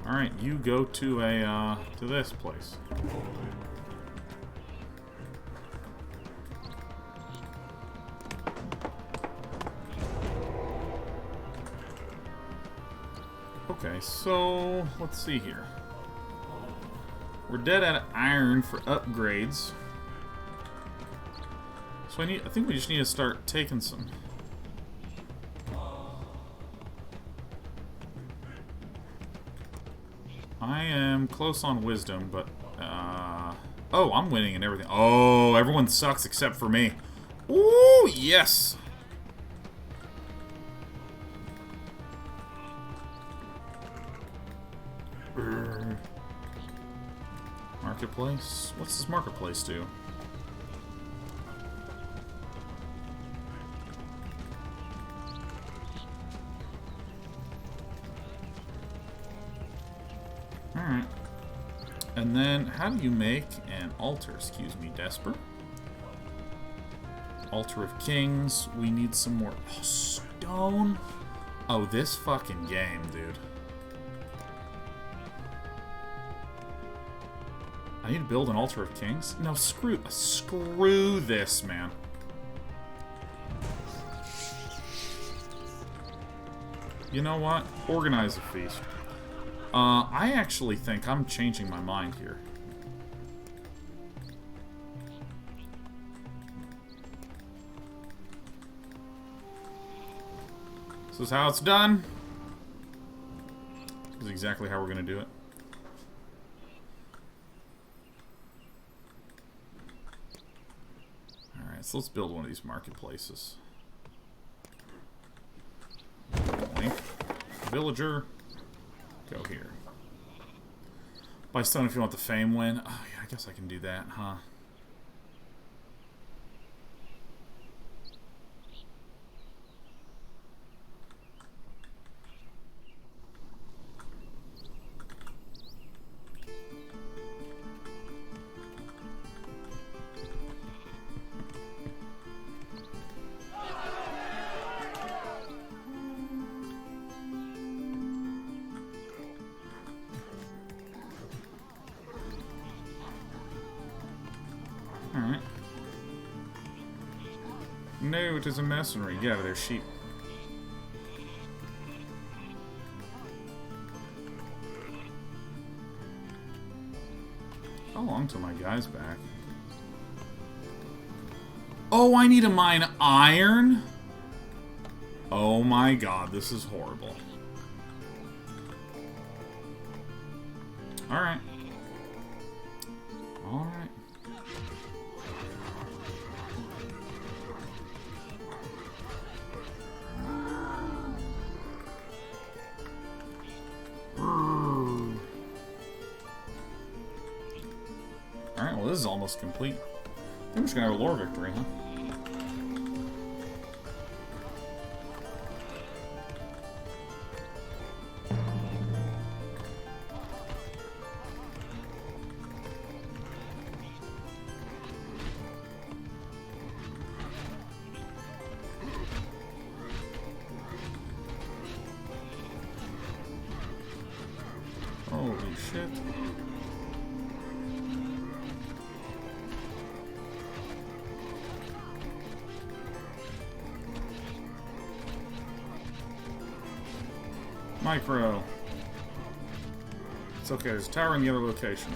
Alright, you go to a, to this place. Okay, so let's see here. We're dead out of iron for upgrades. So I think we just need to start taking some. I am close on wisdom, but oh, I'm winning and everything. Oh, everyone sucks except for me. Ooh, yes. Marketplace? What's this marketplace do? Alright. And then, how do you make an altar? Excuse me, Desper. Altar of Kings. We need some more stone. Oh, this fucking game, dude. I need to build an altar of kings? No, screw this, man. You know what? Organize a feast. I actually think I'm changing my mind here. This is how it's done. This is exactly how we're going to do it. So let's build one of these marketplaces. Link. Villager. Go here. Buy stone if you want the fame win. Oh yeah, I guess I can do that, huh? Alright. No, it is a mercenary. Get out of there, sheep. long till my guy's back? Oh, I need to mine iron? Oh my god, this is horrible. Alright. Alright. Alright, well this is almost complete. I'm just gonna have a lore victory, huh? Holy shit. Micro. It's okay, there's a tower in the other location.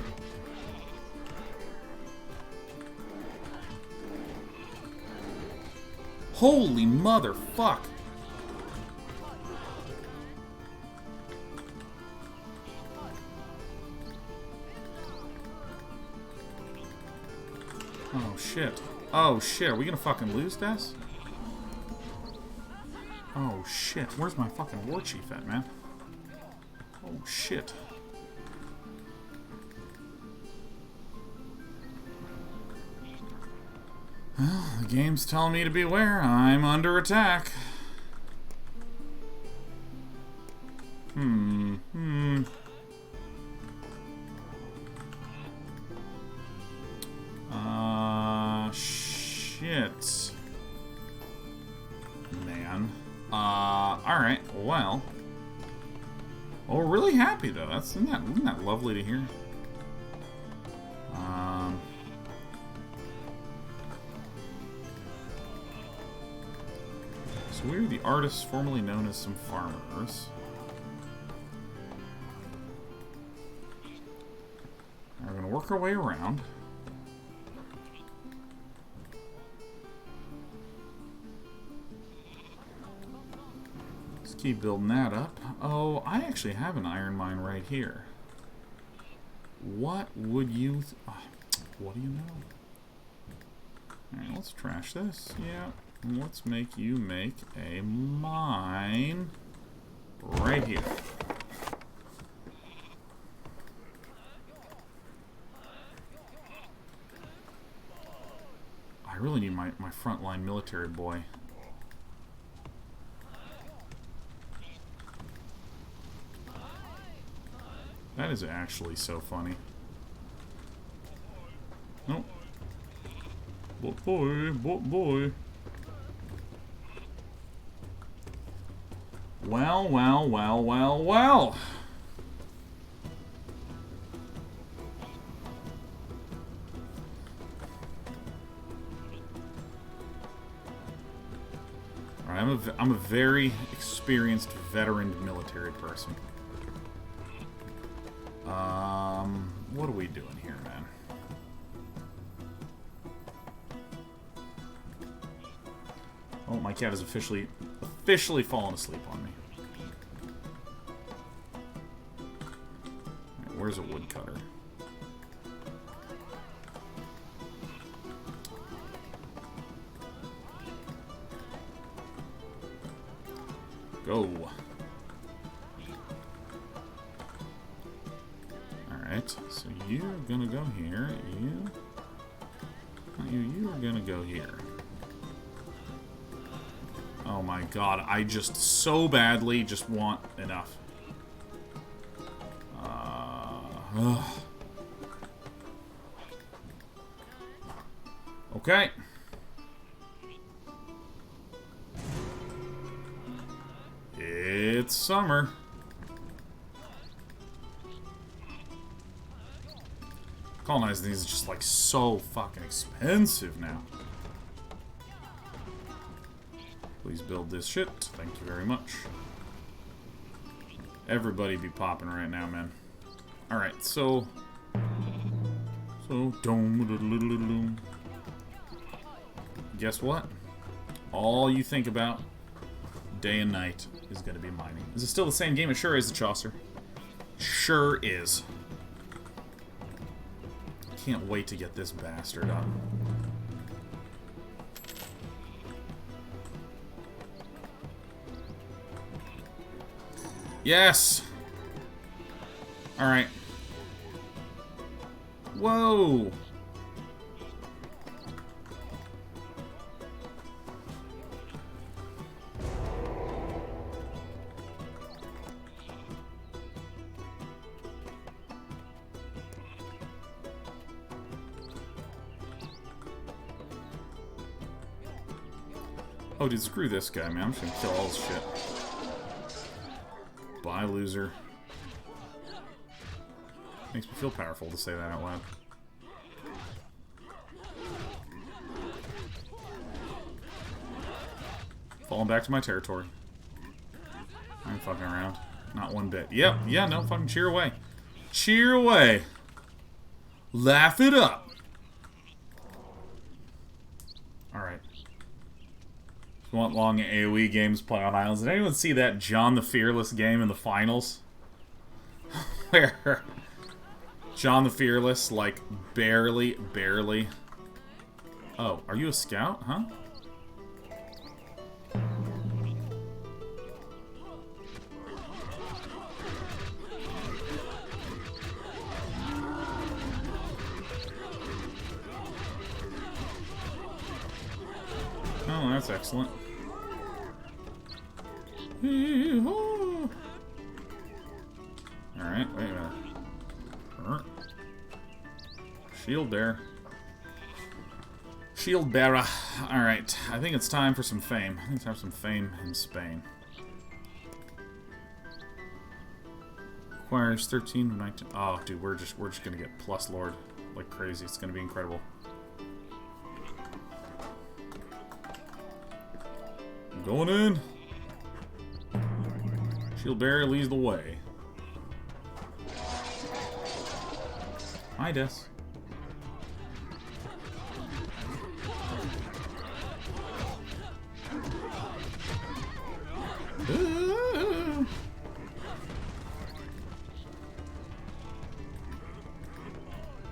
Holy motherfuck! Oh shit. Oh shit, are we gonna fucking lose this? Oh shit, where's my fucking war chief at, man? Oh shit. Well, the game's telling me to beware. I'm under attack. Shit. Man. Alright, well. Oh, we're really happy, though. Isn't that lovely to hear? So we're the artists formerly known as some farmers. We're gonna work our way around. Let's keep building that up. Oh, I actually have an iron mine right here. What would you... what do you know? Alright, let's trash this. Yeah. Let's make you make a mine right here. I really need my frontline military boy. That is actually so funny. Nope. Boy. Well. Alright, I'm a very experienced veteran military person. What are we doing here, man? Oh, my cat has officially fallen asleep on me. Right, where's a woodcutter? Go. Alright, so you're gonna go here. You are gonna go here. Oh my god, I just so badly just want enough. Okay. It's summer. Colonizing these is just like so fucking expensive now. Please build this shit. Thank you very much. Everybody be popping right now, man. Alright, so So, guess what? All you think about day and night is going to be mining. Is it still the same game? It sure is, the Chaucer. Sure is. Can't wait to get this bastard up. Yes! Alright. Whoa! Oh, dude, screw this guy, man. I'm just gonna kill all his shit. Bye, loser. Makes me feel powerful to say that out loud. Falling back to my territory. I ain't fucking around. Not one bit. Yep, yeah, no, fucking cheer away. Cheer away. Laugh it up. Alright. If you want long AoE games, play on islands. Did anyone see that John the Fearless game in the finals? Where John the Fearless, like, barely... Oh, are you a scout? Huh? Oh, that's excellent. Alright, wait a minute. Shield bearer. Shield bearer. Alright, I think it's time for some fame. I think it's time for some fame in Spain. Requires 13 to 19. Oh, dude, we're just gonna get plus Lord like crazy. It's gonna be incredible. I'm going in. Shield bearer leads the way. Hi, Des.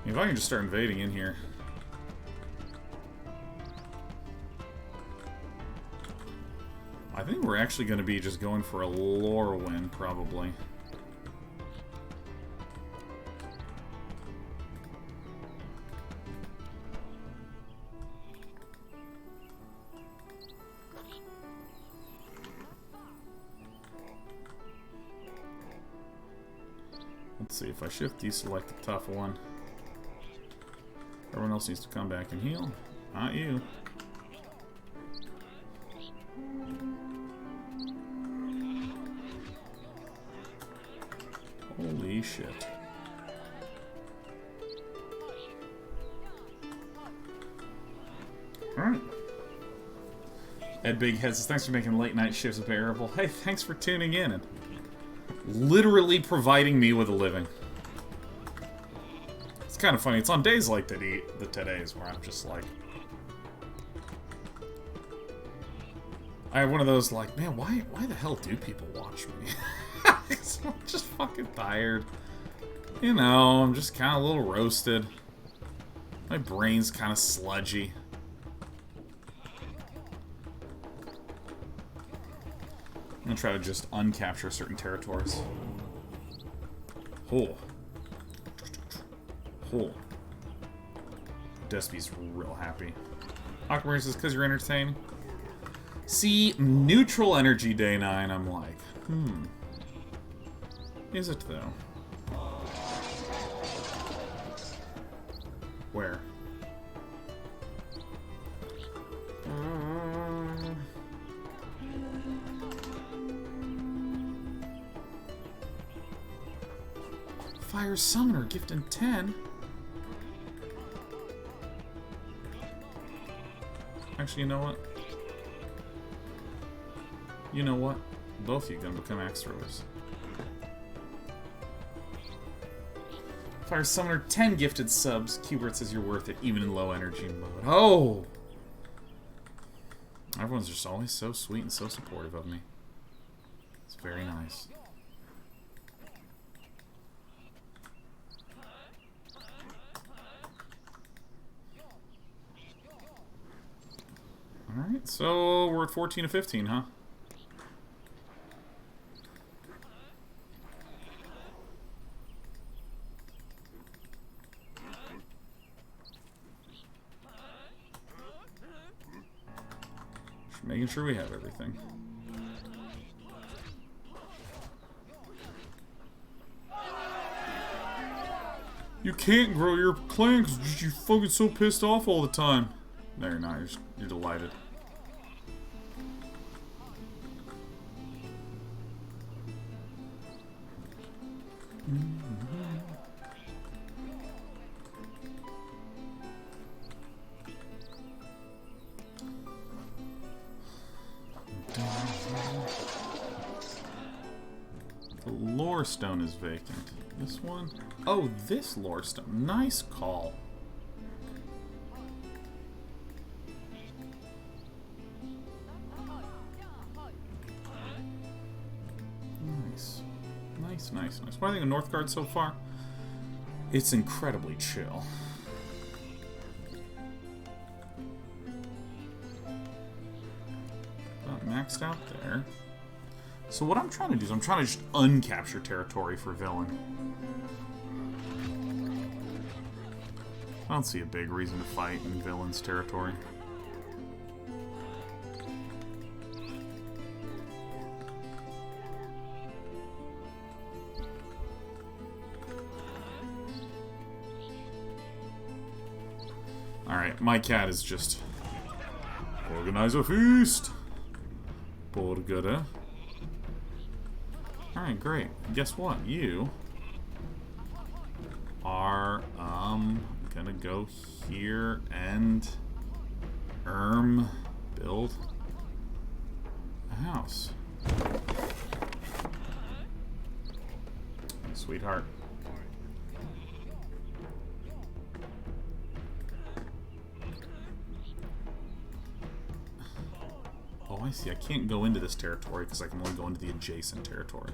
If I can just start invading in here. I think we're actually going to be just going for a lore win, probably. Let's see, if I shift deselect the tough one. Everyone else needs to come back and heal. Not you. Holy shit. Alright. Ed Big Head says, thanks for making late night shifts bearable. Hey, thanks for tuning in and literally providing me with a living. It's kind of funny. It's on days like the today's where I'm just like... I have one of those like, man, why the hell do people watch me? I'm just fucking tired. You know, I'm just kind of a little roasted. My brain's kind of sludgy. I'm gonna try to just uncapture certain territories. Oh. Oh. Despy's real happy. Aquamarine says, because you're entertaining. See, neutral energy day 9, I'm like, Is it, though? Where? Fire Summoner, gifting 10? Actually, you know what? You know what? Both of you gonna become axe throwers. Fire Summoner, 10 gifted subs. Qbert says you're worth it, even in low energy mode. Oh! Everyone's just always so sweet and so supportive of me. It's very nice. Alright, so we're at 14 to 15, huh? Just making sure we have everything. You can't grow your clan because you're fucking so pissed off all the time. No, you're not. You're delighted. The lore stone is vacant. This one? Oh, this lore stone. Nice call. Nice. Nice, nice, nice. What do I think of Northgard so far? It's incredibly chill. Not maxed out there. So what I'm trying to do is I'm trying to just uncapture territory for villain. I don't see a big reason to fight in villain's territory. Alright, my cat is just... Organize a feast! Borgere. Alright, great. Guess what? You are, gonna go here and, build a house. Sweetheart. Oh, I see. I can't go into this territory because I can only go into the adjacent territory.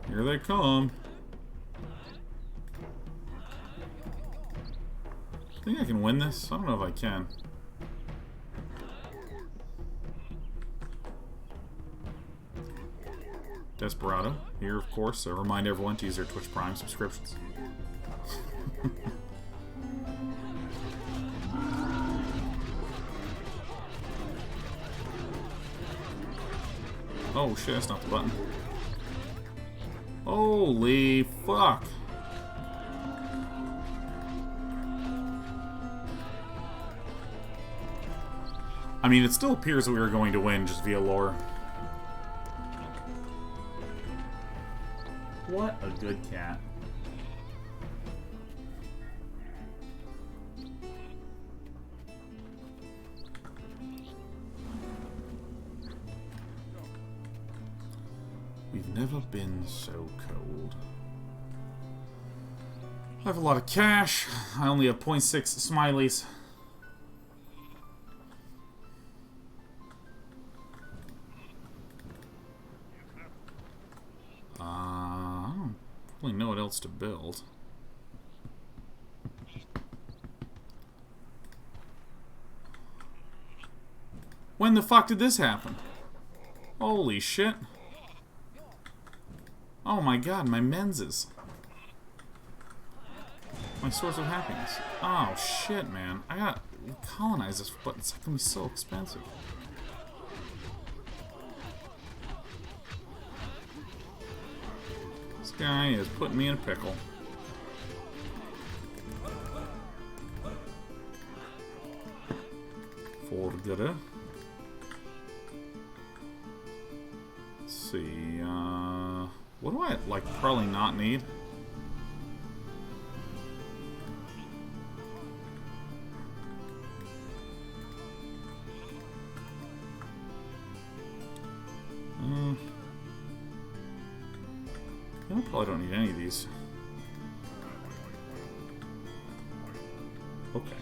Here they come. I think I can win this. I don't know if I can. Desperado. Here, of course. Remind everyone to use their Twitch Prime subscriptions. Oh shit, that's not the button. Holy fuck. I mean, it still appears that we are going to win just via lore. What a good cat. We've never been so cold. I have a lot of cash. I only have 0.6 smileys. I don't really know what else to build. When the fuck did this happen? Holy shit. Oh my god, my menses. My source of happiness. Oh shit, man. I gotta colonize this, but it's gonna be so expensive. This guy is putting me in a pickle. Forgere. Let's see, what do I, like, probably not need? Probably don't need any of these. Okay.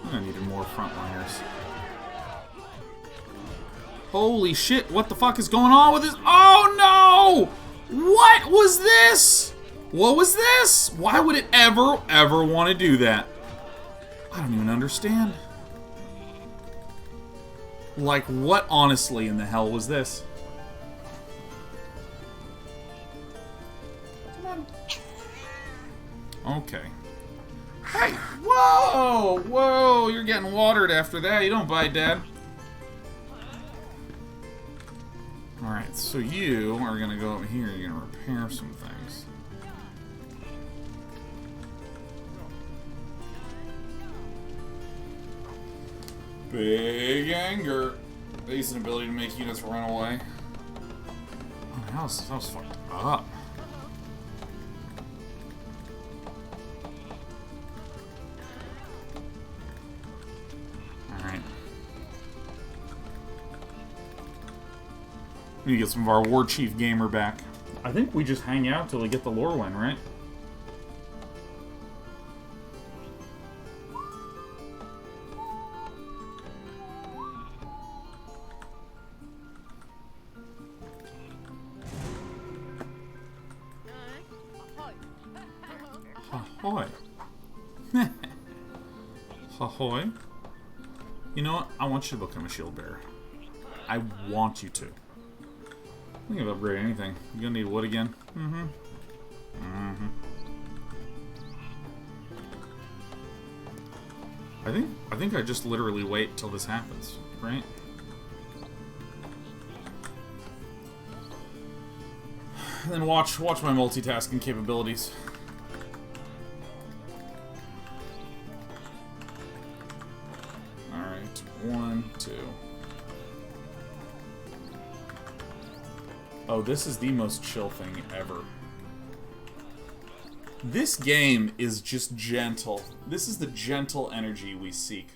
I needed more frontliners. Holy shit, what the fuck is going on with this? Oh no! What was this? What was this? Why would it ever want to do that? I don't even understand. Like, what honestly in the hell was this? Come on. Okay. Hey! Whoa! Whoa! You're getting watered after that. You don't bite, Dad. Alright, so you are gonna go up here. You're gonna repair some things. Big anger. Decent ability to make units run away. Oh, that was fucked up. Alright. We need to get some of our War Chief gamer back. I think we just hang out till we get the lore win, right? Ahoy. Ahoy. You know what? I want you to become a shield bearer. I want you to. I think I've upgraded anything. You gonna need wood again? Mm-hmm. Mm-hmm. I think I just literally wait till this happens, right? And then watch my multitasking capabilities. Alright, 1, 2. Oh, this is the most chill thing ever. This game is just gentle. This is the gentle energy we seek.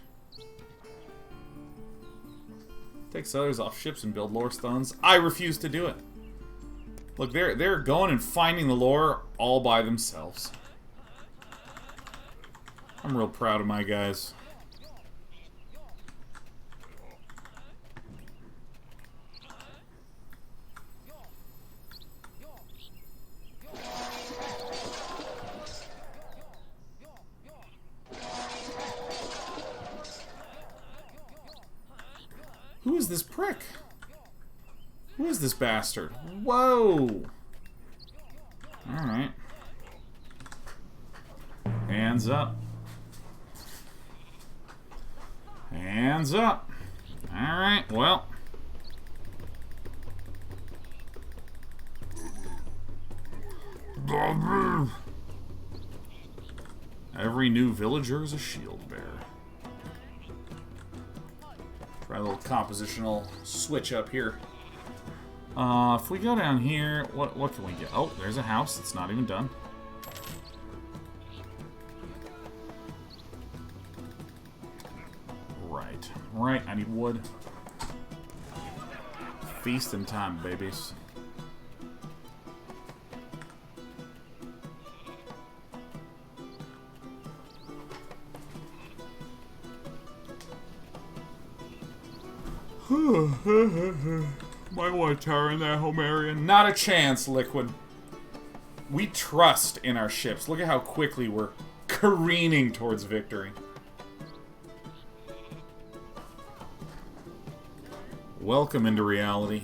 Take sailors off ships and build lore stones. I refuse to do it. Look, they're going and finding the lore all by themselves. I'm real proud of my guys. Who is this prick? Who is this bastard? Whoa! Alright. Hands up. Hands up. Alright, well. Every new villager is a shield bearer. Try a little compositional switch up here. If we go down here, what can we get? Oh, there's a house that's not even done. Right, I need wood. Feasting time, babies. Might want to turn that Homerian. Not a chance, Liquid. We trust in our ships. Look at how quickly we're careening towards victory. Welcome into reality.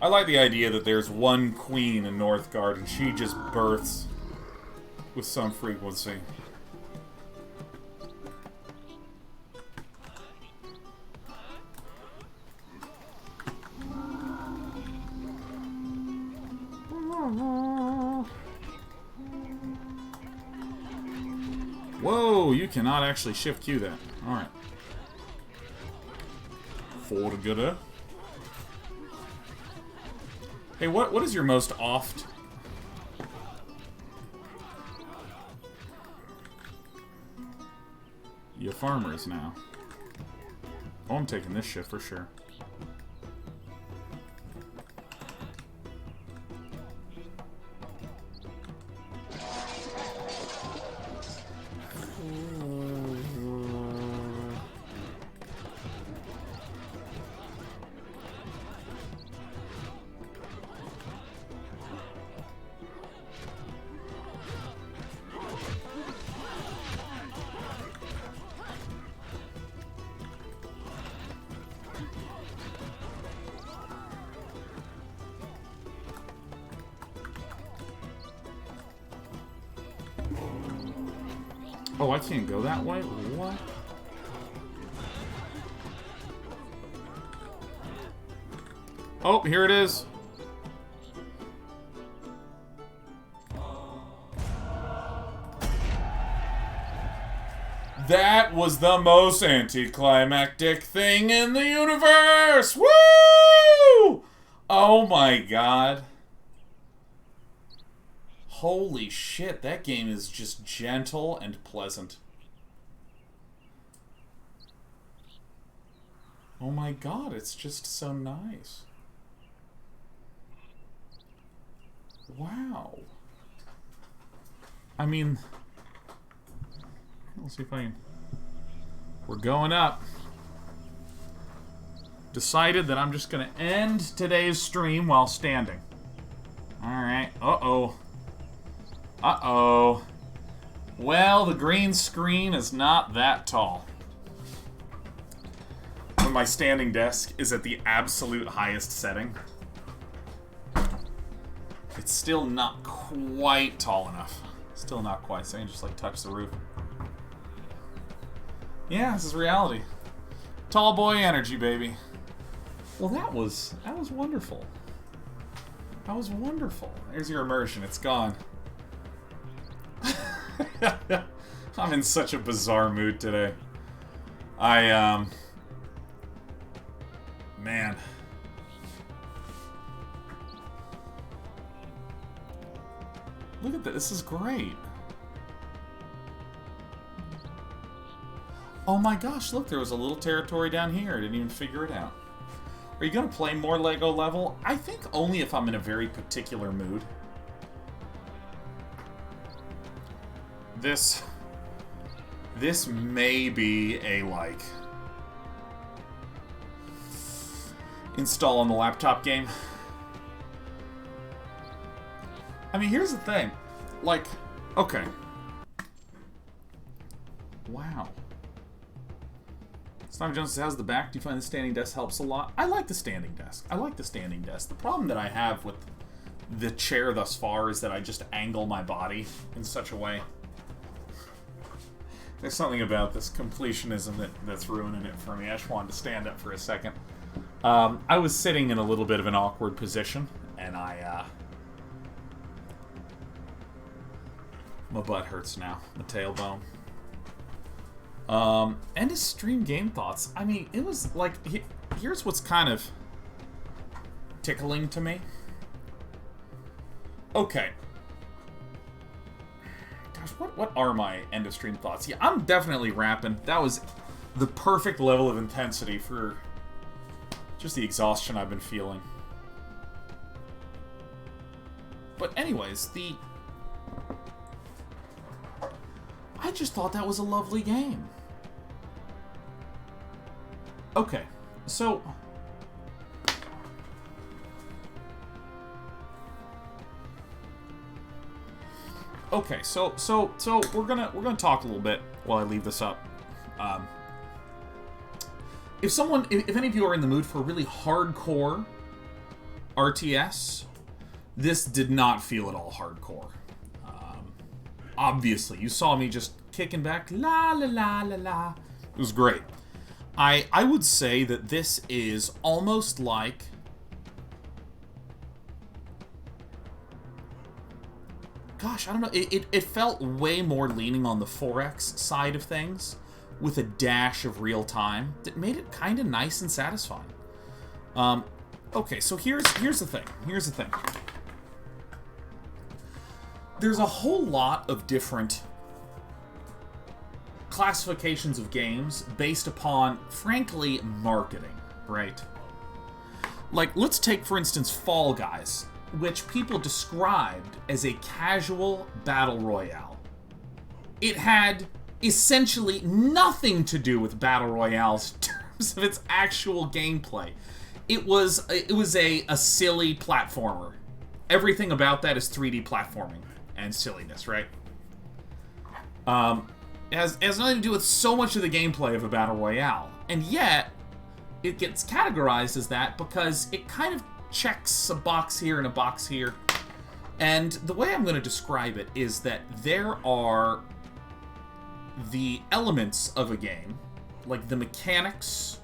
I like the idea that there's one queen in Northgard and she just births with some frequency. Whoa, you cannot actually shift Q that. Alright. For the gooder. Hey, what is your most oft? You farmers now. Oh, I'm taking this shit for sure. Oh, I can't go that way? What? Oh, here it is. That was the most anticlimactic thing in the universe! Woo! Oh my god. Holy shit, that game is just gentle and pleasant. Oh my god, it's just so nice. Wow. I mean, let's see if I can... We're going up. Decided that I'm just going to end today's stream while standing. Alright, uh-oh. Uh-oh. Well, the green screen is not that tall. When my standing desk is at the absolute highest setting, it's still not quite tall enough. Still not quite, so I can just like touch the roof. Yeah, this is reality. Tall boy energy, baby. Well, that was wonderful. That was wonderful. There's your immersion, it's gone. I'm in such a bizarre mood today. Man. Look at this. This is great. Oh my gosh, look, there was a little territory down here. I didn't even figure it out. Are you going to play more Lego level? I think only if I'm in a very particular mood. This may be a, like, install on the laptop game. I mean, here's the thing. Like, okay. Wow. Sniper Jones says, how's the back? Do you find the standing desk helps a lot? I like the standing desk. I like the standing desk. The problem that I have with the chair thus far is that I just angle my body in such a way. There's something about this completionism that's ruining it for me. I just wanted to stand up for a second. I was sitting in a little bit of an awkward position, and my butt hurts now. The tailbone. And his stream game thoughts. I mean, it was like... Here's what's kind of tickling to me. Okay. Gosh, what are my end of stream thoughts? Yeah, I'm definitely rapping. That was the perfect level of intensity for just the exhaustion I've been feeling. But anyways, I just thought that was a lovely game. Okay, so... Okay, so we're gonna talk a little bit while I leave this up. If any of you are in the mood for a really hardcore RTS, this did not feel at all hardcore. Obviously, you saw me just kicking back, la la la la la. It was great. I would say that this is almost like... Gosh, I don't know. It felt way more leaning on the 4X side of things, with a dash of real time that made it kind of nice and satisfying. Okay, so here's the thing. Here's the thing. There's a whole lot of different classifications of games based upon, frankly, marketing, right? Like, let's take, for instance, Fall Guys, which people described as a casual battle royale. It had essentially nothing to do with battle royales in terms of its actual gameplay. It was a silly platformer. Everything about that is 3D platforming and silliness, right? It has nothing to do with so much of the gameplay of a battle royale, and yet it gets categorized as that because it kind of checks a box here and a box here. And the way I'm going to describe it is that there are the elements of a game, like the mechanics,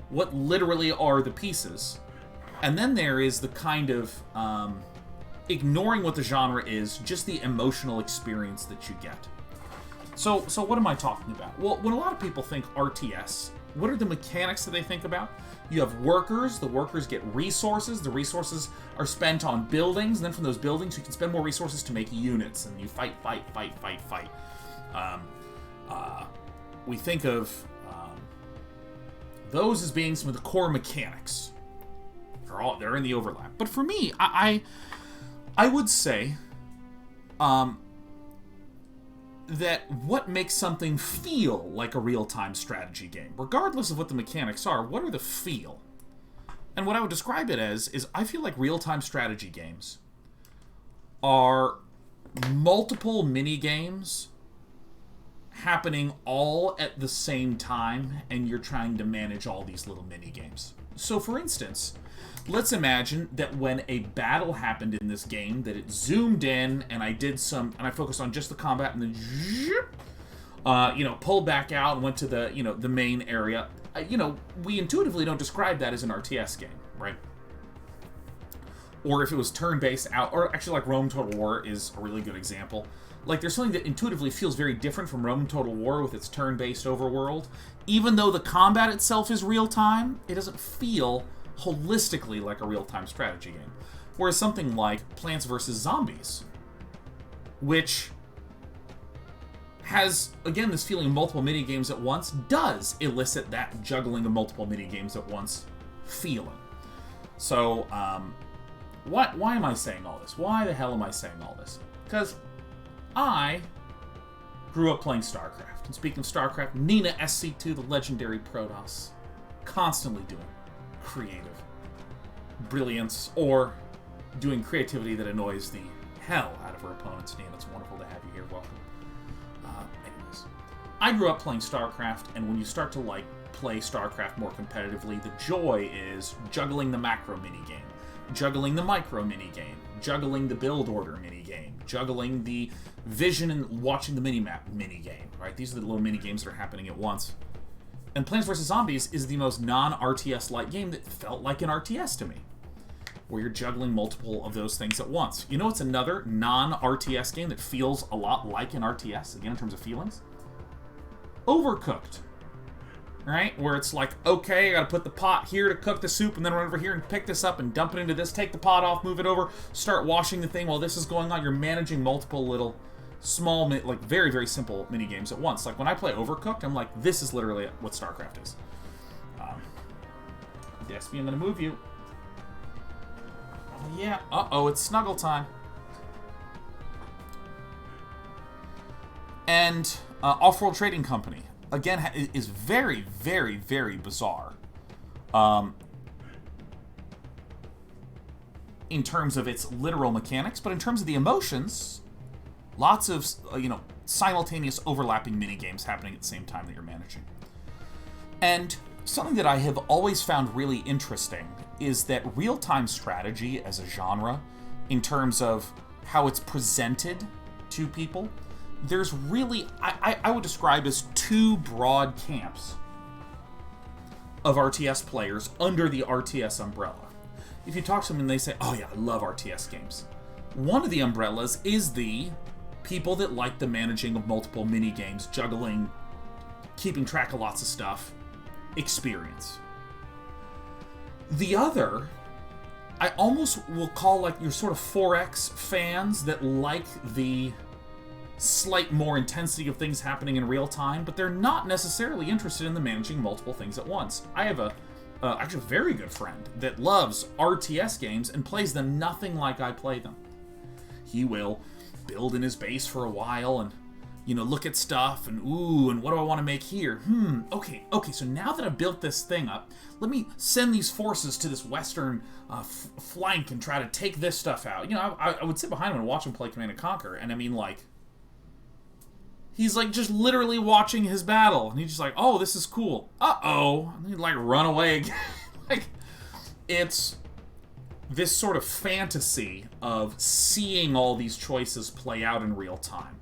what literally are the pieces, and then there is the kind of, ignoring what the genre is, just the emotional experience that you get. So what am I talking about? Well, when a lot of people think RTS, what are the mechanics that they think about? You have workers, the workers get resources, the resources are spent on buildings, and then from those buildings you can spend more resources to make units, and you fight. We think of those as being some of the core mechanics. They're in the overlap. But for me, I would say that what makes something feel like a real-time strategy game, regardless of what the mechanics are, what are the feel? And what I would describe it as is I feel like real-time strategy games are multiple mini-games happening all at the same time, and you're trying to manage all these little mini-games. So, for instance, let's imagine that when a battle happened in this game, that it zoomed in, and I focused on just the combat, and then pulled back out and went to the main area. We intuitively don't describe that as an RTS game, right? Or if it was turn-based out, or actually like Rome Total War is a really good example. Like, there's something that intuitively feels very different from Rome Total War with its turn-based overworld. Even though the combat itself is real-time, it doesn't feel holistically like a real-time strategy game. Whereas something like Plants vs. Zombies, which has, again, this feeling of multiple mini-games at once, does elicit that juggling of multiple mini-games at once feeling. So, why am I saying all this? Why the hell am I saying all this? Because I grew up playing StarCraft. And speaking of StarCraft, Nina SC2, the legendary Protoss, constantly doing creative brilliance or doing creativity that annoys the hell out of her opponents. Nina, it's wonderful to have you here. Welcome. Anyways, I grew up playing StarCraft, and when you start to play StarCraft more competitively, the joy is juggling the macro minigame, juggling the micro minigame, juggling the build order minigame, juggling the vision and watching the minimap minigame, right? These are the little minigames that are happening at once. And Plants vs. Zombies is the most non-RTS-like game that felt like an RTS to me, where you're juggling multiple of those things at once. You know what's another non-RTS game that feels a lot like an RTS, again, in terms of feelings? Overcooked. Right? Where it's like, okay, I gotta put the pot here to cook the soup, and then run over here and pick this up and dump it into this, take the pot off, move it over, start washing the thing while this is going on. You're managing multiple little small, very, very simple mini games at once. Like, when I play Overcooked, I'm like, this is literally what StarCraft is. Despy, I'm gonna move you. Oh, yeah. Uh-oh, it's snuggle time. And Off-World Trading Company, again, is very, very, very bizarre. In terms of its literal mechanics, but in terms of the emotions, lots of, simultaneous overlapping mini-games happening at the same time that you're managing. And something that I have always found really interesting is that real-time strategy as a genre, in terms of how it's presented to people, there's really, I would describe as two broad camps of RTS players under the RTS umbrella. If you talk to them and they say, oh yeah, I love RTS games. One of the umbrellas is the people that like the managing of multiple mini-games, juggling, keeping track of lots of stuff, experience. The other, I almost will call like your sort of 4X fans that like the slight more intensity of things happening in real time, but they're not necessarily interested in the managing multiple things at once. I have actually a very good friend that loves RTS games and plays them nothing like I play them. He will build in his base for a while and, look at stuff and, ooh, and what do I want to make here? Okay, so now that I've built this thing up, let me send these forces to this western flank and try to take this stuff out. I would sit behind him and watch him play Command & Conquer, and I mean, he's just literally watching his battle, and he's just like, oh, this is cool. Uh-oh. And he'd run away again. It's this sort of fantasy of seeing all these choices play out in real time.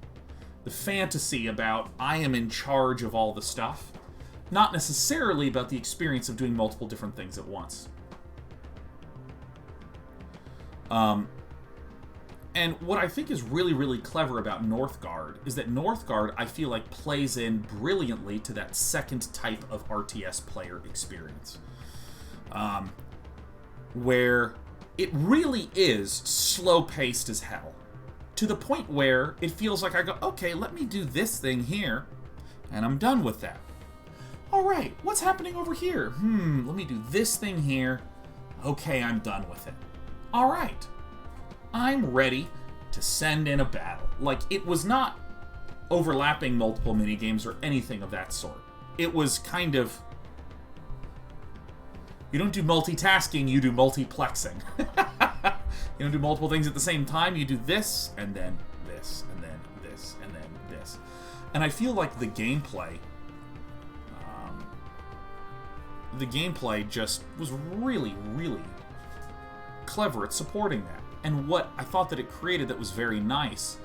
The fantasy about, I am in charge of all the stuff. Not necessarily about the experience of doing multiple different things at once. And what I think is really, really clever about Northgard is that Northgard, I feel like, plays in brilliantly to that second type of RTS player experience. Where it really is slow-paced as hell. To the point where it feels like I go, okay, let me do this thing here, and I'm done with that. Alright, what's happening over here? Let me do this thing here. Okay, I'm done with it. Alright. I'm ready to send in a battle. It was not overlapping multiple minigames or anything of that sort. It was kind of... You don't do multitasking, you do multiplexing. You don't do multiple things at the same time, you do this, and then this, and then this, and then this. And I feel like the gameplay just was really, really clever at supporting that. And what I thought that it created that was very nice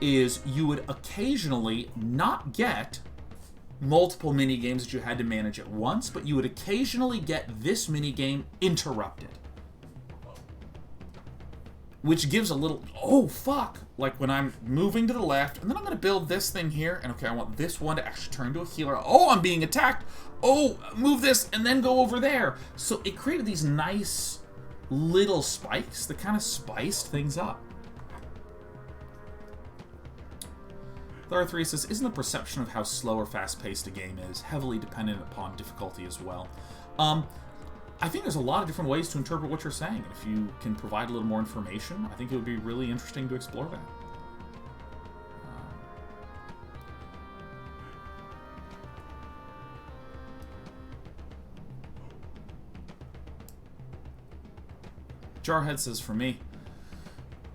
is you would occasionally not get multiple minigames that you had to manage at once, but you would occasionally get this minigame interrupted. Which gives a little, oh fuck, when I'm moving to the left, and then I'm going to build this thing here, and okay, I want this one to actually turn into a healer. Oh, I'm being attacked. Oh, move this, and then go over there. So it created these nice little spikes that kind of spiced things up. Thar3 says, isn't the perception of how slow or fast-paced a game is heavily dependent upon difficulty as well? I think there's a lot of different ways to interpret what you're saying. If you can provide a little more information, I think it would be really interesting to explore that. Jarhead says, for me,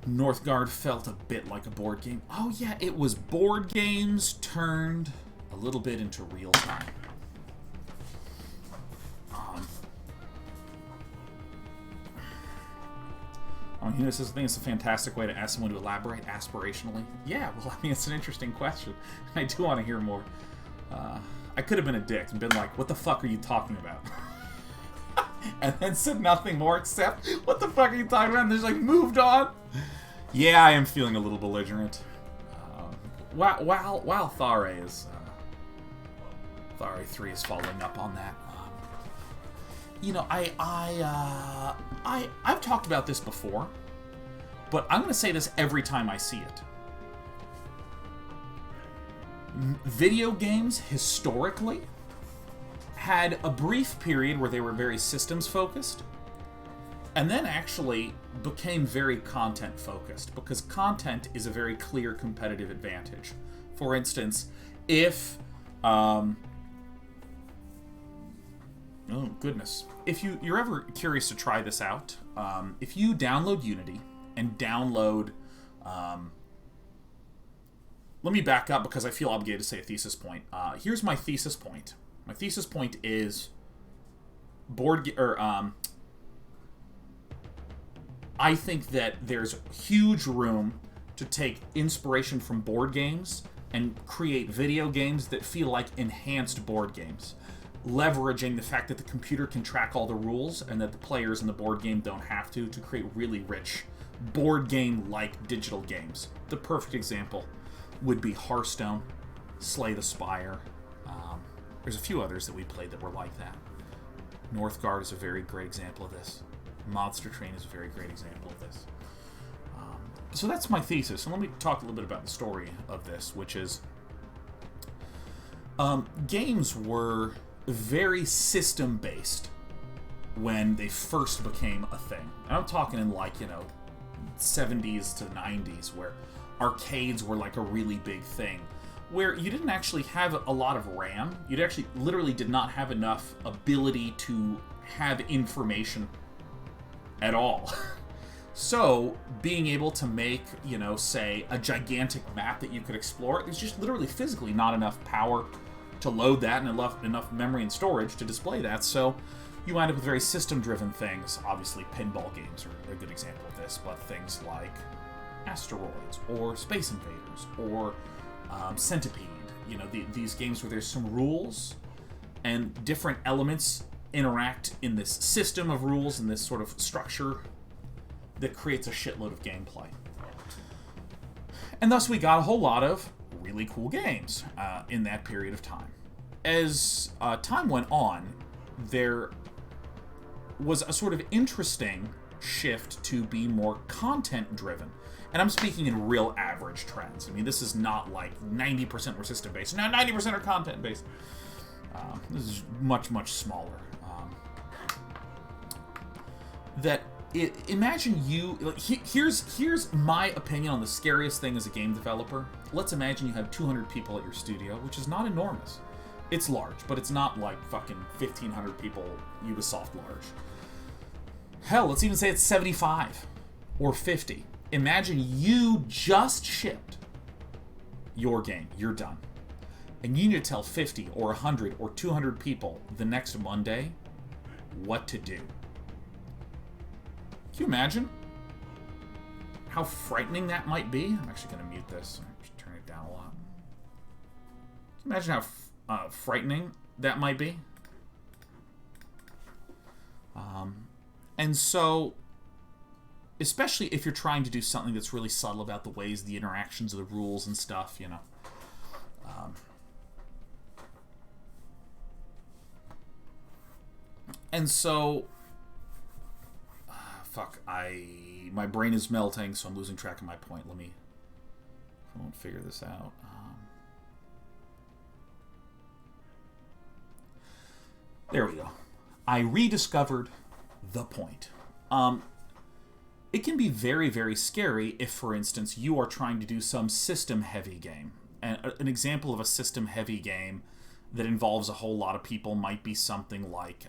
Northgard felt a bit like a board game. Oh yeah, it was board games turned a little bit into real time. This is, I think it's a fantastic way to ask someone to elaborate aspirationally. Yeah, well, I mean, it's an interesting question. I do want to hear more. I could have been a dick and been like, what the fuck are you talking about? And then said nothing more except, what the fuck are you talking about? And just moved on. Yeah, I am feeling a little belligerent. While Thare is... Thare3 is following up on that. I've talked about this before, but I'm going to say this every time I see it. Video games, historically, had a brief period where they were very systems-focused, and then actually became very content-focused, because content is a very clear competitive advantage. For instance, if... oh, goodness. If you're ever curious to try this out, if you download Unity and download... let me back up because I feel obligated to say a thesis point. Here's my thesis point. My thesis point is I think that there's huge room to take inspiration from board games and create video games that feel like enhanced board games, leveraging the fact that the computer can track all the rules and that the players in the board game don't have to create really rich board game-like digital games. The perfect example would be Hearthstone, Slay the Spire. There's a few others that we played that were like that. Northgard is a very great example of this. Monster Train is a very great example of this. So that's my thesis, and let me talk a little bit about the story of this, which is games were very system-based when they first became a thing. And I'm talking in, like, 70s to 90s, where arcades were like a really big thing, where you didn't actually have a lot of RAM. You actually literally did not have enough ability to have information at all. So, being able to make, say, a gigantic map that you could explore, there's just literally physically not enough power to load that and enough memory and storage to display that. So, you wind up with very system-driven things. Obviously, pinball games are a good example of this, but things like Asteroids, or Space Invaders, or Centipede. These games where there's some rules, and different elements interact in this system of rules and this sort of structure that creates a shitload of gameplay. And thus we got a whole lot of really cool games in that period of time. As time went on, there was a sort of interesting shift to be more content-driven. And I'm speaking in real average trends. I mean, this is not like 90% were system-based. Now 90% are content-based. This is much, much smaller. Imagine you... Here's my opinion on the scariest thing as a game developer. Let's imagine you have 200 people at your studio, which is not enormous. It's large, but it's not like fucking 1,500 people Ubisoft large. Hell, let's even say it's 75 or 50. Imagine you just shipped your game. You're done. And you need to tell 50 or 100 or 200 people the next Monday what to do. Can you imagine how frightening that might be? I'm actually going to mute this. Just turn it down a lot. Can you imagine how frightening that might be? And so, especially if you're trying to do something that's really subtle about the ways, the interactions of the rules and stuff, and so, my brain is melting, so I'm losing track of my point. I won't figure this out. There we go. I rediscovered the point. It can be very, very scary if, for instance, you are trying to do some system-heavy game. And an example of a system-heavy game that involves a whole lot of people might be something like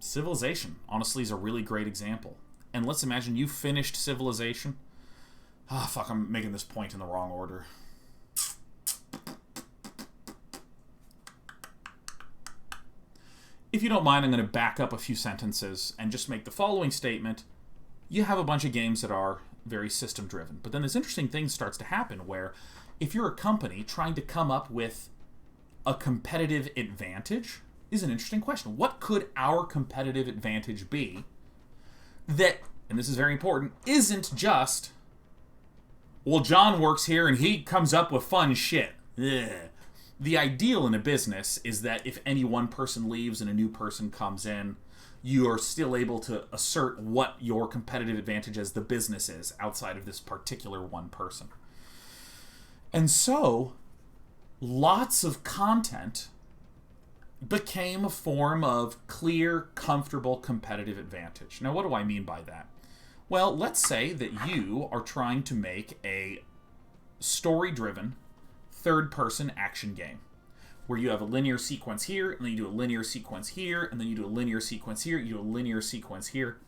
Civilization. Honestly, is a really great example. And let's imagine you finished Civilization. Fuck, I'm making this point in the wrong order. If you don't mind, I'm going to back up a few sentences and just make the following statement. You have a bunch of games that are very system-driven. But then this interesting thing starts to happen where if you're a company trying to come up with a competitive advantage is an interesting question. What could our competitive advantage be that, and this is very important, isn't just, well, John works here and he comes up with fun shit. Ugh. The ideal in a business is that if any one person leaves and a new person comes in, you are still able to assert what your competitive advantage as the business is outside of this particular one person. And so, lots of content became a form of clear, comfortable competitive advantage. Now, what do I mean by that? Well, let's say that you are trying to make a story-driven, third-person action game where you have a linear sequence here, and then you do a linear sequence here, and then you do a linear sequence here, you do a linear sequence here.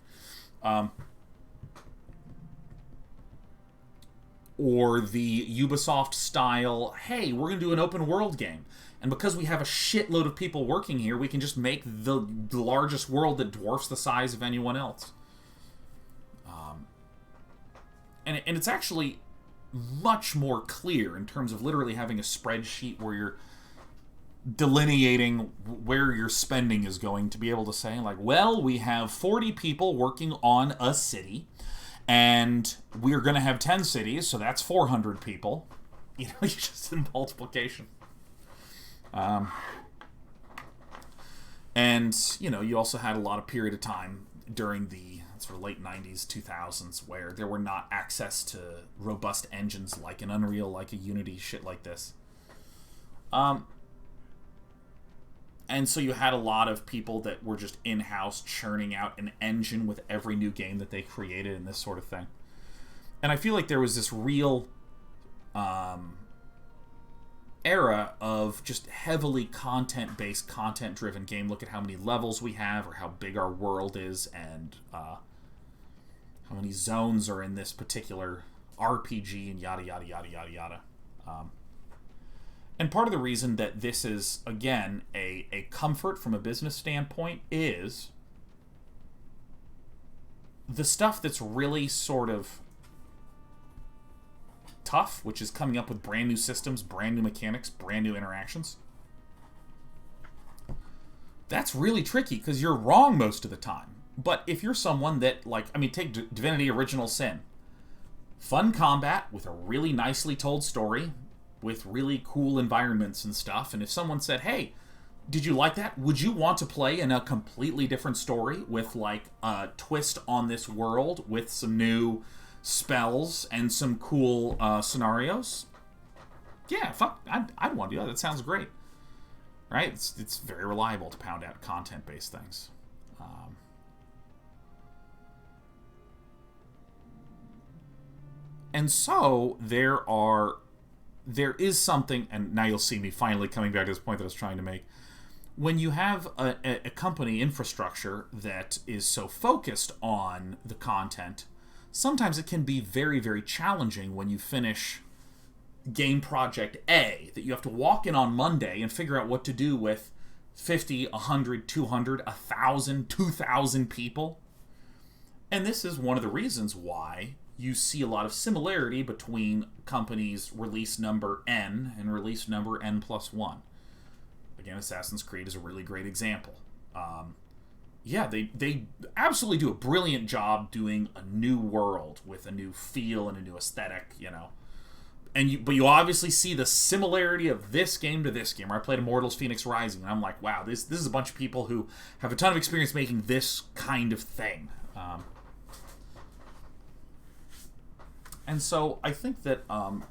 Or the Ubisoft style, hey, we're going to do an open world game. And because we have a shitload of people working here, we can just make the largest world that dwarfs the size of anyone else. And it's actually much more clear in terms of literally having a spreadsheet where you're delineating where your spending is going to be able to say, like, well, we have 40 people working on a city, and we're going to have 10 cities, so that's 400 people. You know, just in multiplication. And, you know, you also had a lot of period of time during the sort of late 90s, 2000s, where there were not access to robust engines like an Unreal, like a Unity, shit like this. And so you had a lot of people that were just in-house churning out an engine with every new game that they created and this sort of thing. And I feel like there was this real era of just heavily content-based, content-driven game. Look at how many levels we have, or how big our world is, and how many zones are in this particular RPG, and yada, yada, yada, yada, yada. And part of the reason that this is, again, a comfort from a business standpoint is the stuff that's really sort of tough, which is coming up with brand new systems, brand new mechanics, brand new interactions. That's really tricky, because you're wrong most of the time. But if you're someone that, like, I mean, take Divinity Original Sin. Fun combat with a really nicely told story, with really cool environments and stuff. And if someone said, hey, did you like that? Would you want to play in a completely different story with, like, a twist on this world with some new spells and some cool scenarios? Yeah, fuck, I'd want to do that. That sounds great. Right? It's very reliable to pound out content-based things. And so there is something, and now you'll see me finally coming back to this point that I was trying to make. When you have a company infrastructure that is so focused on the content, sometimes it can be very, very challenging when you finish game project A, that you have to walk in on Monday and figure out what to do with 50, 100, 200, 1,000, 2,000 people. And this is one of the reasons why you see a lot of similarity between companies' release number N and release number N+1. Again, Assassin's Creed is a really great example. Yeah, they absolutely do a brilliant job doing a new world with a new feel and a new aesthetic, you know. But you obviously see the similarity of this game to this game. I played Immortals Phoenix Rising, and I'm like, wow, this is a bunch of people who have a ton of experience making this kind of thing. And so I think that I'm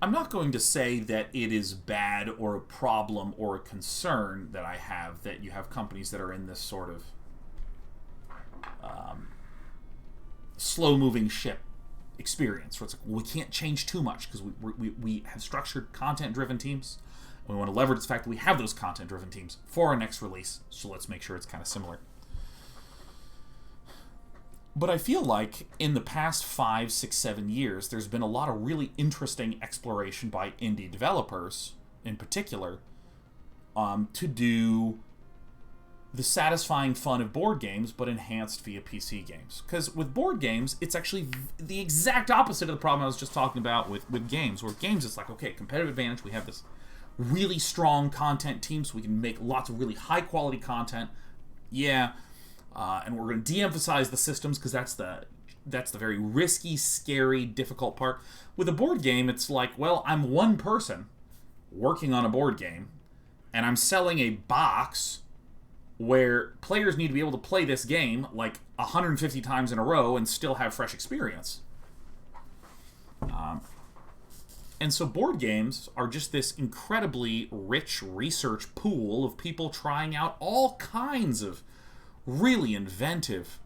not going to say that it is bad or a problem or a concern that I have that you have companies that are in this sort of slow-moving ship experience, where it's like, well, we can't change too much because we have structured content-driven teams, and we want to leverage the fact that we have those content-driven teams for our next release, so let's make sure it's kind of similar. But I feel like in the past 5, 6, 7 years, there's been a lot of really interesting exploration by indie developers, in particular, to do the satisfying fun of board games, but enhanced via PC games. Because with board games, it's actually the exact opposite of the problem I was just talking about with games. Where games, it's like, okay, competitive advantage, we have this really strong content team, so we can make lots of really high-quality content. Yeah. And we're going to de-emphasize the systems because that's the very risky, scary, difficult part. With a board game, it's like, well, I'm one person working on a board game, and I'm selling a box where players need to be able to play this game like 150 times in a row and still have fresh experience. And so board games are just this incredibly rich research pool of people trying out all kinds of really inventive,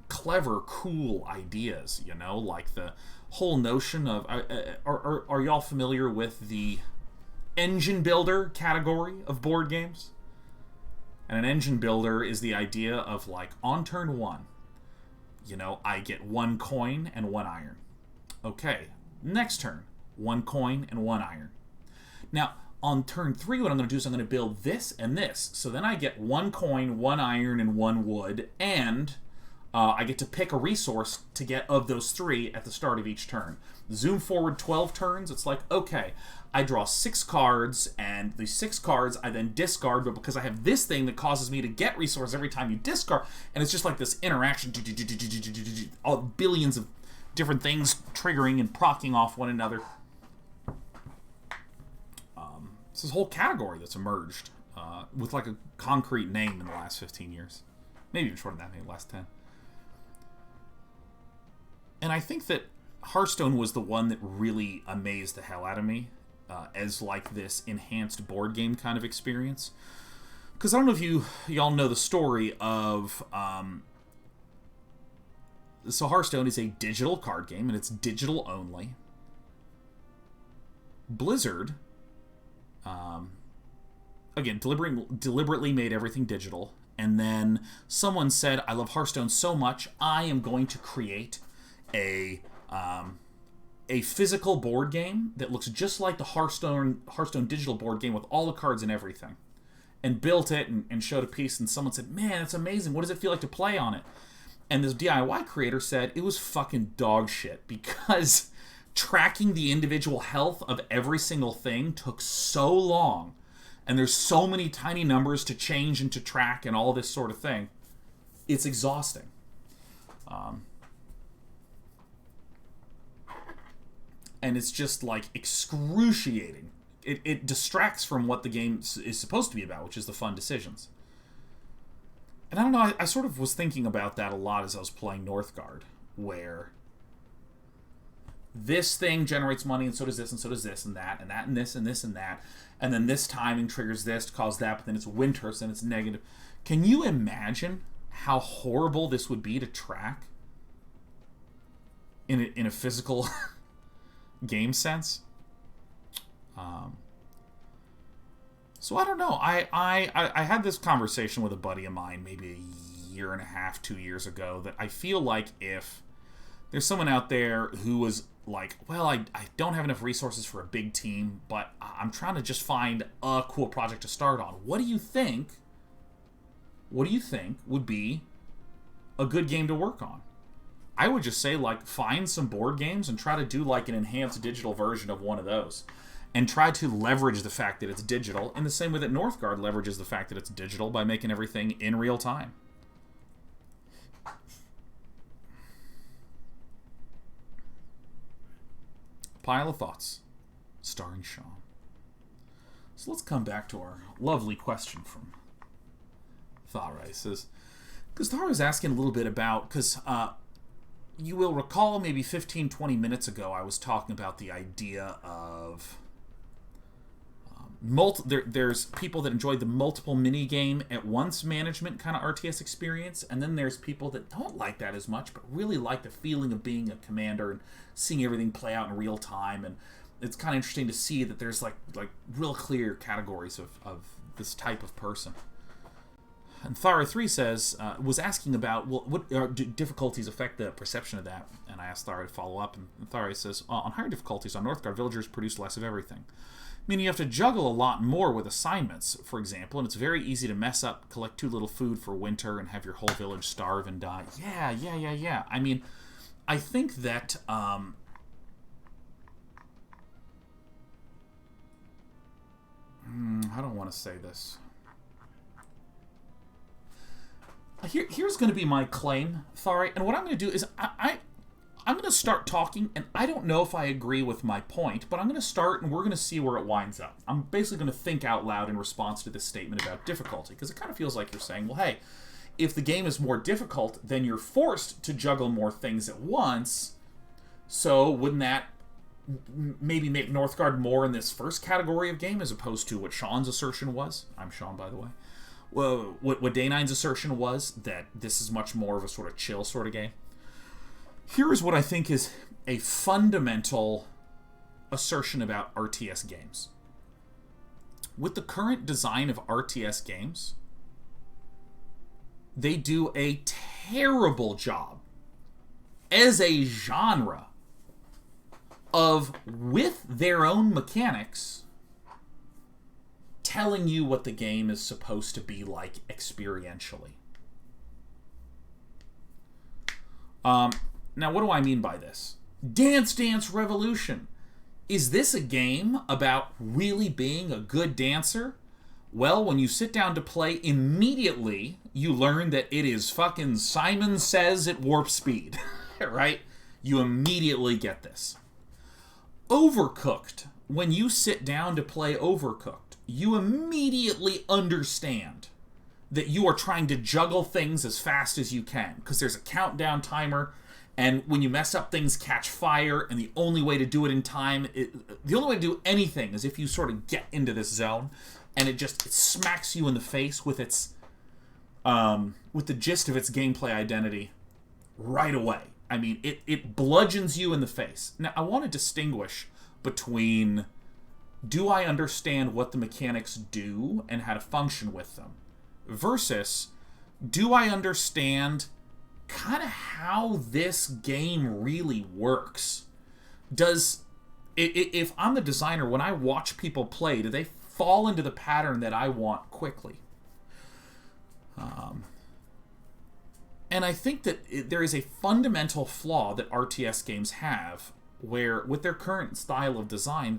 clever, cool ideas, you know, like the whole notion of... Are y'all familiar with the engine builder category of board games? And an engine builder is the idea of, like, on turn 1, you know, I get 1 coin and 1 iron. Okay, next turn, 1 coin and 1 iron. Now, on turn 3, what I'm going to do is I'm going to build this and this. So then I get 1 coin, 1 iron, and 1 wood, and I get to pick a resource to get of those 3 at the start of each turn. Zoom forward 12 turns, it's like, okay, I draw 6 cards, and these 6 cards I then discard, but because I have this thing that causes me to get resources every time you discard, and it's just like this interaction, all billions of different things triggering and proccing off one another. It's this whole category that's emerged with like a concrete name in the last 15 years. Maybe even shorter than that, maybe the last 10. And I think that Hearthstone was the one that really amazed the hell out of me as like this enhanced board game kind of experience. Because I don't know if y'all know the story of... so Hearthstone is a digital card game, and it's digital only. Blizzard, again, deliberately made everything digital, and then someone said, I love Hearthstone so much, I am going to create a physical board game that looks just like the Hearthstone digital board game with all the cards and everything. And built it and showed a piece, and someone said, man, it's amazing. What does it feel like to play on it? And this DIY creator said it was fucking dog shit because tracking the individual health of every single thing took so long. And there's so many tiny numbers to change and to track and all this sort of thing. It's exhausting. And it's just like excruciating. It distracts from what the game is supposed to be about, which is the fun decisions. And I don't know, I sort of was thinking about that a lot as I was playing Northgard, where this thing generates money, and so does this, and so does this, and that, and that, and this, and this, and that, and then this timing triggers this to cause that, but then it's winter, so then it's negative. Can you imagine how horrible this would be to track in a physical game sense? So I don't know. I had this conversation with a buddy of mine maybe a year and a half, 2 years ago, that I feel like if there's someone out there who was like, well, I don't have enough resources for a big team, but I'm trying to just find a cool project to start on. What do you think would be a good game to work on? I would just say, like, find some board games and try to do like an enhanced digital version of one of those. And try to leverage the fact that it's digital in the same way that Northgard leverages the fact that it's digital by making everything in real time. Pile of Thoughts, starring Sean. So let's come back to our lovely question from Thara. He says, because Thara was asking a little bit about, because you will recall maybe 15, 20 minutes ago I was talking about the idea of... there's people that enjoy the multiple mini-game at once management kind of RTS experience, and then there's people that don't like that as much, but really like the feeling of being a commander and seeing everything play out in real time. And it's kind of interesting to see that there's like real clear categories of this type of person. And Thara 3 says, was asking about, well, what do difficulties affect the perception of that? And I asked Thara to follow up, and Thara says, on higher difficulties on Northgard, villagers produce less of everything. Meaning you have to juggle a lot more with assignments, for example, and it's very easy to mess up, collect too little food for winter, and have your whole village starve and die. Yeah. I mean, I think that... how do I want to say this? Here's going to be my claim, Thari, and what I'm going to do is I'm going to start talking, and I don't know if I agree with my point, but I'm going to start, and we're going to see where it winds up. I'm basically going to think out loud in response to this statement about difficulty, because it kind of feels like you're saying, well, hey, if the game is more difficult, then you're forced to juggle more things at once, so wouldn't that maybe make Northgard more in this first category of game, as opposed to what Sean's assertion was? I'm Sean, by the way. Well, what Day9's assertion was, that this is much more of a sort of chill sort of game. Here is what I think is a fundamental assertion about RTS games. With the current design of RTS games, they do a terrible job as a genre of, with their own mechanics, telling you what the game is supposed to be like experientially. Now, what do I mean by this? Dance Dance Revolution. Is this a game about really being a good dancer? Well, when you sit down to play, immediately you learn that it is fucking Simon Says at warp speed, right? You immediately get this. Overcooked. When you sit down to play Overcooked, you immediately understand that you are trying to juggle things as fast as you can, because there's a countdown timer, And when you mess up, things catch fire, and the only way to do it in time, the only way to do anything is if you sort of get into this zone, and it smacks you in the face with its, with the gist of its gameplay identity right away. I mean, it bludgeons you in the face. Now, I want to distinguish between, do I understand what the mechanics do and how to function with them, versus, do I understand kind of how this game really works? If I'm the designer, when I watch people play, do they fall into the pattern that I want quickly? And I think that there is a fundamental flaw that RTS games have, where with their current style of design,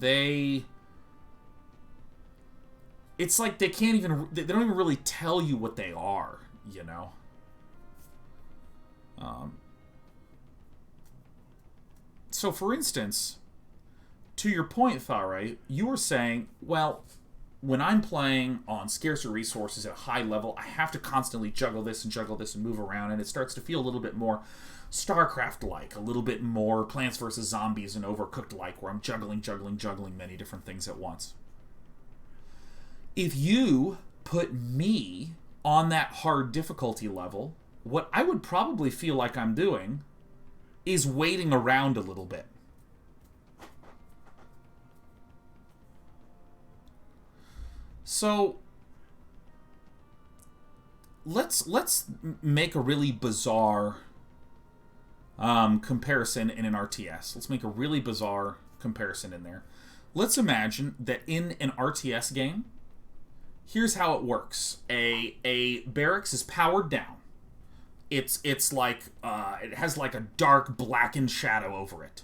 it's like they don't even really tell you what they are, you know? So, for instance, to your point, Thare, you were saying, well, when I'm playing on scarcer resources at a high level, I have to constantly juggle this and move around, and it starts to feel a little bit more StarCraft-like, a little bit more Plants vs. Zombies and Overcooked-like, where I'm juggling many different things at once. If you put me on that hard difficulty level, what I would probably feel like I'm doing is waiting around a little bit. So let's make a really bizarre comparison in an RTS. Let's make a really bizarre comparison in there. Let's imagine that in an RTS game, here's how it works. A barracks is powered down. It's like it has like a dark blackened shadow over it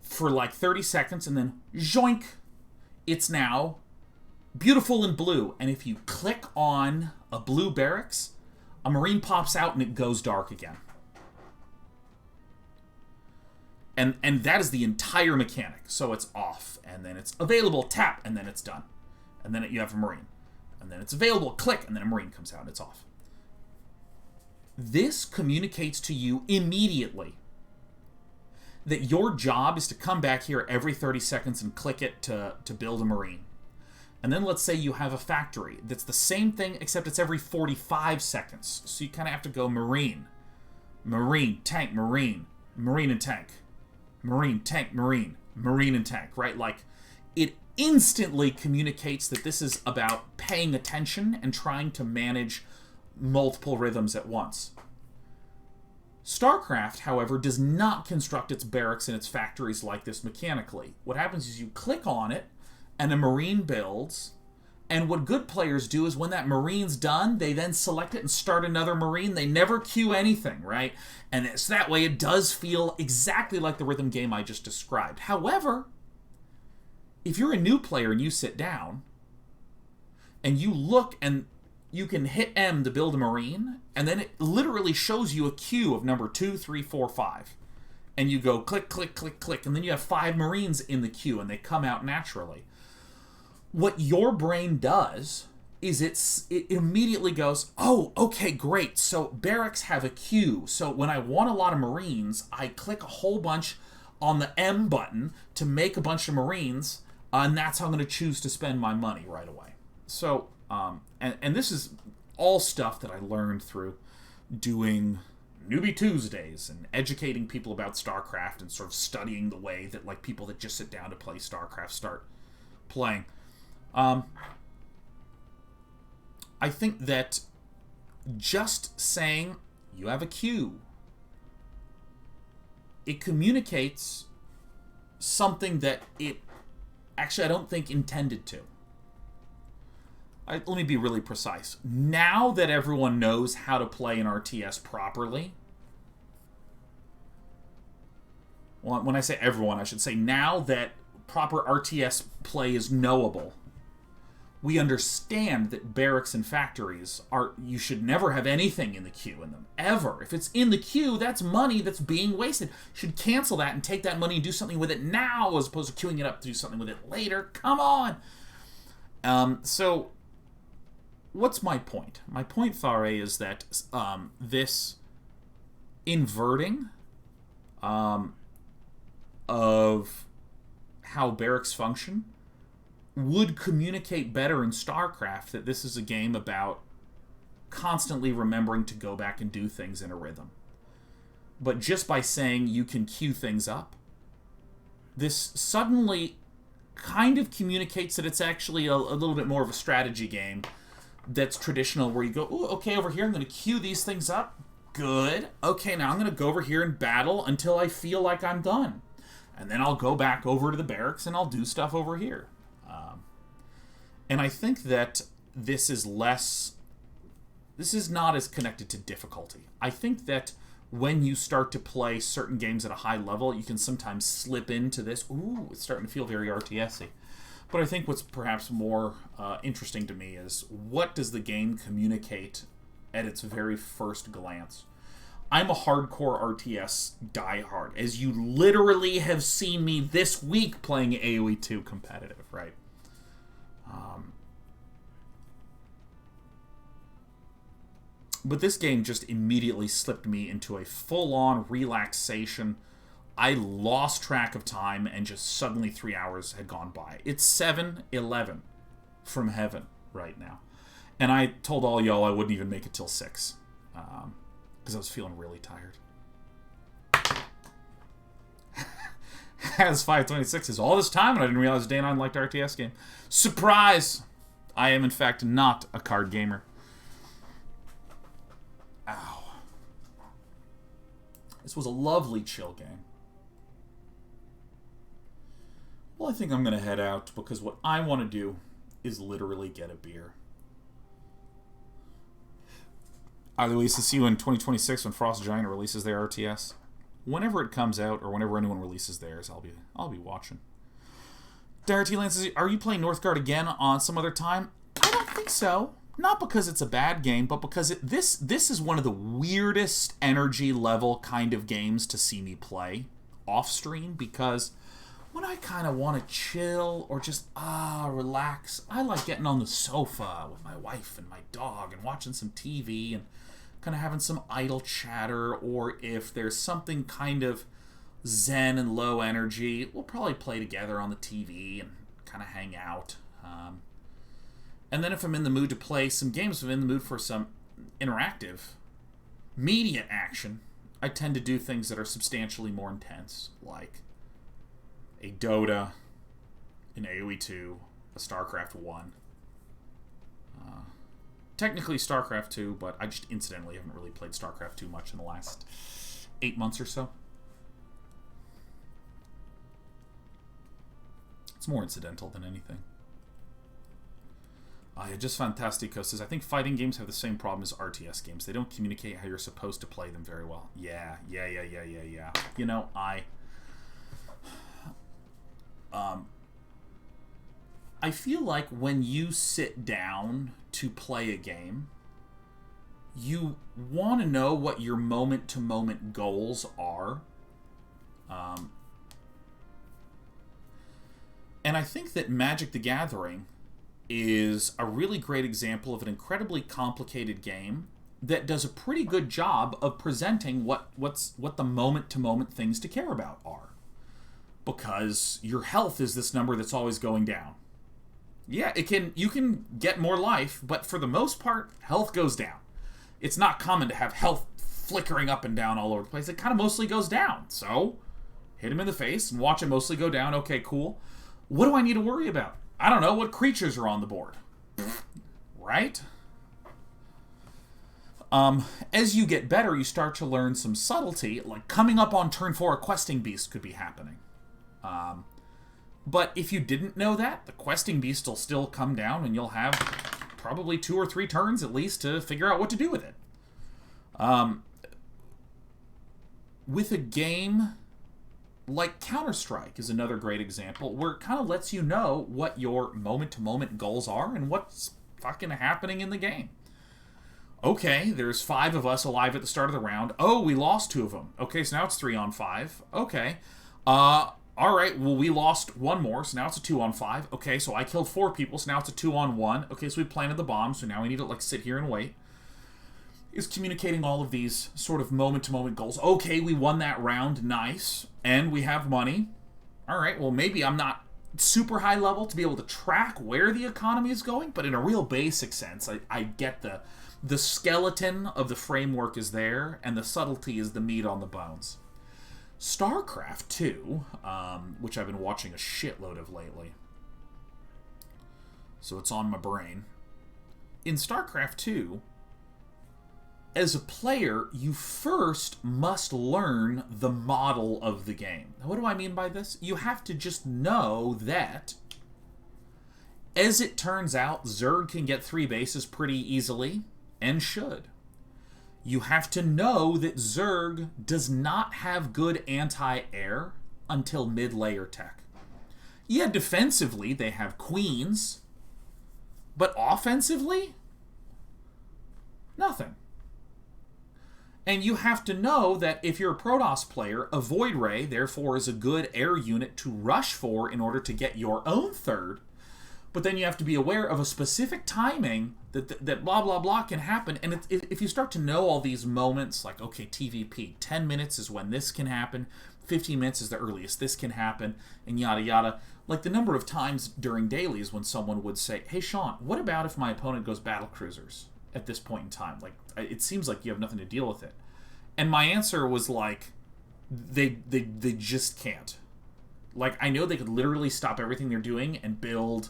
for like 30 seconds, and then zoink, it's now beautiful and blue. And if you click on a blue barracks, a Marine pops out and it goes dark again. And that is the entire mechanic. So it's off, and then it's available, tap, and then it's done. And then you have a Marine. And then it's available, click, and then a Marine comes out and it's off. This communicates to you immediately that your job is to come back here every 30 seconds and click it to build a Marine. And then let's say you have a factory that's the same thing, except it's every 45 seconds. So you kind of have to go Marine, Marine, tank, Marine, Marine and tank, Marine, tank, Marine, Marine and tank, right? Like, it instantly communicates that this is about paying attention and trying to manage multiple rhythms at once. StarCraft, however, does not construct its barracks and its factories like this mechanically. What happens is you click on it, and a Marine builds, and what good players do is when that Marine's done, they then select it and start another Marine. They never queue anything, right? And it's that way it does feel exactly like the rhythm game I just described. However, if you're a new player and you sit down, and you look and you can hit M to build a Marine, and then it literally shows you a queue of number 2, 3, 4, 5. And you go click, click, click, click, and then you have 5 Marines in the queue, and they come out naturally. What your brain does is it immediately goes, oh, okay, great. So barracks have a queue. So when I want a lot of Marines, I click a whole bunch on the M button to make a bunch of Marines, and that's how I'm going to choose to spend my money right away. So, and this is all stuff that I learned through doing Newbie Tuesdays and educating people about StarCraft and sort of studying the way that like people that just sit down to play StarCraft start playing. I think that just saying you have a queue, it communicates something that it actually I don't think intended to. Let me be really precise. Now that everyone knows how to play an RTS properly, well, when I say everyone, I should say now that proper RTS play is knowable, we understand that barracks and factories you should never have anything in the queue in them, ever. If it's in the queue, that's money that's being wasted. You should cancel that and take that money and do something with it now, as opposed to queuing it up to do something with it later. Come on! So, what's my point? My point, Thare, is that this inverting of how barracks function would communicate better in StarCraft that this is a game about constantly remembering to go back and do things in a rhythm. But just by saying you can queue things up, this suddenly kind of communicates that it's actually a little bit more of a strategy game that's traditional, where you go, ooh, okay, over here I'm going to queue these things up. Good. Okay, now I'm going to go over here and battle until I feel like I'm done. And then I'll go back over to the barracks and I'll do stuff over here. And I think that this is not as connected to difficulty. I think that when you start to play certain games at a high level, you can sometimes slip into this, ooh, it's starting to feel very RTS-y. But I think what's perhaps more interesting to me is, what does the game communicate at its very first glance? I'm a hardcore RTS diehard, as you literally have seen me this week playing AoE 2 competitive, right? But this game just immediately slipped me into a full-on relaxation. I lost track of time, and just suddenly 3 hours had gone by. It's 7:11 from heaven right now. And I told all y'all I wouldn't even make it till 6. Because I was feeling really tired. As 5:26 is all this time, and I didn't realize Day 9 liked RTS game. Surprise! I am, in fact, not a card gamer. Ow. This was a lovely chill game. Well, I think I'm going to head out, because what I want to do is literally get a beer. Either way, to see you in 2026 when Frost Giant releases their RTS. Whenever it comes out, or whenever anyone releases theirs, I'll be watching. Darity Lance says, are you playing Northgard again on some other time? I don't think so. Not because it's a bad game, but because this is one of the weirdest energy level kind of games to see me play off stream, because when I kind of want to chill or just relax, I like getting on the sofa with my wife and my dog and watching some TV and kind of having some idle chatter, or if there's something kind of zen and low energy, we'll probably play together on the TV and kind of hang out. And then if I'm in the mood to play some games, if I'm in the mood for some interactive media action, I tend to do things that are substantially more intense, like a Dota, an AoE 2, a StarCraft 1. Technically StarCraft 2, but I just incidentally haven't really played StarCraft 2 much in the last 8 months or so. It's more incidental than anything. Just Fantastico says, I think fighting games have the same problem as RTS games. They don't communicate how you're supposed to play them very well. Yeah. You know, I feel like when you sit down to play a game, you want to know what your moment-to-moment goals are. And I think that Magic the Gathering is a really great example of an incredibly complicated game that does a pretty good job of presenting what the moment-to-moment things to care about are. Because your health is this number that's always going down. Yeah, you can get more life, but for the most part, health goes down. It's not common to have health flickering up and down all over the place. It kind of mostly goes down. So, hit him in the face and watch it mostly go down. Okay, cool. What do I need to worry about? I don't know what creatures are on the board. Right? As you get better, you start to learn some subtlety, like coming up on turn 4, a questing beast could be happening. But if you didn't know that, the questing beast will still come down, and you'll have probably 2 or 3 turns at least to figure out what to do with it. With a game like Counter-Strike is another great example, where it kind of lets you know what your moment-to-moment goals are and what's fucking happening in the game. Okay, there's 5 of us alive at the start of the round. Oh, we lost 2 of them. Okay, so now it's 3 on 5. Okay. Alright, well, we lost 1 more, so now it's a 2 on 5. Okay, so I killed 4 people, so now it's a 2 on 1. Okay, so we planted the bomb, so now we need to, like, sit here and wait. is communicating all of these sort of moment-to-moment goals. Okay, we won that round, nice, and we have money. All right, well, maybe I'm not super high level to be able to track where the economy is going, but in a real basic sense, I get the skeleton of the framework is there, and the subtlety is the meat on the bones. StarCraft 2, which I've been watching a shitload of lately, so it's on my brain. In StarCraft 2, as a player, you first must learn the model of the game. Now, what do I mean by this? You have to just know that, as it turns out, Zerg can get 3 bases pretty easily, and should. You have to know that Zerg does not have good anti-air until mid-layer tech. Yeah, defensively, they have queens, but offensively, nothing. And you have to know that if you're a Protoss player, a Void Ray, therefore, is a good air unit to rush for in order to get your own third. But then you have to be aware of a specific timing that blah, blah, blah can happen. And if you start to know all these moments, like, okay, TVP, 10 minutes is when this can happen, 15 minutes is the earliest this can happen, and yada, yada. Like the number of times during dailies when someone would say, hey, Sean, what about if my opponent goes battle cruisers at this point in time? Like, it seems like you have nothing to deal with it. And my answer was like, they just can't. Like, I know they could literally stop everything they're doing and build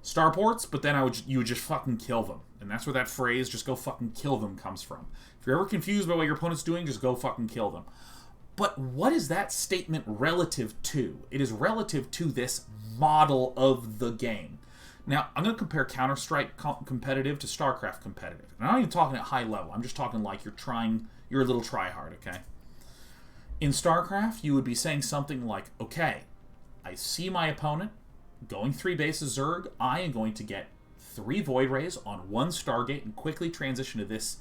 starports, but then you would just fucking kill them. And that's where that phrase, just go fucking kill them, comes from. If you're ever confused by what your opponent's doing, just go fucking kill them. But what is that statement relative to? It is relative to this model of the game. Now, I'm going to compare Counter-Strike competitive to StarCraft competitive. And I'm not even talking at high level. I'm just talking like you're a little try-hard, okay? In StarCraft, you would be saying something like, okay, I see my opponent going 3 bases Zerg. I am going to get 3 Void Rays on 1 Stargate and quickly transition to this,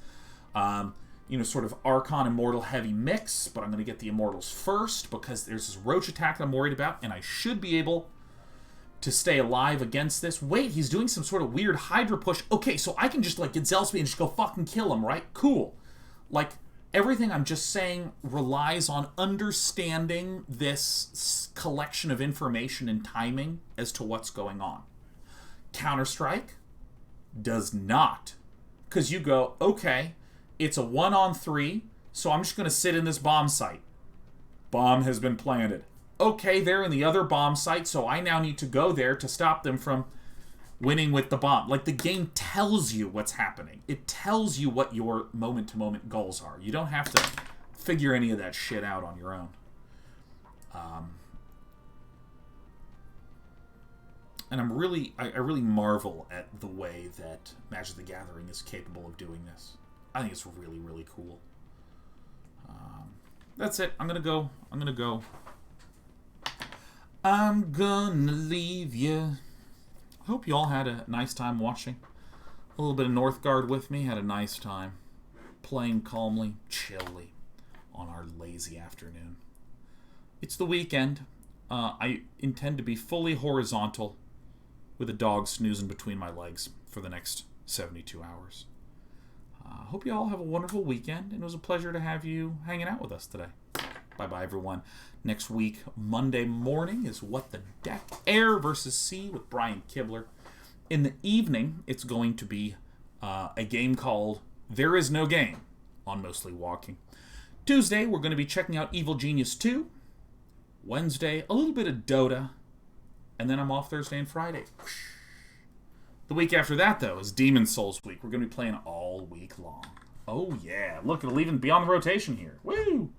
sort of Archon Immortal heavy mix, but I'm going to get the Immortals first because there's this Roach attack that I'm worried about, and I should be able to stay alive against this. Wait, he's doing some sort of weird Hydra push. Okay, so I can just, like, get Zealous and just go fucking kill him, right? Cool. Like, everything I'm just saying relies on understanding this collection of information and timing as to what's going on. Counter-Strike does not. Because you go, okay, it's a 1-on-3, so I'm just going to sit in this bomb site. Bomb has been planted. Okay, they're in the other bomb site, so I now need to go there to stop them from winning with the bomb. Like, the game tells you what's happening. It tells you what your moment-to-moment goals are. You don't have to figure any of that shit out on your own. And I really marvel at the way that Magic the Gathering is capable of doing this. I think it's really, really cool. That's it. I'm gonna go. I'm gonna leave you. Hope you all had a nice time watching. A little bit of Northgard with me. Had a nice time playing calmly, chilly on our lazy afternoon. It's the weekend. I intend to be fully horizontal with a dog snoozing between my legs for the next 72 hours. Hope you all have a wonderful weekend, and it was a pleasure to have you hanging out with us today. Bye-bye, everyone. Next week, Monday morning, is What the Deck? Air versus Sea with Brian Kibler. In the evening, it's going to be a game called There Is No Game on Mostly Walking. Tuesday, we're going to be checking out Evil Genius 2. Wednesday, a little bit of Dota. And then I'm off Thursday and Friday. The week after that, though, is Demon Souls week. We're going to be playing all week long. Oh, yeah. Look, it'll even be on the rotation here. Woo!